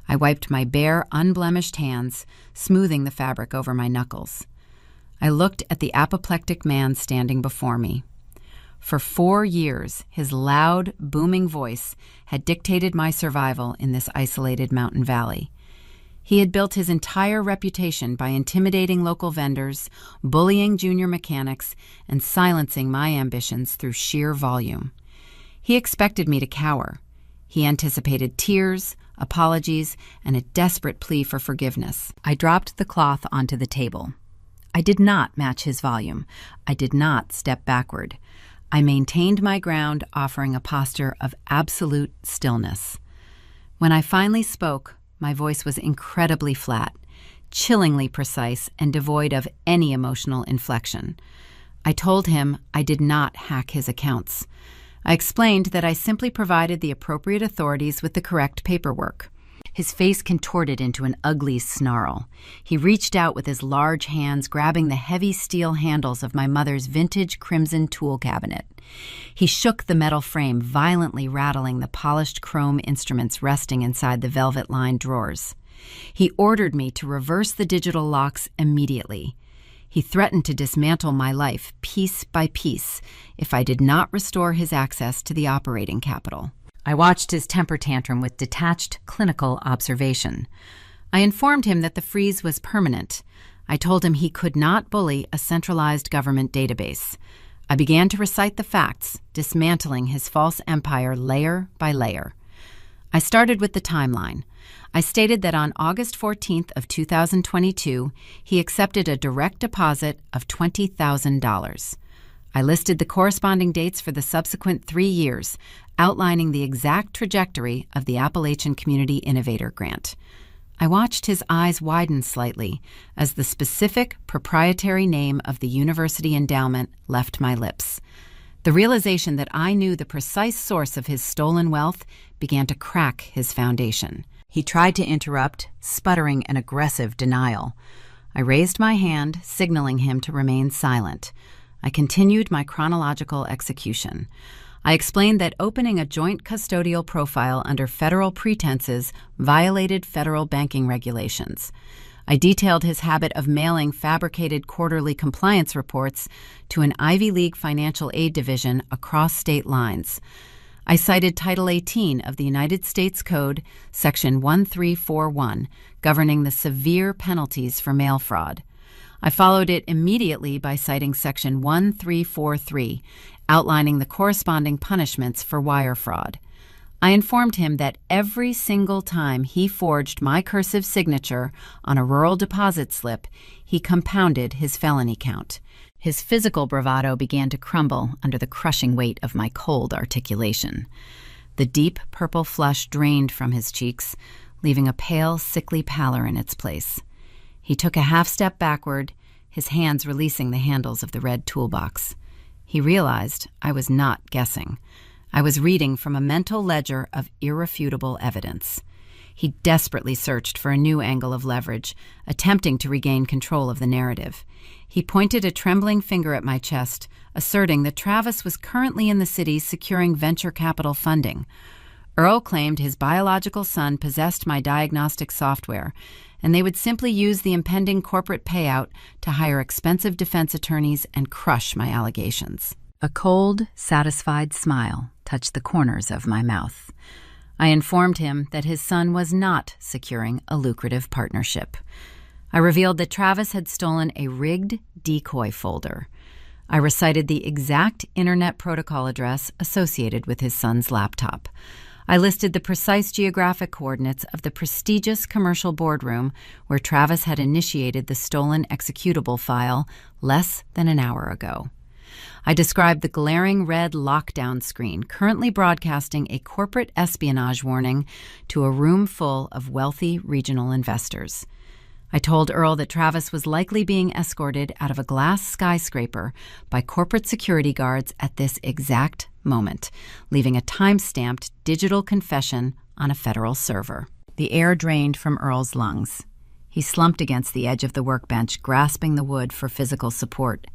I wiped my bare, unblemished hands, smoothing the fabric over my knuckles. I looked at the apoplectic man standing before me. For 4 years, his loud, booming voice had dictated my survival in this isolated mountain valley. He had built his entire reputation by intimidating local vendors, bullying junior mechanics, and silencing my ambitions through sheer volume. He expected me to cower. He anticipated tears, apologies, and a desperate plea for forgiveness. I dropped the cloth onto the table. I did not match his volume. I did not step backward. I maintained my ground, offering a posture of absolute stillness. When I finally spoke, my voice was incredibly flat, chillingly precise, and devoid of any emotional inflection. I told him I did not hack his accounts. I explained that I simply provided the appropriate authorities with the correct paperwork. His face contorted into an ugly snarl. He reached out with his large hands, grabbing the heavy steel handles of my mother's vintage crimson tool cabinet. He shook the metal frame, violently rattling the polished chrome instruments resting inside the velvet-lined drawers. He ordered me to reverse the digital locks immediately. He threatened to dismantle my life piece by piece if I did not restore his access to the operating capital. I watched his temper tantrum with detached, clinical observation. I informed him that the freeze was permanent. I told him he could not bully a centralized government database. I began to recite the facts, dismantling his false empire layer by layer. I started with the timeline. I stated that on August 14th of 2022, he accepted a direct deposit of $20,000. I listed the corresponding dates for the subsequent 3 years, outlining the exact trajectory of the Appalachian Community Innovator Grant. I watched his eyes widen slightly as the specific proprietary name of the university endowment left my lips. The realization that I knew the precise source of his stolen wealth began to crack his foundation. He tried to interrupt, sputtering an aggressive denial. I raised my hand, signaling him to remain silent. I continued my chronological execution. I explained that opening a joint custodial profile under federal pretenses violated federal banking regulations. I detailed his habit of mailing fabricated quarterly compliance reports to an Ivy League financial aid division across state lines. I cited Title 18 of the United States Code, Section 1341, governing the severe penalties for mail fraud. I followed it immediately by citing Section 1343, outlining the corresponding punishments for wire fraud. I informed him that every single time he forged my cursive signature on a rural deposit slip, he compounded his felony count. His physical bravado began to crumble under the crushing weight of my cold articulation. The deep purple flush drained from his cheeks, leaving a pale, sickly pallor in its place. He took a half step backward, his hands releasing the handles of the red toolbox. He realized I was not guessing. I was reading from a mental ledger of irrefutable evidence. He desperately searched for a new angle of leverage, attempting to regain control of the narrative. He pointed a trembling finger at my chest, asserting that Travis was currently in the city securing venture capital funding. Earl claimed his biological son possessed my diagnostic software, and they would simply use the impending corporate payout to hire expensive defense attorneys and crush my allegations. A cold, satisfied smile touched the corners of my mouth. I informed him that his son was not securing a lucrative partnership. I revealed that Travis had stolen a rigged decoy folder. I recited the exact internet protocol address associated with his son's laptop. I listed the precise geographic coordinates of the prestigious commercial boardroom where Travis had initiated the stolen executable file less than an hour ago. I described the glaring red lockdown screen currently broadcasting a corporate espionage warning to a room full of wealthy regional investors. I told Earl that Travis was likely being escorted out of a glass skyscraper by corporate security guards at this exact moment, leaving a time-stamped digital confession on a federal server. The air drained from Earl's lungs. He slumped against the edge of the workbench, grasping the wood for physical support.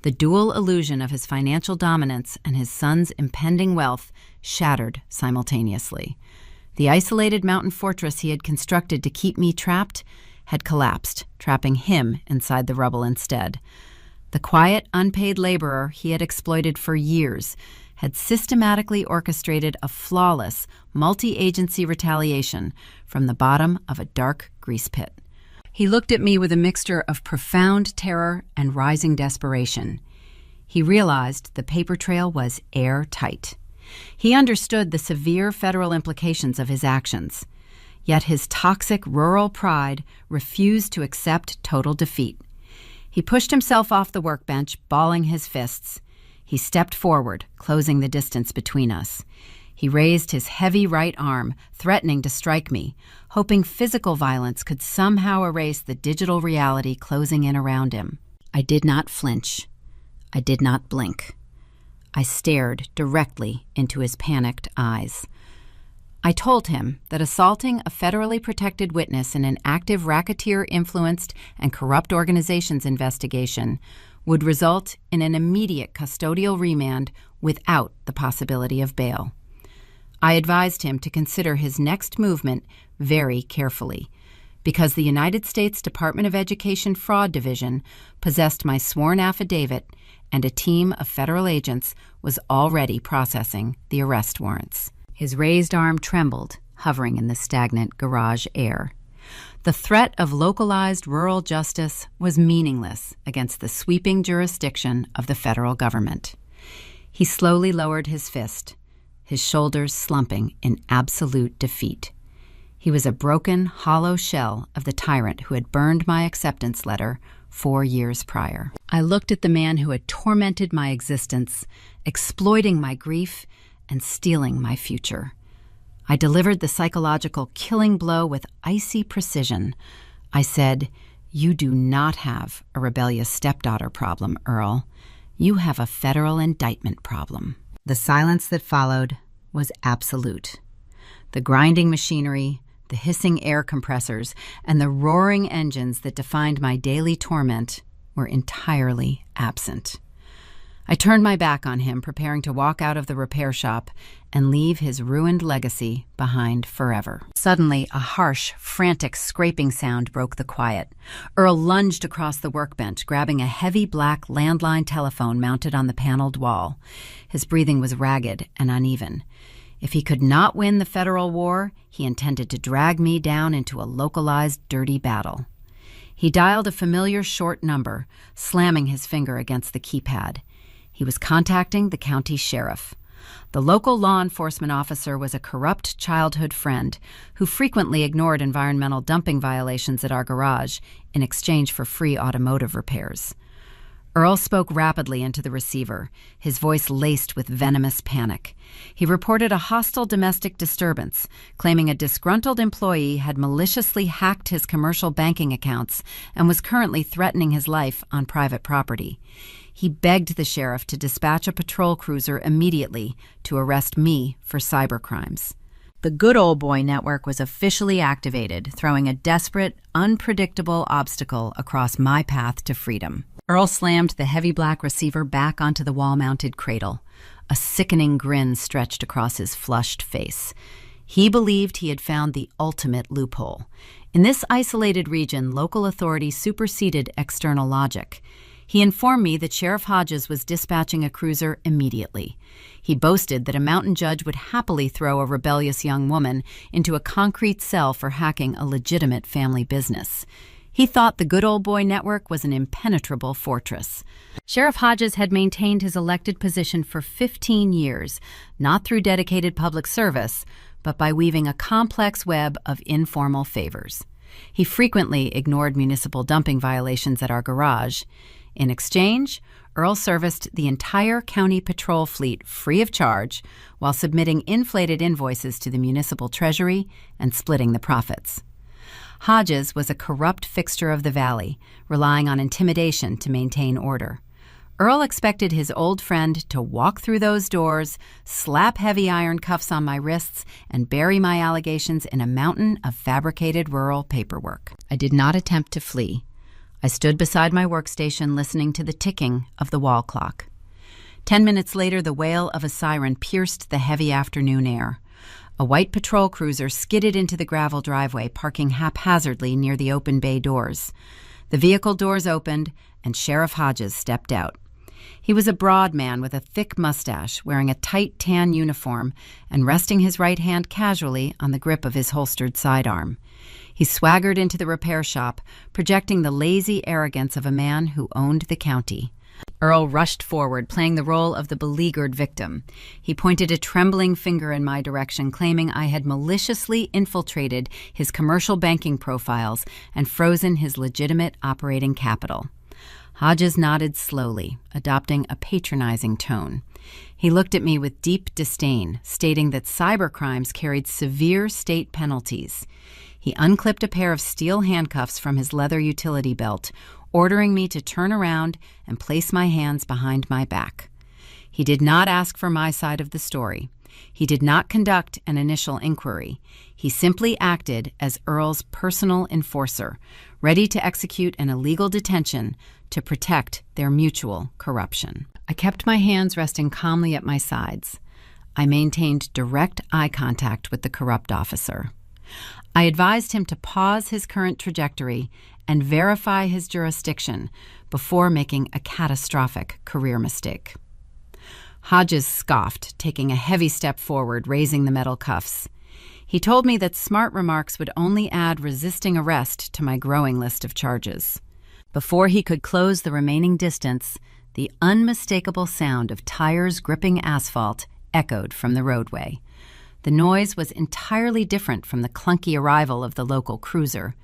The dual illusion of his financial dominance and his son's impending wealth shattered simultaneously. The isolated mountain fortress he had constructed to keep me trapped had collapsed, trapping him inside the rubble instead. The quiet, unpaid laborer he had exploited for years had systematically orchestrated a flawless, multi-agency retaliation from the bottom of a dark grease pit. He looked at me with a mixture of profound terror and rising desperation. He realized the paper trail was airtight. He understood the severe federal implications of his actions. Yet his toxic rural pride refused to accept total defeat. He pushed himself off the workbench, balling his fists. He stepped forward, closing the distance between us. He raised his heavy right arm, threatening to strike me, hoping physical violence could somehow erase the digital reality closing in around him. I did not flinch. I did not blink. I stared directly into his panicked eyes. I told him that assaulting a federally protected witness in an active racketeer-influenced and corrupt organizations investigation would result in an immediate custodial remand without the possibility of bail. I advised him to consider his next movement very carefully, because the United States Department of Education Fraud Division possessed my sworn affidavit and a team of federal agents was already processing the arrest warrants. His raised arm trembled, hovering in the stagnant garage air. The threat of localized rural justice was meaningless against the sweeping jurisdiction of the federal government. He slowly lowered his fist, his shoulders slumping in absolute defeat. He was a broken, hollow shell of the tyrant who had burned my acceptance letter 4 years prior. I looked at the man who had tormented my existence, exploiting my grief and stealing my future. I delivered the psychological killing blow with icy precision. I said, "You do not have a rebellious stepdaughter problem, Earl. You have a federal indictment problem." The silence that followed was absolute. The grinding machinery, the hissing air compressors, and the roaring engines that defined my daily torment were entirely absent. I turned my back on him, preparing to walk out of the repair shop and leave his ruined legacy behind forever. Suddenly, a harsh, frantic scraping sound broke the quiet. Earl lunged across the workbench, grabbing a heavy black landline telephone mounted on the paneled wall. His breathing was ragged and uneven. If he could not win the federal war, he intended to drag me down into a localized, dirty battle. He dialed a familiar short number, slamming his finger against the keypad. He was contacting the county sheriff. The local law enforcement officer was a corrupt childhood friend who frequently ignored environmental dumping violations at our garage in exchange for free automotive repairs. Earl spoke rapidly into the receiver, his voice laced with venomous panic. He reported a hostile domestic disturbance, claiming a disgruntled employee had maliciously hacked his commercial banking accounts and was currently threatening his life on private property. He begged the sheriff to dispatch a patrol cruiser immediately to arrest me for cybercrimes. The Good Old Boy Network was officially activated, throwing a desperate, unpredictable obstacle across my path to freedom. Earl slammed the heavy black receiver back onto the wall-mounted cradle. A sickening grin stretched across his flushed face. He believed he had found the ultimate loophole. In this isolated region, local authority superseded external logic. He informed me that Sheriff Hodges was dispatching a cruiser immediately. He boasted that a mountain judge would happily throw a rebellious young woman into a concrete cell for hacking a legitimate family business. He thought the Good Old Boy Network was an impenetrable fortress. Sheriff Hodges had maintained his elected position for 15 years, not through dedicated public service, but by weaving a complex web of informal favors. He frequently ignored municipal dumping violations at our garage. In exchange, Earl serviced the entire county patrol fleet free of charge while submitting inflated invoices to the municipal treasury and splitting the profits. Hodges was a corrupt fixture of the valley, relying on intimidation to maintain order. Earl expected his old friend to walk through those doors, slap heavy iron cuffs on my wrists, and bury my allegations in a mountain of fabricated rural paperwork. I did not attempt to flee. I stood beside my workstation listening to the ticking of the wall clock. 10 minutes later, the wail of a siren pierced the heavy afternoon air. A white patrol cruiser skidded into the gravel driveway, parking haphazardly near the open bay doors. The vehicle doors opened, and Sheriff Hodges stepped out. He was a broad man with a thick mustache, wearing a tight tan uniform and resting his right hand casually on the grip of his holstered sidearm. He swaggered into the repair shop, projecting the lazy arrogance of a man who owned the county. Earl rushed forward, playing the role of the beleaguered victim. He pointed a trembling finger in my direction, claiming I had maliciously infiltrated his commercial banking profiles and frozen his legitimate operating capital. Hodges nodded slowly, adopting a patronizing tone. He looked at me with deep disdain, stating that cybercrimes carried severe state penalties. He unclipped a pair of steel handcuffs from his leather utility belt, ordering me to turn around and place my hands behind my back. He did not ask for my side of the story. He did not conduct an initial inquiry. He simply acted as Earl's personal enforcer, ready to execute an illegal detention to protect their mutual corruption. I kept my hands resting calmly at my sides. I maintained direct eye contact with the corrupt officer. I advised him to pause his current trajectory and verify his jurisdiction before making a catastrophic career mistake. Hodges scoffed, taking a heavy step forward, raising the metal cuffs. He told me that smart remarks would only add resisting arrest to my growing list of charges. Before he could close the remaining distance, the unmistakable sound of tires gripping asphalt echoed from the roadway. The noise was entirely different from the clunky arrival of the local cruiser.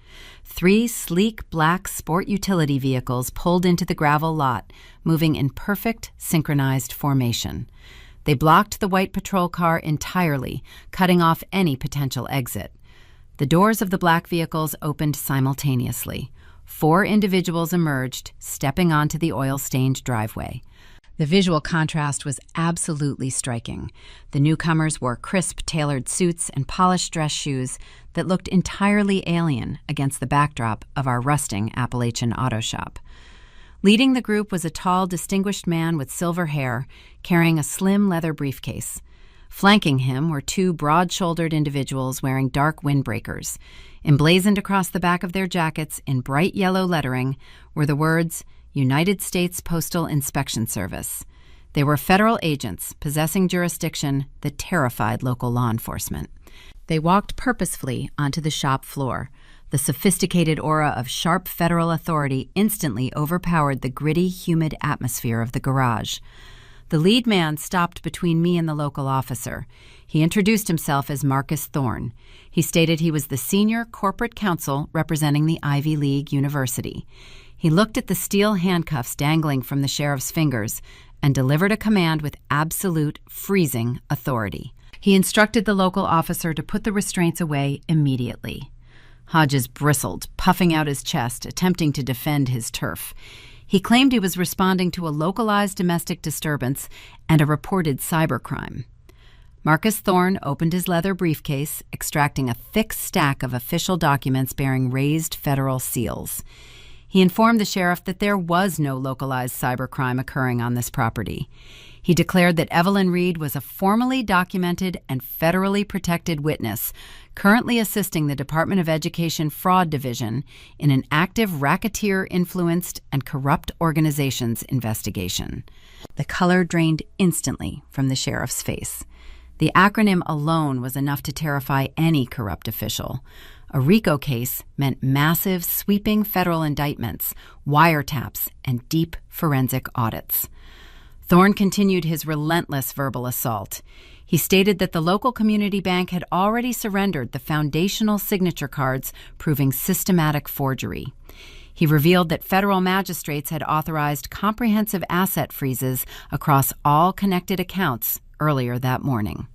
3 sleek black sport utility vehicles pulled into the gravel lot, moving in perfect synchronized formation. They blocked the white patrol car entirely, cutting off any potential exit. The doors of the black vehicles opened simultaneously. 4 individuals emerged, stepping onto the oil-stained driveway. The visual contrast was absolutely striking. The newcomers wore crisp, tailored suits and polished dress shoes that looked entirely alien against the backdrop of our rusting Appalachian auto shop. Leading the group was a tall, distinguished man with silver hair, carrying a slim leather briefcase. Flanking him were 2 broad-shouldered individuals wearing dark windbreakers. Emblazoned across the back of their jackets in bright yellow lettering were the words, United States Postal Inspection Service. They were federal agents possessing jurisdiction that terrified local law enforcement. They walked purposefully onto the shop floor. The sophisticated aura of sharp federal authority instantly overpowered the gritty, humid atmosphere of the garage. The lead man stopped between me and the local officer. He introduced himself as Marcus Thorne. He stated he was the senior corporate counsel representing the Ivy League University. He looked at the steel handcuffs dangling from the sheriff's fingers and delivered a command with absolute, freezing authority. He instructed the local officer to put the restraints away immediately. Hodges bristled, puffing out his chest, attempting to defend his turf. He claimed he was responding to a localized domestic disturbance and a reported cybercrime. Marcus Thorne opened his leather briefcase, extracting a thick stack of official documents bearing raised federal seals. He informed the sheriff that there was no localized cybercrime occurring on this property. He declared that Evelyn Reed was a formally documented and federally protected witness, currently assisting the Department of Education Fraud Division in an active racketeer-influenced and corrupt organizations investigation. The color drained instantly from the sheriff's face. The acronym alone was enough to terrify any corrupt official. A RICO case meant massive, sweeping federal indictments, wiretaps, and deep forensic audits. Thorne continued his relentless verbal assault. He stated that the local community bank had already surrendered the foundational signature cards, proving systematic forgery. He revealed that federal magistrates had authorized comprehensive asset freezes across all connected accounts earlier that morning.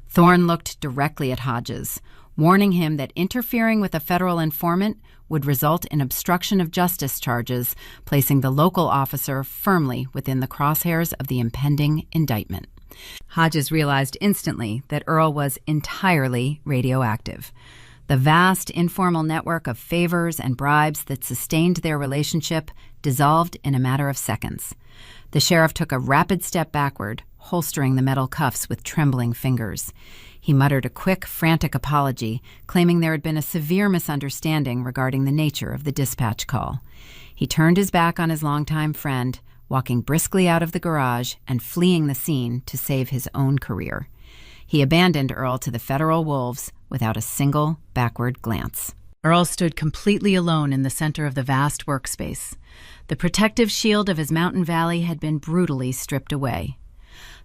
Thorne looked directly at Hodges, warning him that interfering with a federal informant would result in obstruction of justice charges, placing the local officer firmly within the crosshairs of the impending indictment. Hodges realized instantly that Earl was entirely radioactive. The vast informal network of favors and bribes that sustained their relationship dissolved in a matter of seconds. The sheriff took a rapid step backward, holstering the metal cuffs with trembling fingers. He muttered a quick, frantic apology, claiming there had been a severe misunderstanding regarding the nature of the dispatch call. He turned his back on his longtime friend, walking briskly out of the garage and fleeing the scene to save his own career. He abandoned Earl to the federal wolves without a single backward glance. Earl stood completely alone in the center of the vast workspace. The protective shield of his mountain valley had been brutally stripped away.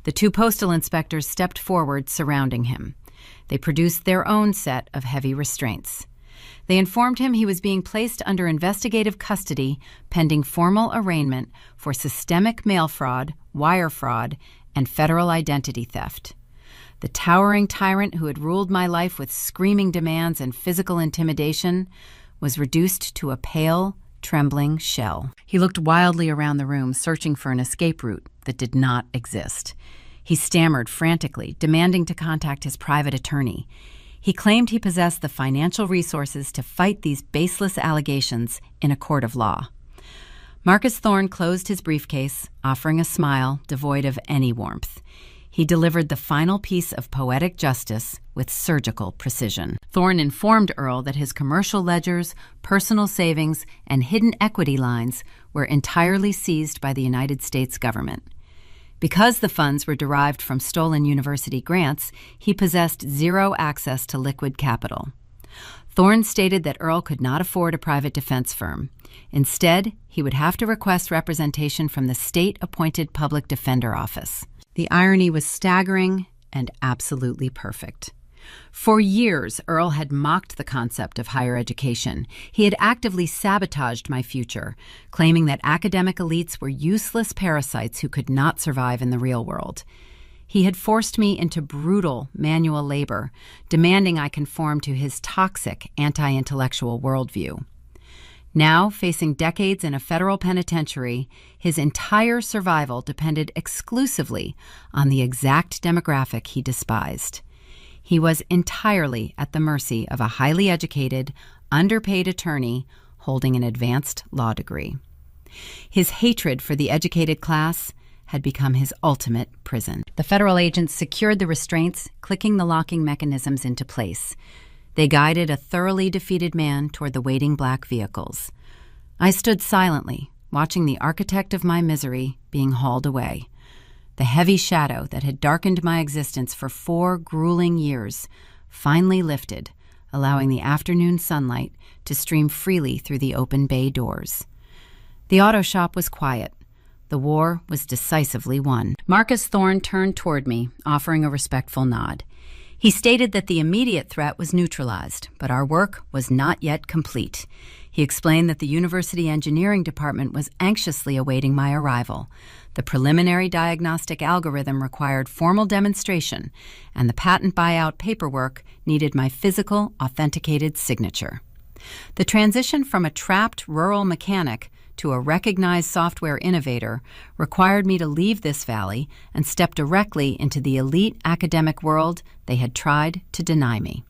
The two postal inspectors stepped forward, surrounding him. They produced their own set of heavy restraints. They informed him he was being placed under investigative custody pending formal arraignment for systemic mail fraud, wire fraud, and federal identity theft. The towering tyrant who had ruled my life with screaming demands and physical intimidation was reduced to a pale, trembling shell. He looked wildly around the room, searching for an escape route that did not exist. He stammered frantically, demanding to contact his private attorney. He claimed he possessed the financial resources to fight these baseless allegations in a court of law. Marcus Thorne closed his briefcase, offering a smile devoid of any warmth. He delivered the final piece of poetic justice with surgical precision. Thorne informed Earl that his commercial ledgers, personal savings, and hidden equity lines were entirely seized by the United States government. Because the funds were derived from stolen university grants, he possessed zero access to liquid capital. Thorne stated that Earl could not afford a private defense firm. Instead, he would have to request representation from the state-appointed public defender office. The irony was staggering and absolutely perfect. For years, Earl had mocked the concept of higher education. He had actively sabotaged my future, claiming that academic elites were useless parasites who could not survive in the real world. He had forced me into brutal manual labor, demanding I conform to his toxic anti-intellectual worldview. Now, facing decades in a federal penitentiary, his entire survival depended exclusively on the exact demographic he despised. He was entirely at the mercy of a highly educated, underpaid attorney holding an advanced law degree. His hatred for the educated class had become his ultimate prison. The federal agents secured the restraints, clicking the locking mechanisms into place. They guided a thoroughly defeated man toward the waiting black vehicles. I stood silently, watching the architect of my misery being hauled away. The heavy shadow that had darkened my existence for 4 grueling years finally lifted, allowing the afternoon sunlight to stream freely through the open bay doors. The auto shop was quiet. The war was decisively won. Marcus Thorne turned toward me, offering a respectful nod. He stated that the immediate threat was neutralized, but our work was not yet complete. He explained that the university engineering department was anxiously awaiting my arrival. The preliminary diagnostic algorithm required formal demonstration, and the patent buyout paperwork needed my physical, authenticated signature. The transition from a trapped rural mechanic to a recognized software innovator required me to leave this valley and step directly into the elite academic world they had tried to deny me.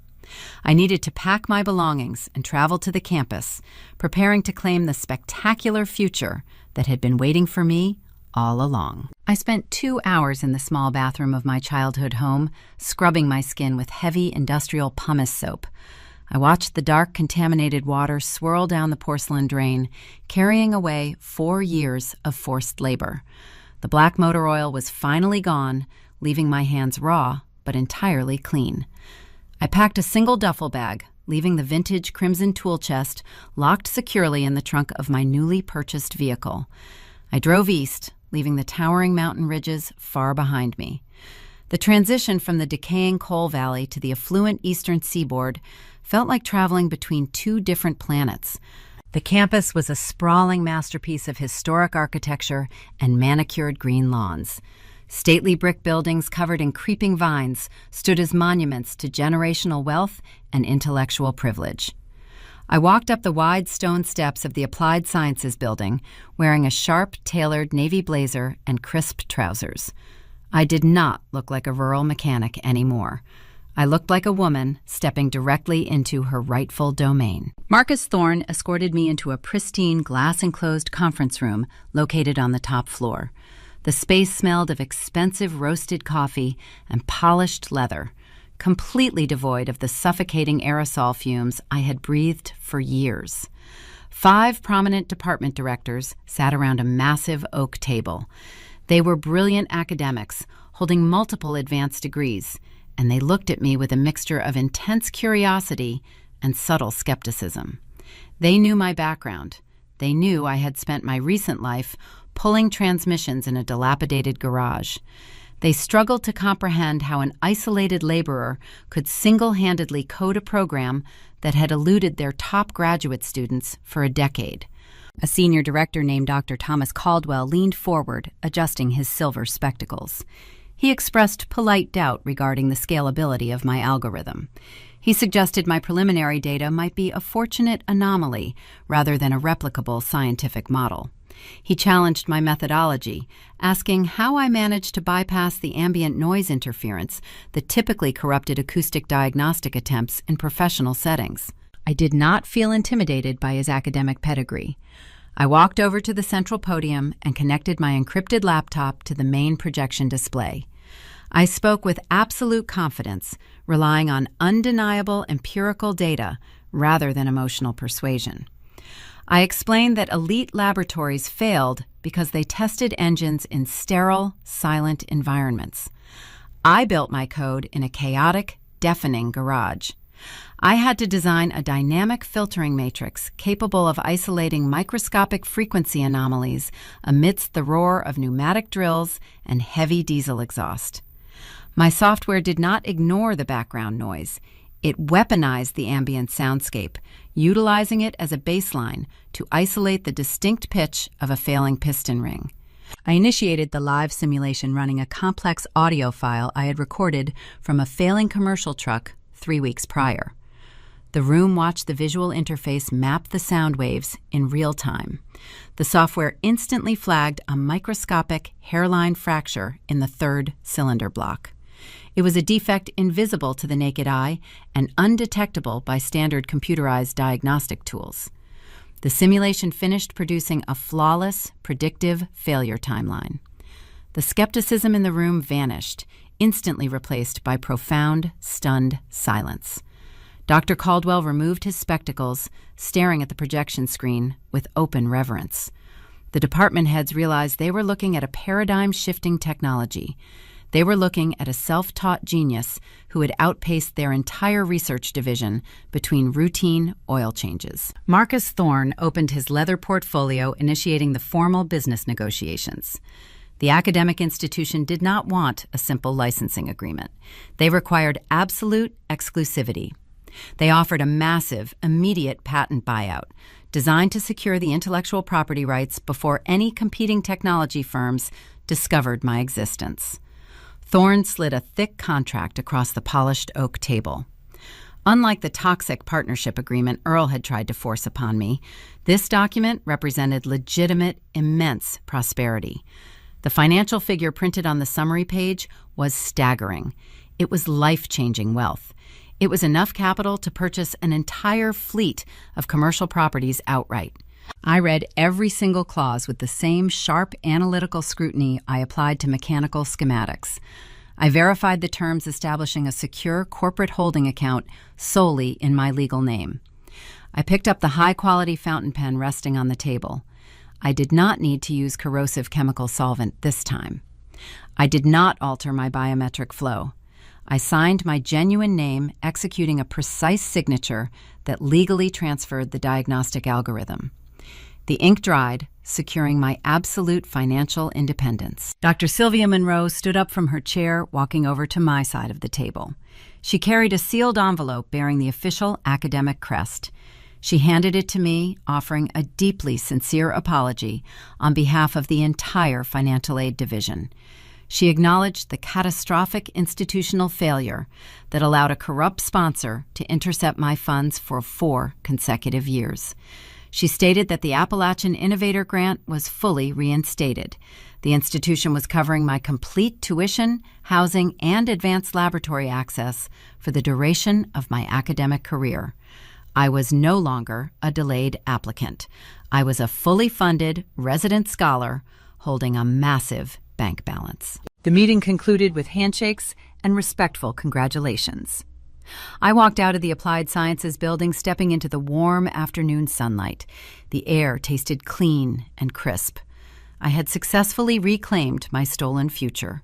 I needed to pack my belongings and travel to the campus, preparing to claim the spectacular future that had been waiting for me all along. I spent 2 hours in the small bathroom of my childhood home, scrubbing my skin with heavy industrial pumice soap. I watched the dark, contaminated water swirl down the porcelain drain, carrying away 4 years of forced labor. The black motor oil was finally gone, leaving my hands raw but entirely clean. I packed a single duffel bag, leaving the vintage crimson tool chest locked securely in the trunk of my newly purchased vehicle. I drove east, leaving the towering mountain ridges far behind me. The transition from the decaying coal valley to the affluent eastern seaboard felt like traveling between 2 different planets. The campus was a sprawling masterpiece of historic architecture and manicured green lawns. Stately brick buildings covered in creeping vines stood as monuments to generational wealth and intellectual privilege. I walked up the wide stone steps of the Applied Sciences building, wearing a sharp, tailored navy blazer and crisp trousers. I did not look like a rural mechanic anymore. I looked like a woman stepping directly into her rightful domain. Marcus Thorne escorted me into a pristine, glass-enclosed conference room located on the top floor. The space smelled of expensive roasted coffee and polished leather, completely devoid of the suffocating aerosol fumes I had breathed for years. 5 prominent department directors sat around a massive oak table. They were brilliant academics, holding multiple advanced degrees, and they looked at me with a mixture of intense curiosity and subtle skepticism. They knew my background. They knew I had spent my recent life pulling transmissions in a dilapidated garage. They struggled to comprehend how an isolated laborer could single-handedly code a program that had eluded their top graduate students for a decade. A senior director named Dr. Thomas Caldwell leaned forward, adjusting his silver spectacles. He expressed polite doubt regarding the scalability of my algorithm. He suggested my preliminary data might be a fortunate anomaly rather than a replicable scientific model. He challenged my methodology, asking how I managed to bypass the ambient noise interference that typically corrupted acoustic diagnostic attempts in professional settings. I did not feel intimidated by his academic pedigree. I walked over to the central podium and connected my encrypted laptop to the main projection display. I spoke with absolute confidence, relying on undeniable empirical data rather than emotional persuasion. I explained that elite laboratories failed because they tested engines in sterile, silent environments. I built my code in a chaotic, deafening garage. I had to design a dynamic filtering matrix capable of isolating microscopic frequency anomalies amidst the roar of pneumatic drills and heavy diesel exhaust. My software did not ignore the background noise. It weaponized the ambient soundscape, utilizing it as a baseline to isolate the distinct pitch of a failing piston ring. I initiated the live simulation running a complex audio file I had recorded from a failing commercial truck 3 weeks prior. The room watched the visual interface map the sound waves in real time. The software instantly flagged a microscopic hairline fracture in the 3rd cylinder block. It was a defect invisible to the naked eye and undetectable by standard computerized diagnostic tools. The simulation finished producing a flawless, predictive failure timeline. The skepticism in the room vanished, instantly replaced by profound, stunned silence. Dr. Caldwell removed his spectacles, staring at the projection screen with open reverence. The department heads realized they were looking at a paradigm-shifting technology. They were looking at a self-taught genius who had outpaced their entire research division between routine oil changes. Marcus Thorne opened his leather portfolio, initiating the formal business negotiations. The academic institution did not want a simple licensing agreement. They required absolute exclusivity. They offered a massive, immediate patent buyout, designed to secure the intellectual property rights before any competing technology firms discovered my existence. Thorne slid a thick contract across the polished oak table. Unlike the toxic partnership agreement Earl had tried to force upon me, this document represented legitimate, immense prosperity. The financial figure printed on the summary page was staggering. It was life-changing wealth. It was enough capital to purchase an entire fleet of commercial properties outright. I read every single clause with the same sharp analytical scrutiny I applied to mechanical schematics. I verified the terms establishing a secure corporate holding account solely in my legal name. I picked up the high-quality fountain pen resting on the table. I did not need to use corrosive chemical solvent this time. I did not alter my biometric flow. I signed my genuine name, executing a precise signature that legally transferred the diagnostic algorithm. The ink dried, securing my absolute financial independence. Dr. Sylvia Monroe stood up from her chair, walking over to my side of the table. She carried a sealed envelope bearing the official academic crest. She handed it to me, offering a deeply sincere apology on behalf of the entire financial aid division. She acknowledged the catastrophic institutional failure that allowed a corrupt sponsor to intercept my funds for 4 consecutive years. She stated that the Appalachian Innovator Grant was fully reinstated. The institution was covering my complete tuition, housing, and advanced laboratory access for the duration of my academic career. I was no longer a delayed applicant. I was a fully funded resident scholar holding a massive bank balance. The meeting concluded with handshakes and respectful congratulations. I walked out of the Applied Sciences building, stepping into the warm afternoon sunlight. The air tasted clean and crisp. I had successfully reclaimed my stolen future.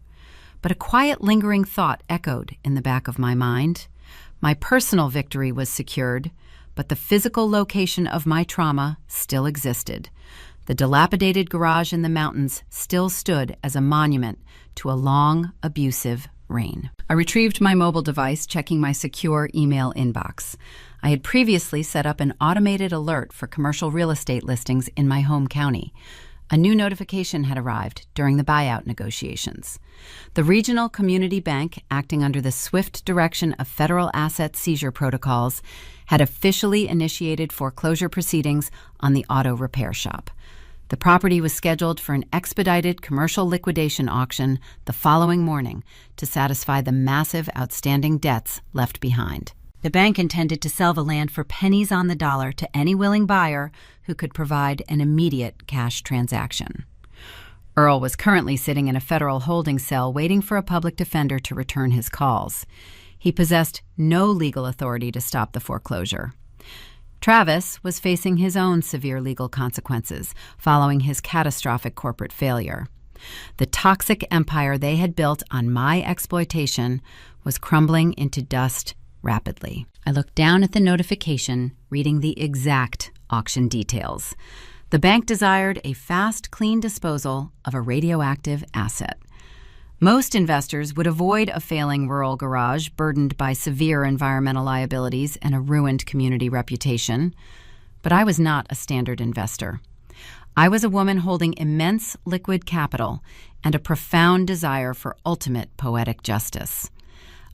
But a quiet, lingering thought echoed in the back of my mind. My personal victory was secured, but the physical location of my trauma still existed. The dilapidated garage in the mountains still stood as a monument to a long, abusive reign. I retrieved my mobile device, checking my secure email inbox. I had previously set up an automated alert for commercial real estate listings in my home county. A new notification had arrived during the buyout negotiations. The regional community bank, acting under the swift direction of federal asset seizure protocols, had officially initiated foreclosure proceedings on the auto repair shop. The property was scheduled for an expedited commercial liquidation auction the following morning to satisfy the massive outstanding debts left behind. The bank intended to sell the land for pennies on the dollar to any willing buyer who could provide an immediate cash transaction. Earl was currently sitting in a federal holding cell waiting for a public defender to return his calls. He possessed no legal authority to stop the foreclosure. Travis was facing his own severe legal consequences following his catastrophic corporate failure. The toxic empire they had built on my exploitation was crumbling into dust rapidly. I looked down at the notification, reading the exact auction details. The bank desired a fast, clean disposal of a radioactive asset. Most investors would avoid a failing rural garage burdened by severe environmental liabilities and a ruined community reputation. But I was not a standard investor. I was a woman holding immense liquid capital and a profound desire for ultimate poetic justice.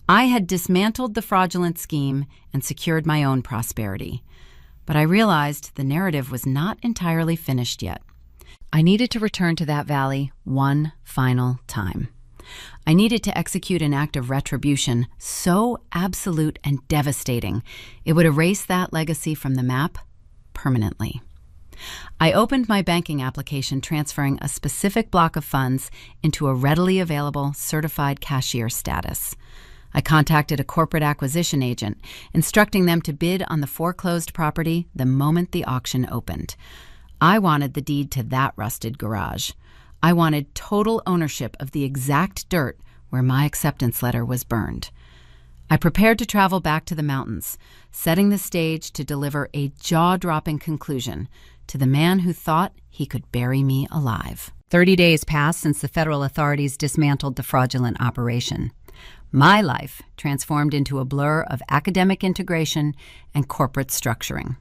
I had dismantled the fraudulent scheme and secured my own prosperity. But I realized the narrative was not entirely finished yet. I needed to return to that valley one final time. I needed to execute an act of retribution so absolute and devastating it would erase that legacy from the map permanently. I opened my banking application, transferring a specific block of funds into a readily available certified cashier status. I contacted a corporate acquisition agent, instructing them to bid on the foreclosed property the moment the auction opened. I wanted the deed to that rusted garage. I wanted total ownership of the exact dirt where my acceptance letter was burned. I prepared to travel back to the mountains, setting the stage to deliver a jaw-dropping conclusion to the man who thought he could bury me alive. 30 days passed since the federal authorities dismantled the fraudulent operation. My life transformed into a blur of academic integration and corporate structuring.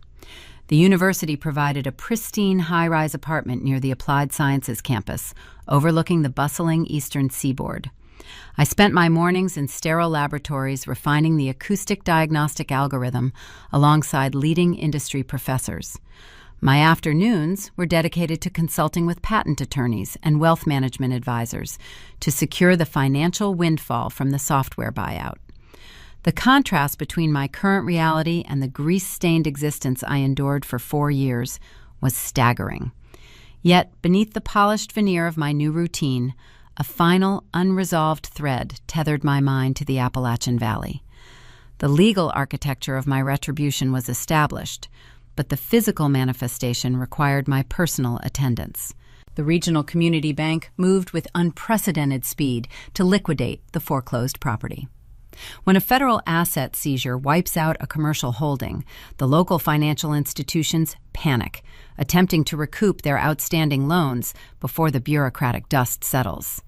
The university provided a pristine high-rise apartment near the Applied Sciences campus, overlooking the bustling eastern seaboard. I spent my mornings in sterile laboratories refining the acoustic diagnostic algorithm alongside leading industry professors. My afternoons were dedicated to consulting with patent attorneys and wealth management advisors to secure the financial windfall from the software buyout. The contrast between my current reality and the grease-stained existence I endured for 4 years was staggering. Yet, beneath the polished veneer of my new routine, a final, unresolved thread tethered my mind to the Appalachian Valley. The legal architecture of my retribution was established, but the physical manifestation required my personal attendance. The regional community bank moved with unprecedented speed to liquidate the foreclosed property. When a federal asset seizure wipes out a commercial holding, the local financial institutions panic, attempting to recoup their outstanding loans before the bureaucratic dust settles.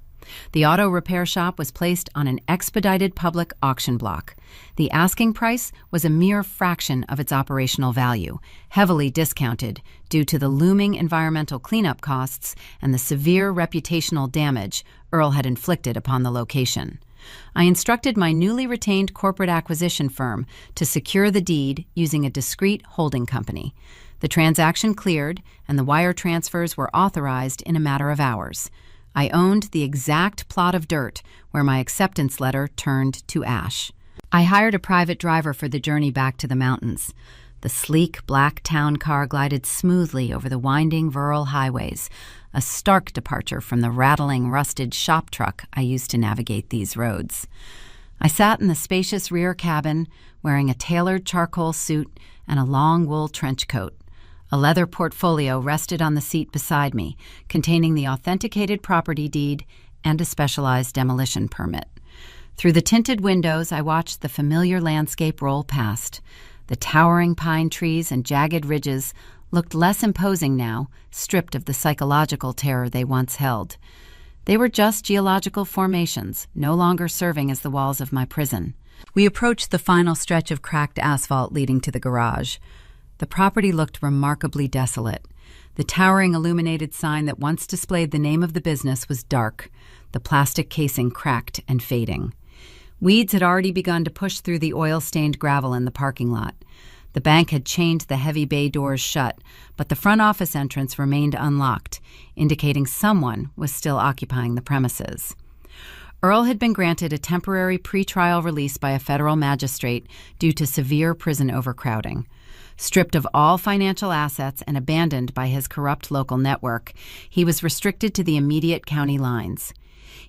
The auto repair shop was placed on an expedited public auction block. The asking price was a mere fraction of its operational value, heavily discounted due to the looming environmental cleanup costs and the severe reputational damage Earl had inflicted upon the location. I instructed my newly retained corporate acquisition firm to secure the deed using a discreet holding company. The transaction cleared, and the wire transfers were authorized in a matter of hours. I owned the exact plot of dirt where my acceptance letter turned to ash. I hired a private driver for the journey back to the mountains. The sleek black town car glided smoothly over the winding rural highways, a stark departure from the rattling, rusted shop truck I used to navigate these roads. I sat in the spacious rear cabin, wearing a tailored charcoal suit and a long wool trench coat. A leather portfolio rested on the seat beside me, containing the authenticated property deed and a specialized demolition permit. Through the tinted windows, I watched the familiar landscape roll past. The towering pine trees and jagged ridges looked less imposing now, stripped of the psychological terror they once held. They were just geological formations, no longer serving as the walls of my prison. We approached the final stretch of cracked asphalt leading to the garage. The property looked remarkably desolate. The towering illuminated sign that once displayed the name of the business was dark, the plastic casing cracked and fading. Weeds had already begun to push through the oil-stained gravel in the parking lot. The bank had chained the heavy bay doors shut, but the front office entrance remained unlocked, indicating someone was still occupying the premises. Earl had been granted a temporary pretrial release by a federal magistrate due to severe prison overcrowding. Stripped of all financial assets and abandoned by his corrupt local network, he was restricted to the immediate county lines.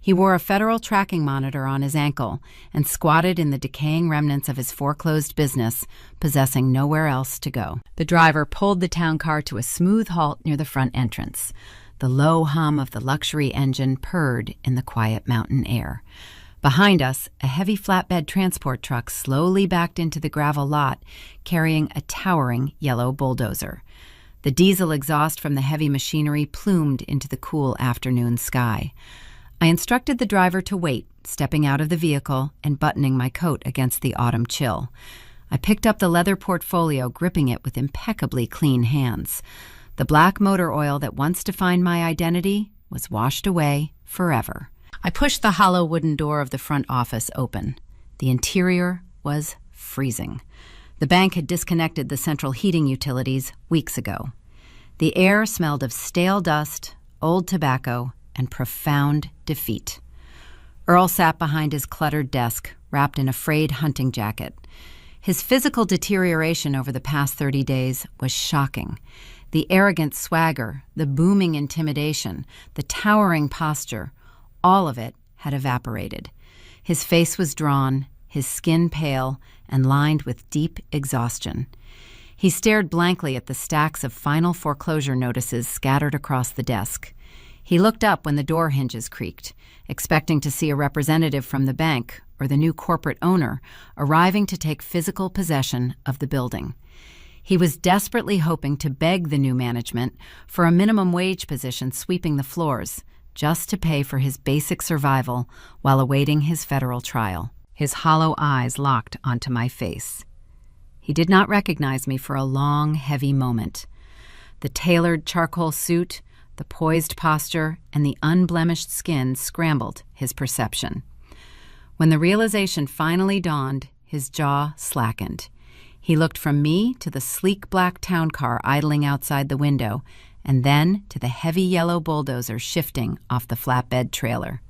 He wore a federal tracking monitor on his ankle and squatted in the decaying remnants of his foreclosed business, possessing nowhere else to go. The driver pulled the town car to a smooth halt near the front entrance. The low hum of the luxury engine purred in the quiet mountain air. Behind us, a heavy flatbed transport truck slowly backed into the gravel lot, carrying a towering yellow bulldozer. The diesel exhaust from the heavy machinery plumed into the cool afternoon sky. I instructed the driver to wait, stepping out of the vehicle and buttoning my coat against the autumn chill. I picked up the leather portfolio, gripping it with impeccably clean hands. The black motor oil that once defined my identity was washed away forever. I pushed the hollow wooden door of the front office open. The interior was freezing. The bank had disconnected the central heating utilities weeks ago. The air smelled of stale dust, old tobacco, and profound defeat. Earl sat behind his cluttered desk, wrapped in a frayed hunting jacket. His physical deterioration over the past 30 days was shocking. The arrogant swagger, the booming intimidation, the towering posture, all of it had evaporated. His face was drawn, his skin pale, and lined with deep exhaustion. He stared blankly at the stacks of final foreclosure notices scattered across the desk. He looked up when the door hinges creaked, expecting to see a representative from the bank or the new corporate owner arriving to take physical possession of the building. He was desperately hoping to beg the new management for a minimum wage position sweeping the floors, just to pay for his basic survival while awaiting his federal trial. His hollow eyes locked onto my face. He did not recognize me for a long, heavy moment. The tailored charcoal suit, the poised posture, and the unblemished skin scrambled his perception. When the realization finally dawned, his jaw slackened. He looked from me to the sleek black town car idling outside the window, and then to the heavy yellow bulldozer shifting off the flatbed trailer.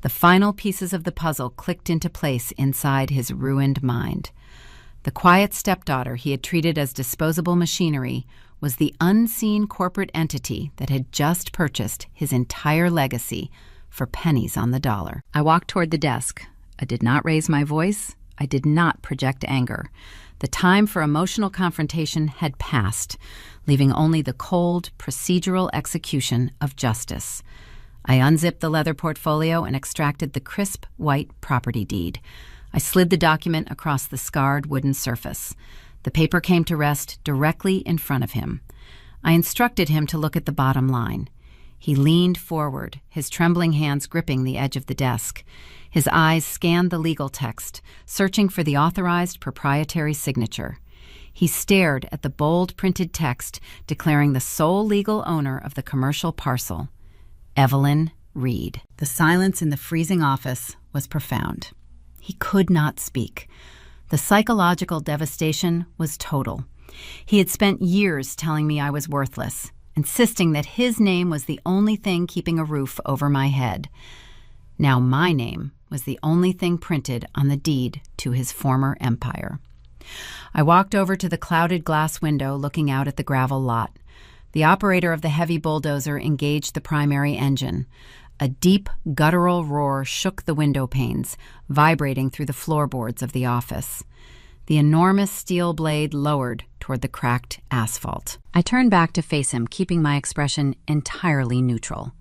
The final pieces of the puzzle clicked into place inside his ruined mind. The quiet stepdaughter he had treated as disposable machinery was the unseen corporate entity that had just purchased his entire legacy for pennies on the dollar. I walked toward the desk. I did not raise my voice. I did not project anger. The time for emotional confrontation had passed, leaving only the cold, procedural execution of justice. I unzipped the leather portfolio and extracted the crisp, white property deed. I slid the document across the scarred wooden surface. The paper came to rest directly in front of him. I instructed him to look at the bottom line. He leaned forward, his trembling hands gripping the edge of the desk. His eyes scanned the legal text, searching for the authorized proprietary signature. He stared at the bold printed text declaring the sole legal owner of the commercial parcel, Evelyn Reed. The silence in the freezing office was profound. He could not speak. The psychological devastation was total. He had spent years telling me I was worthless, insisting that his name was the only thing keeping a roof over my head. Now my name was the only thing printed on the deed to his former empire. I walked over to the clouded glass window looking out at the gravel lot. The operator of the heavy bulldozer engaged the primary engine. A deep, guttural roar shook the window panes, vibrating through the floorboards of the office. The enormous steel blade lowered toward the cracked asphalt. I turned back to face him, keeping my expression entirely neutral.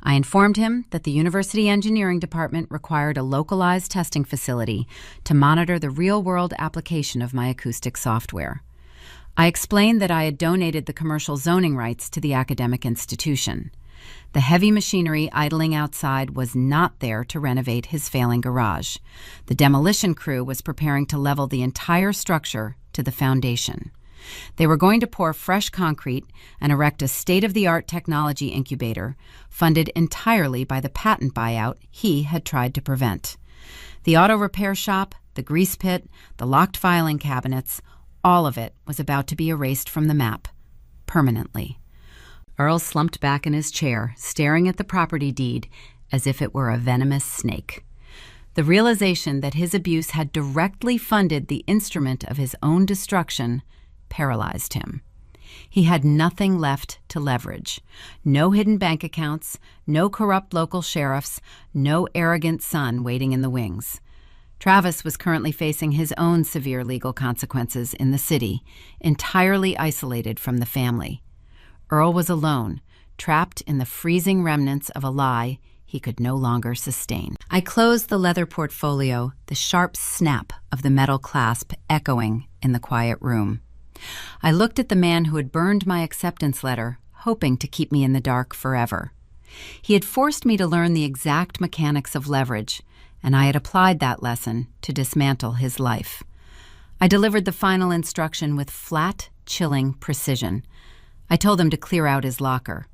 I informed him that the University Engineering Department required a localized testing facility to monitor the real-world application of my acoustic software. I explained that I had donated the commercial zoning rights to the academic institution. The heavy machinery idling outside was not there to renovate his failing garage. The demolition crew was preparing to level the entire structure to the foundation. They were going to pour fresh concrete and erect a state-of-the-art technology incubator funded entirely by the patent buyout he had tried to prevent. The auto repair shop, the grease pit, the locked filing cabinets, all of it was about to be erased from the map, permanently. Earl slumped back in his chair, staring at the property deed as if it were a venomous snake. The realization that his abuse had directly funded the instrument of his own destruction paralyzed him. He had nothing left to leverage. No hidden bank accounts, no corrupt local sheriffs, no arrogant son waiting in the wings. Travis was currently facing his own severe legal consequences in the city, entirely isolated from the family. Earl was alone, trapped in the freezing remnants of a lie he could no longer sustain. I closed the leather portfolio, the sharp snap of the metal clasp echoing in the quiet room. I looked at the man who had burned my acceptance letter, hoping to keep me in the dark forever. He had forced me to learn the exact mechanics of leverage, and I had applied that lesson to dismantle his life. I delivered the final instruction with flat, chilling precision. I told him to clear out his locker.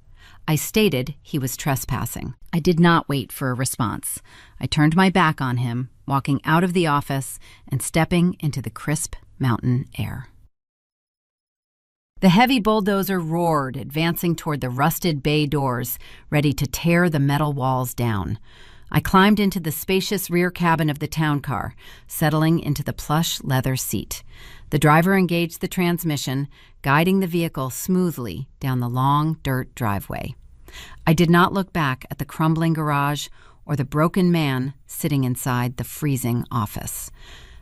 I stated he was trespassing. I did not wait for a response. I turned my back on him, walking out of the office and stepping into the crisp mountain air. The heavy bulldozer roared, advancing toward the rusted bay doors, ready to tear the metal walls down. I climbed into the spacious rear cabin of the town car, settling into the plush leather seat. The driver engaged the transmission, guiding the vehicle smoothly down the long dirt driveway. I did not look back at the crumbling garage or the broken man sitting inside the freezing office.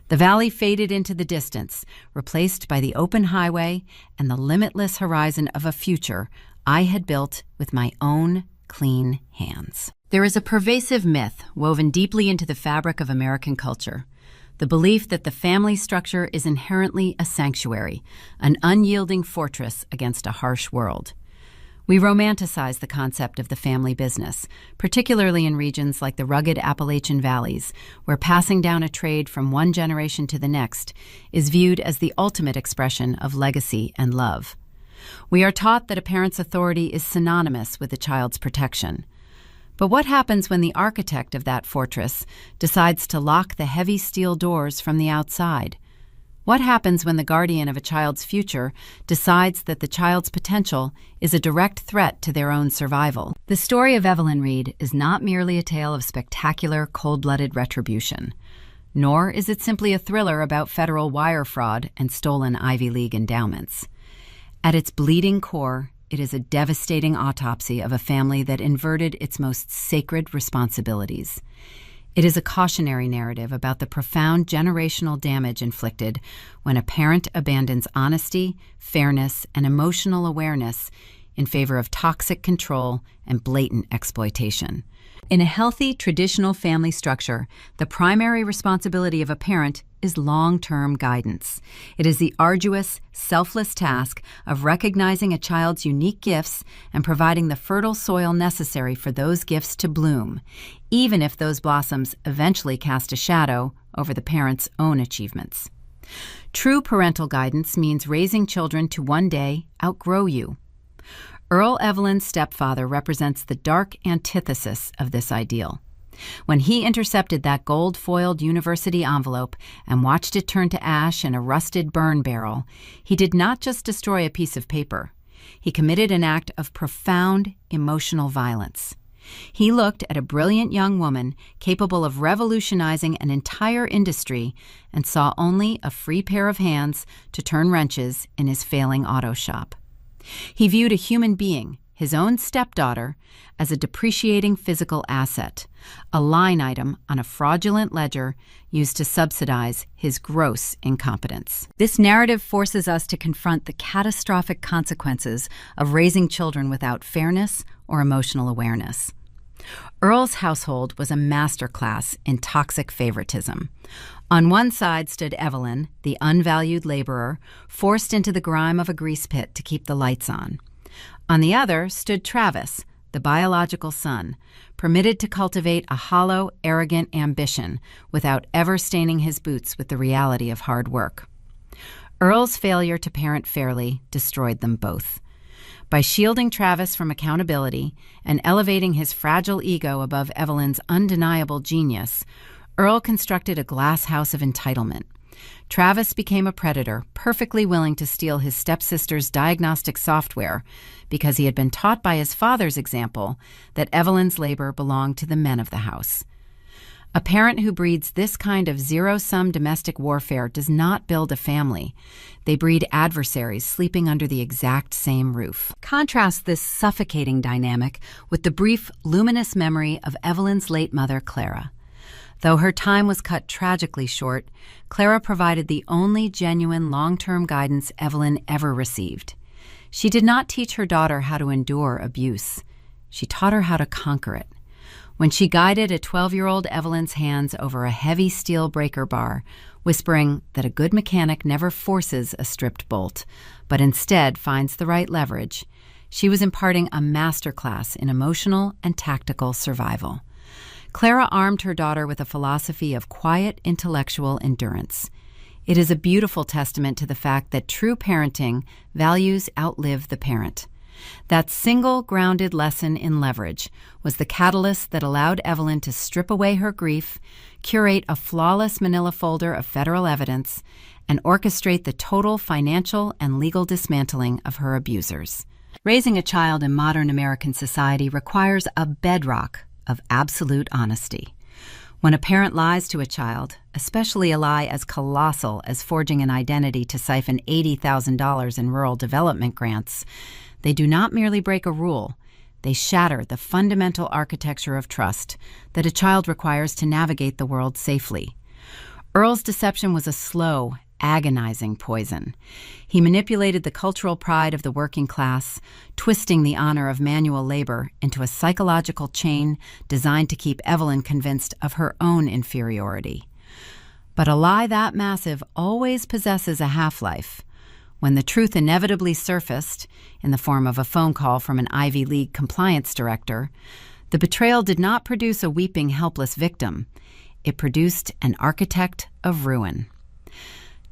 The valley faded into the distance, replaced by the open highway and the limitless horizon of a future I had built with my own clean hands. There is a pervasive myth woven deeply into the fabric of American culture. The belief that the family structure is inherently a sanctuary, an unyielding fortress against a harsh world. We romanticize the concept of the family business, particularly in regions like the rugged Appalachian valleys, where passing down a trade from one generation to the next is viewed as the ultimate expression of legacy and love. We are taught that a parent's authority is synonymous with a child's protection. But what happens when the architect of that fortress decides to lock the heavy steel doors from the outside? What happens when the guardian of a child's future decides that the child's potential is a direct threat to their own survival? The story of Evelyn Reed is not merely a tale of spectacular, cold-blooded retribution, nor is it simply a thriller about federal wire fraud and stolen Ivy League endowments. At its bleeding core, it is a devastating autopsy of a family that inverted its most sacred responsibilities. It is a cautionary narrative about the profound generational damage inflicted when a parent abandons honesty, fairness, and emotional awareness in favor of toxic control and blatant exploitation. In a healthy, traditional family structure, the primary responsibility of a parent is long-term guidance. It is the arduous, selfless task of recognizing a child's unique gifts and providing the fertile soil necessary for those gifts to bloom, even if those blossoms eventually cast a shadow over the parent's own achievements. True parental guidance means raising children to one day outgrow you. Earl Evelyn's stepfather represents the dark antithesis of this ideal. When he intercepted that gold-foiled university envelope and watched it turn to ash in a rusted burn barrel, he did not just destroy a piece of paper. He committed an act of profound emotional violence. He looked at a brilliant young woman capable of revolutionizing an entire industry and saw only a free pair of hands to turn wrenches in his failing auto shop. He viewed a human being, his own stepdaughter, as a depreciating physical asset, a line item on a fraudulent ledger used to subsidize his gross incompetence. This narrative forces us to confront the catastrophic consequences of raising children without fairness or emotional awareness. Earl's household was a masterclass in toxic favoritism. On one side stood Evelyn, the unvalued laborer, forced into the grime of a grease pit to keep the lights on. On the other stood Travis, the biological son, permitted to cultivate a hollow, arrogant ambition without ever staining his boots with the reality of hard work. Earl's failure to parent fairly destroyed them both. By shielding Travis from accountability and elevating his fragile ego above Evelyn's undeniable genius, Earl constructed a glass house of entitlement. Travis became a predator, perfectly willing to steal his stepsister's diagnostic software because he had been taught by his father's example that Evelyn's labor belonged to the men of the house. A parent who breeds this kind of zero-sum domestic warfare does not build a family. They breed adversaries sleeping under the exact same roof. Contrast this suffocating dynamic with the brief, luminous memory of Evelyn's late mother, Clara. Though her time was cut tragically short, Clara provided the only genuine long-term guidance Evelyn ever received. She did not teach her daughter how to endure abuse. She taught her how to conquer it. When she guided a 12-year-old Evelyn's hands over a heavy steel breaker bar, whispering that a good mechanic never forces a stripped bolt, but instead finds the right leverage, she was imparting a masterclass in emotional and tactical survival. Clara armed her daughter with a philosophy of quiet intellectual endurance. It is a beautiful testament to the fact that true parenting values outlive the parent. That single grounded lesson in leverage was the catalyst that allowed Evelyn to strip away her grief, curate a flawless manila folder of federal evidence, and orchestrate the total financial and legal dismantling of her abusers. Raising a child in modern American society requires a bedrock of absolute honesty. When a parent lies to a child, especially a lie as colossal as forging an identity to siphon $80,000 in rural development grants, they do not merely break a rule, they shatter the fundamental architecture of trust that a child requires to navigate the world safely. Earl's deception was a slow, agonizing poison. He manipulated the cultural pride of the working class, twisting the honor of manual labor into a psychological chain designed to keep Evelyn convinced of her own inferiority. But a lie that massive always possesses a half-life. When the truth inevitably surfaced, in the form of a phone call from an Ivy League compliance director, the betrayal did not produce a weeping, helpless victim. It produced an architect of ruin.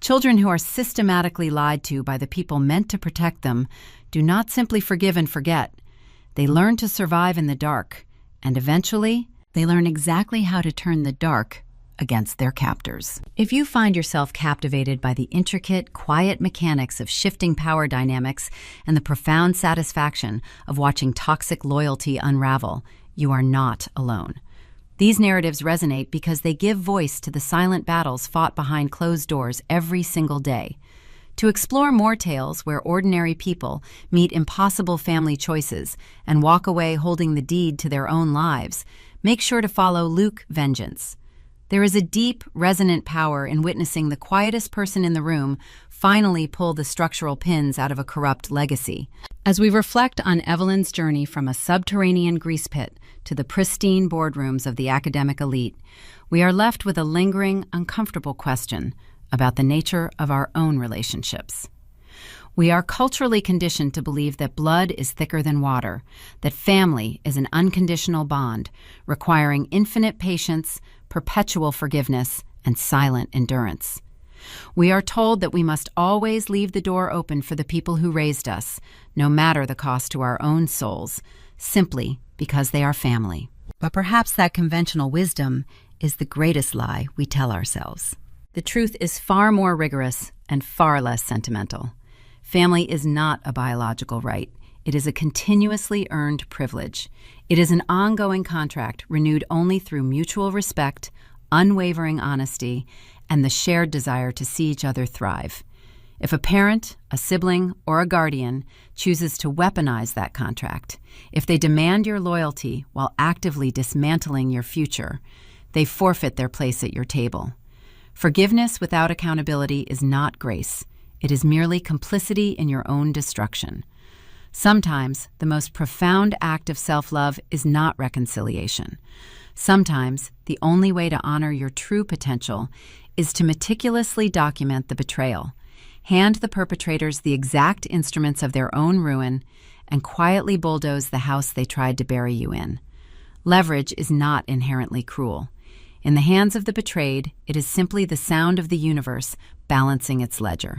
Children who are systematically lied to by the people meant to protect them do not simply forgive and forget. They learn to survive in the dark and eventually, they learn exactly how to turn the dark against their captors. If you find yourself captivated by the intricate, quiet mechanics of shifting power dynamics and the profound satisfaction of watching toxic loyalty unravel, you are not alone. These narratives resonate because they give voice to the silent battles fought behind closed doors every single day. To explore more tales where ordinary people meet impossible family choices and walk away holding the deed to their own lives, make sure to follow Luke Vengeance. There is a deep, resonant power in witnessing the quietest person in the room finally pull the structural pins out of a corrupt legacy. As we reflect on Evelyn's journey from a subterranean grease pit to the pristine boardrooms of the academic elite, we are left with a lingering, uncomfortable question about the nature of our own relationships. We are culturally conditioned to believe that blood is thicker than water, that family is an unconditional bond, requiring infinite patience, perpetual forgiveness, and silent endurance. We are told that we must always leave the door open for the people who raised us, no matter the cost to our own souls, simply because they are family. But perhaps that conventional wisdom is the greatest lie we tell ourselves. The truth is far more rigorous and far less sentimental. Family is not a biological right. It is a continuously earned privilege. It is an ongoing contract renewed only through mutual respect, unwavering honesty, and the shared desire to see each other thrive. If a parent, a sibling, or a guardian chooses to weaponize that contract, if they demand your loyalty while actively dismantling your future, they forfeit their place at your table. Forgiveness without accountability is not grace. It is merely complicity in your own destruction. Sometimes, the most profound act of self-love is not reconciliation. Sometimes, the only way to honor your true potential is to meticulously document the betrayal, hand the perpetrators the exact instruments of their own ruin, and quietly bulldoze the house they tried to bury you in. Leverage is not inherently cruel. In the hands of the betrayed, it is simply the sound of the universe balancing its ledger.